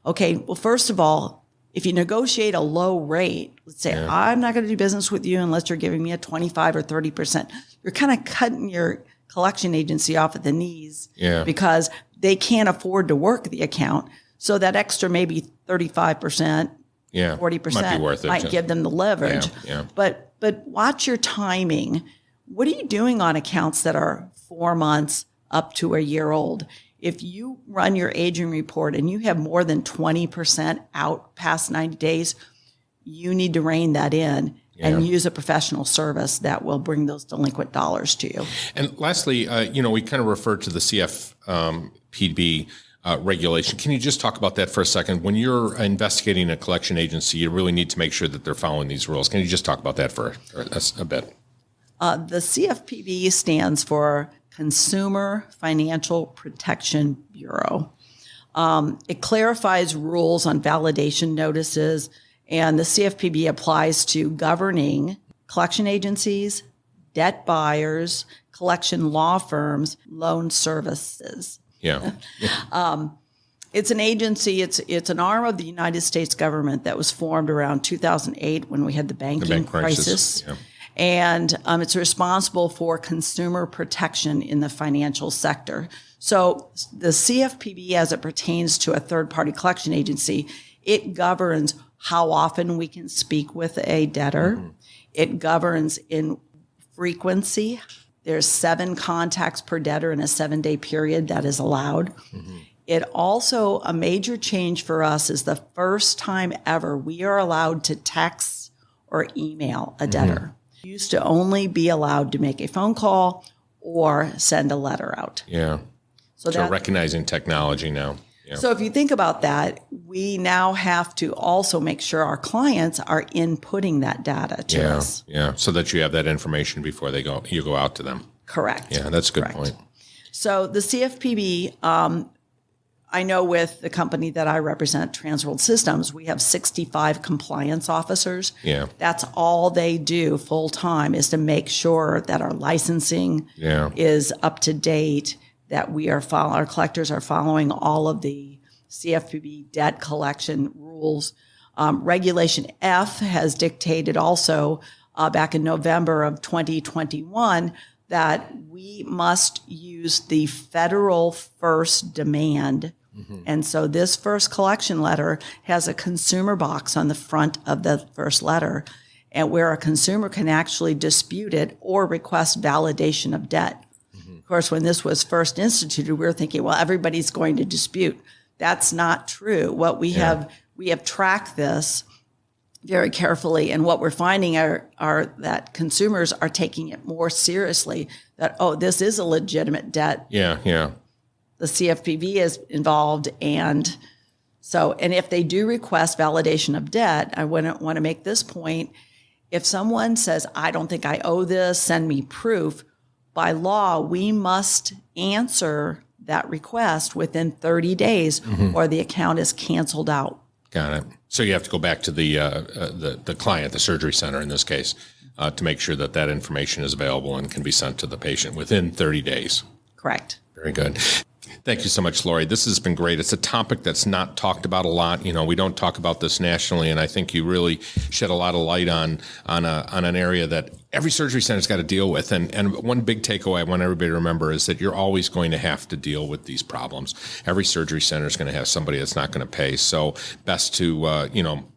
Speaker 8: Okay, well, first of all, if you negotiate a low rate, let's say, I'm not going to do business with you unless you're giving me a 25 or 30%. You're kind of cutting your collection agency off at the knees because they can't afford to work the account. So that extra maybe 35%, 40%
Speaker 3: might be worth it.
Speaker 8: Might give them the leverage.
Speaker 3: Yeah.
Speaker 8: But watch your timing. What are you doing on accounts that are 4 months up to a year old? If you run your aging report and you have more than 20% out past 90 days, you need to rein that in and use a professional service that will bring those delinquent dollars to you.
Speaker 3: And lastly, we kind of referred to the CFPB regulation. Can you just talk about that for a second? When you're investigating a collection agency, you really need to make sure that they're following these rules. Can you just talk about that for a bit?
Speaker 8: The CFPB stands for Consumer Financial Protection Bureau. It clarifies rules on validation notices And the CFPB applies to governing collection agencies, debt buyers, collection law firms, loan services.
Speaker 3: Yeah.
Speaker 8: It's an agency, it's an arm of the United States government that was formed around 2008 when we had the banking crisis.
Speaker 3: Yeah.
Speaker 8: And it's responsible for consumer protection in the financial sector. So the CFPB, as it pertains to a third-party collection agency, it governs how often we can speak with a debtor. Mm-hmm. It governs in frequency. There's 7 contacts per debtor in a 7-day period that is allowed. Mm-hmm. It also, a major change for us is the first time ever we are allowed to text or email a debtor. Mm-hmm. We used to only be allowed to make a phone call or send a letter out.
Speaker 3: Yeah. So recognizing technology now. Yeah.
Speaker 8: So if you think about that, we now have to also make sure our clients are inputting that data to us.
Speaker 3: Yeah, so that you have that information before you go out to them.
Speaker 8: Correct.
Speaker 3: Yeah, that's a good point.
Speaker 8: So the CFPB, I know with the company that I represent, Transworld Systems, we have 65 compliance officers.
Speaker 3: Yeah.
Speaker 8: That's all they do full time, is to make sure that our licensing is up to date, that our collectors are following all of the CFPB debt collection rules. Regulation F has dictated also back in November of 2021 that we must use the federal first demand. Mm-hmm. And so this first collection letter has a consumer box on the front of the first letter, and where a consumer can actually dispute it or request validation of debt. Of course, when this was first instituted, we were thinking, well, everybody's going to dispute. That's not true. What we have tracked this very carefully, and what we're finding are that consumers are taking it more seriously, that, this is a legitimate debt.
Speaker 3: Yeah.
Speaker 8: The CFPB is involved, and if they do request validation of debt, I want to make this point. If someone says, I don't think I owe this, send me proof, by law, we must answer that request within 30 days or the account is canceled out.
Speaker 3: Got it. So you have to go back to the client, the surgery center in this case, to make sure that information is available and can be sent to the patient within 30 days.
Speaker 8: Correct.
Speaker 3: Very good. Thank you so much, Laurie. This has been great. It's a topic that's not talked about a lot. We don't talk about this nationally, and I think you really shed a lot of light on an area that every surgery center's got to deal with. And one big takeaway I want everybody to remember is that you're always going to have to deal with these problems. Every surgery center is going to have somebody that's not going to pay. So best to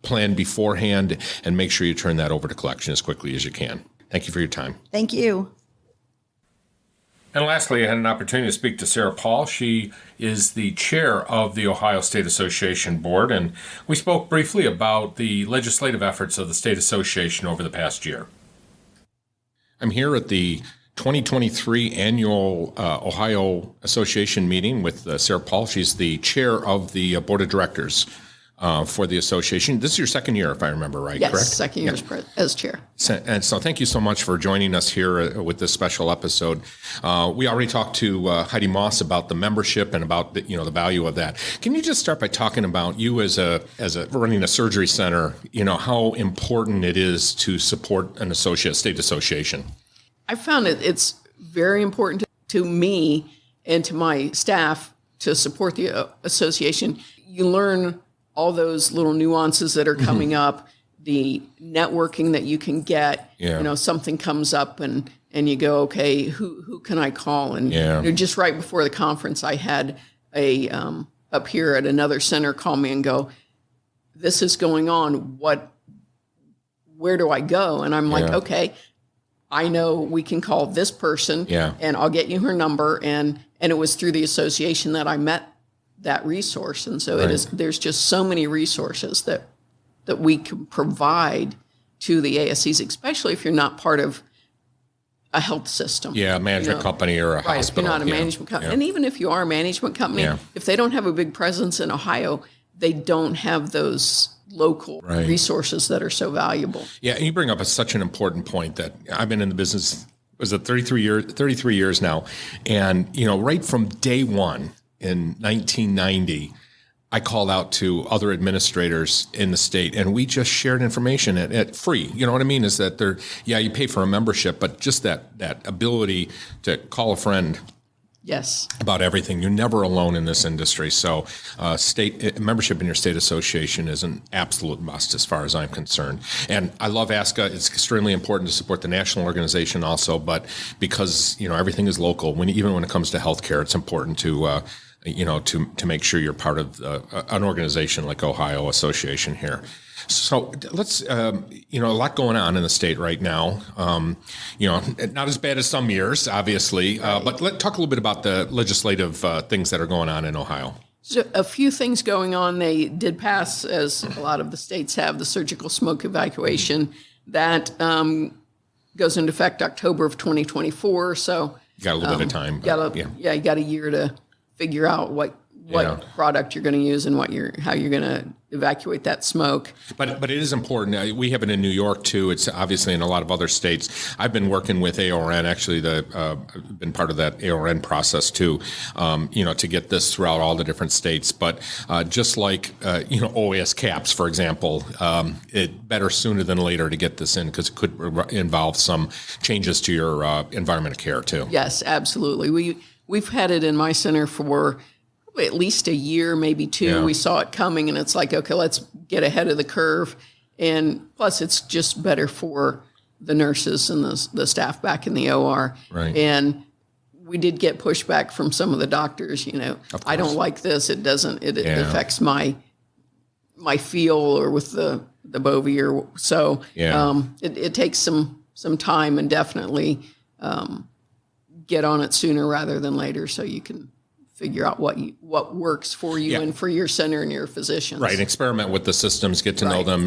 Speaker 3: plan beforehand and make sure you turn that over to collection as quickly as you can. Thank you for your time.
Speaker 8: Thank you.
Speaker 2: And lastly, I had an opportunity to speak to Sarah Paul. She is the chair of the Ohio State Association Board, and we spoke briefly about the legislative efforts of the State Association over the past year.
Speaker 3: I'm here at the 2023 annual Ohio Association meeting with Sarah Paul. She's the chair of the board of directors for the association. This is your second year, if I remember right,
Speaker 9: yes,
Speaker 3: correct?
Speaker 9: Yes, second year as chair.
Speaker 3: And so thank you so much for joining us here with this special episode. We already talked to Heidi Moss about the membership and about the value of that. Can you just start by talking about you as a running a surgery center, how important it is to support an state association?
Speaker 9: I found it's very important to me and to my staff to support the association. You learn all those little nuances that are coming up, the networking that you can get. Something comes up and you go, okay, who can I call? And just right before the conference, I had a up here at another center call me and go, this is going on. Where do I go? And I'm like, okay, I know we can call this person and I'll get you her number. And it was through the association that I met that resource. And so there's just so many resources that we can provide to the ASCs, especially if you're not part of a health system.
Speaker 3: Yeah, a management company or a hospital.
Speaker 9: If you're not a management company. And even if you are a management company, if they don't have a big presence in Ohio, they don't have those local resources that are so valuable.
Speaker 3: Yeah, and you bring up such an important point that I've been in the business, 33 years now. And, right from day one, in 1990, I called out to other administrators in the state, and we just shared information at free. You know what I mean? Is that you pay for a membership, but just that ability to call a friend.
Speaker 9: Yes.
Speaker 3: About everything. You're never alone in this industry. So state membership in your state association is an absolute must as far as I'm concerned. And I love ASCA. It's extremely important to support the national organization also, but because, everything is local, even when it comes to healthcare, it's important to make sure you're part of an organization like Ohio Association here. So let's, a lot going on in the state right now. Not as bad as some years, obviously, but let's talk a little bit about the legislative things that are going on in Ohio.
Speaker 9: So a few things going on. They did pass, as a lot of the states have, the surgical smoke evacuation that goes into effect October of 2024. So
Speaker 3: you got a little bit of time.
Speaker 9: You got a year to figure out what product you're going to use and how you're going to evacuate that smoke.
Speaker 3: But it is important. We have it in New York too. It's obviously in a lot of other states. I've been working with AORN. Actually, I've been part of that AORN process too. To get this throughout all the different states. But just like OAS caps, for example, it better sooner than later to get this in because it could involve some changes to your environment of care too.
Speaker 9: Yes, absolutely. We've had it in my center for at least a year, maybe two. Yeah. We saw it coming, and it's like, okay, let's get ahead of the curve. And plus, it's just better for the nurses and the staff back in the OR.
Speaker 3: Right.
Speaker 9: And we did get pushback from some of the doctors. I don't like this. It doesn't. It affects my feel or with the Bovie. So it takes some time, and definitely get on it sooner rather than later, so you can figure out what works for you and for your center and your physicians.
Speaker 3: Right. Experiment with the systems, get to know them,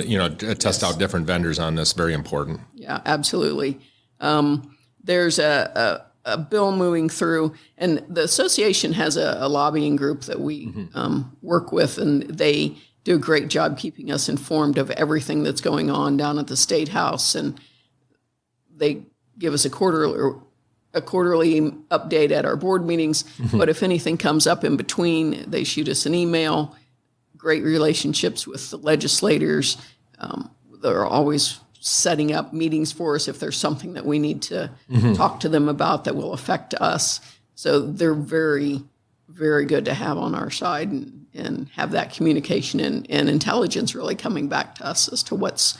Speaker 3: test out different vendors on this. Very important.
Speaker 9: Yeah, absolutely. There's a bill moving through, and the association has a lobbying group that we work with, and they do a great job keeping us informed of everything that's going on down at the State House, and they give us a quarterly update at our board meetings. But if anything comes up in between, they shoot us an email. Great relationships with the legislators. They're always setting up meetings for us if there's something that we need to talk to them about that will affect us. So they're very, very good to have on our side and have that communication and intelligence really coming back to us as to what's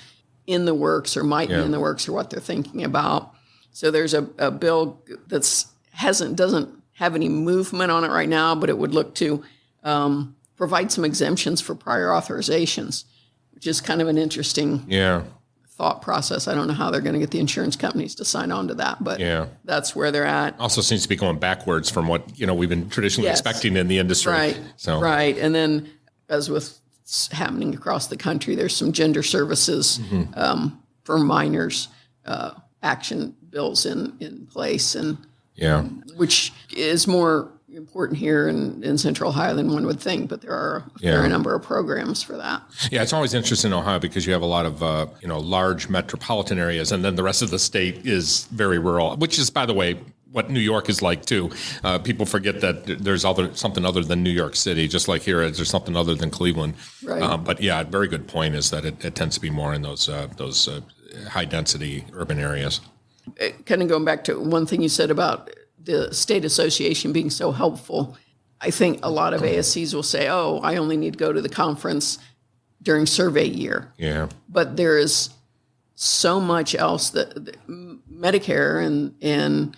Speaker 9: in the works or might be in the works or what they're thinking about. So there's a bill that doesn't have any movement on it right now, but it would look to provide some exemptions for prior authorizations, which is kind of an interesting thought process. I don't know how they're going to get the insurance companies to sign on to that, but that's where they're at.
Speaker 3: Also seems to be going backwards from what we've been traditionally expecting in the industry.
Speaker 9: Right.
Speaker 3: So.
Speaker 9: Right. And then, as with happening across the country, there's some gender services for minors action bills in place, and which is more important here in Central Ohio than one would think, but there are a fair number of programs for that.
Speaker 3: Yeah, it's always interesting in Ohio because you have a lot of large metropolitan areas, and then the rest of the state is very rural, which is, by the way, what New York is like too. People forget that there's something other than New York City, just like here there's something other than Cleveland.
Speaker 9: Right.
Speaker 3: But yeah, a very good point is that it tends to be more in those high density urban areas.
Speaker 9: Kind of going back to one thing you said about the state association being so helpful, I think a lot of ASCs will say, "Oh, I only need to go to the conference during survey year."
Speaker 3: Yeah.
Speaker 9: But there is so much else that Medicare and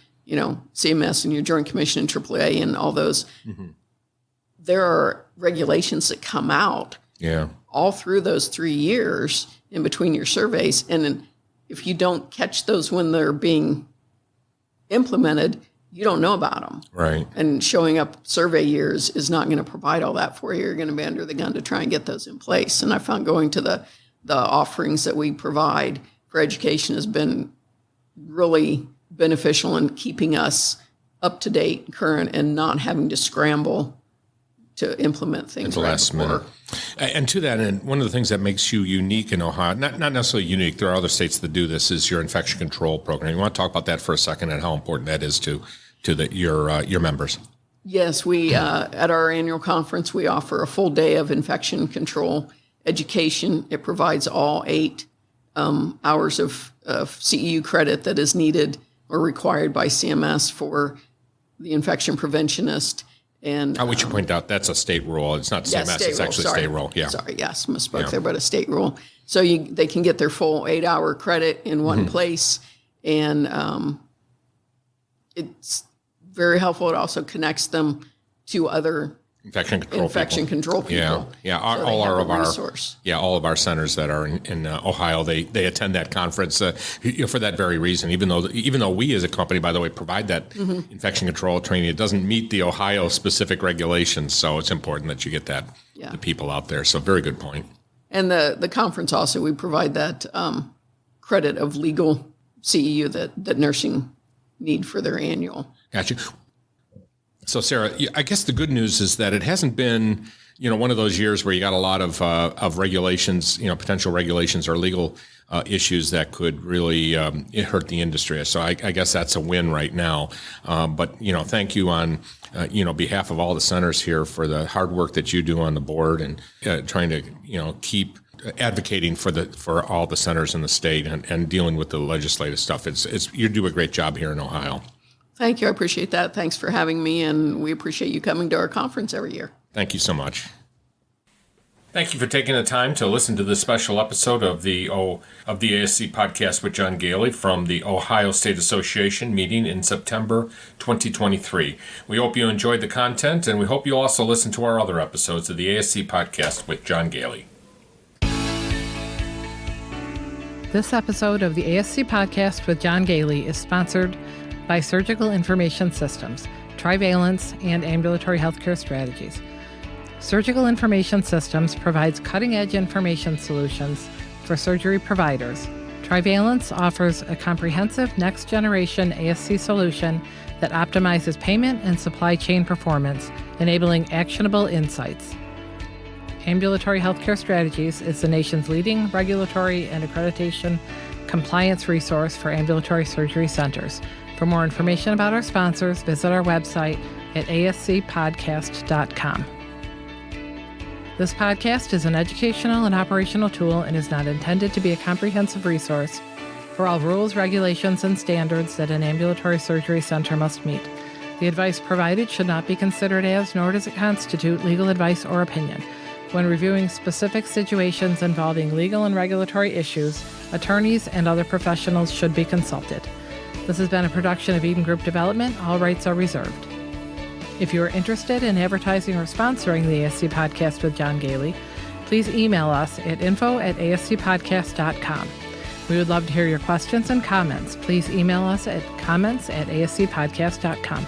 Speaker 9: CMS and your Joint Commission and AAA and all those. There are regulations that come out all through those 3 years in between your surveys, and if you don't catch those when they're being implemented, you don't know about them.
Speaker 3: Right.
Speaker 9: And showing up survey years is not going to provide all that for you. You're going to be under the gun to try and get those in place. And I found going to the offerings that we provide for education has been really beneficial in keeping us up to date, current, and not having to scramble to implement things
Speaker 3: at the last minute. And to that end, one of the things that makes you unique in Ohio, not necessarily unique, there are other states that do this, is your infection control program. You want to talk about that for a second and how important that is to your members?
Speaker 9: Yes, we at our annual conference, we offer a full day of infection control education. It provides all 8 hours of CEU credit that is needed or required by CMS for the infection preventionist. And
Speaker 3: we should point out that's a state rule. It's not CMS, it's actually a state rule. Yeah.
Speaker 9: Sorry, yes, misspoke there, but a state rule. So they can get their full 8-hour credit in one place, and it's very helpful. It also connects them to other
Speaker 3: infection control people. Yeah. All of our centers that are in Ohio, they attend that conference for that very reason. Even though we as a company, by the way, provide that infection control training, it doesn't meet the Ohio specific regulations. So it's important that you get that to people out there. So very good point.
Speaker 9: And the conference also, we provide that credit of legal CEU that nursing need for their annual.
Speaker 3: Gotcha. So, Sarah, I guess the good news is that it hasn't been, one of those years where you got a lot of regulations, potential regulations or legal issues that could really hurt the industry. So I guess that's a win right now. But, thank you on, behalf of all the centers here for the hard work that you do on the board and trying to, keep advocating for all the centers in the state and dealing with the legislative stuff. You do a great job here in Ohio.
Speaker 9: Thank you. I appreciate that. Thanks for having me, and we appreciate you coming to our conference every year.
Speaker 3: Thank you so much. Thank you for taking the time to listen to this special episode of the ASC Podcast with John Goehle from the Ohio State Association meeting in September 2023. We hope you enjoyed the content, and we hope you also listen to our other episodes of the ASC Podcast with John Goehle.
Speaker 7: This episode of the ASC Podcast with John Goehle is sponsored by Surgical Information Systems, Trivalence, and Ambulatory Healthcare Strategies. Surgical Information Systems provides cutting-edge information solutions for surgery providers. Trivalence offers a comprehensive next-generation ASC solution that optimizes payment and supply chain performance, enabling actionable insights. Ambulatory Healthcare Strategies is the nation's leading regulatory and accreditation compliance resource for ambulatory surgery centers. For more information about our sponsors, visit our website at ascpodcast.com. This podcast is an educational and operational tool and is not intended to be a comprehensive resource for all rules, regulations, and standards that an ambulatory surgery center must meet. The advice provided should not be considered as, nor does it constitute legal advice or opinion. When reviewing specific situations involving legal and regulatory issues, attorneys and other professionals should be consulted. This has been a production of Eden Group Development. All rights are reserved. If you are interested in advertising or sponsoring the ASC Podcast with John Goehle, please email us at info@ascpodcast.com. We would love to hear your questions and comments. Please email us at comments@ascpodcast.com.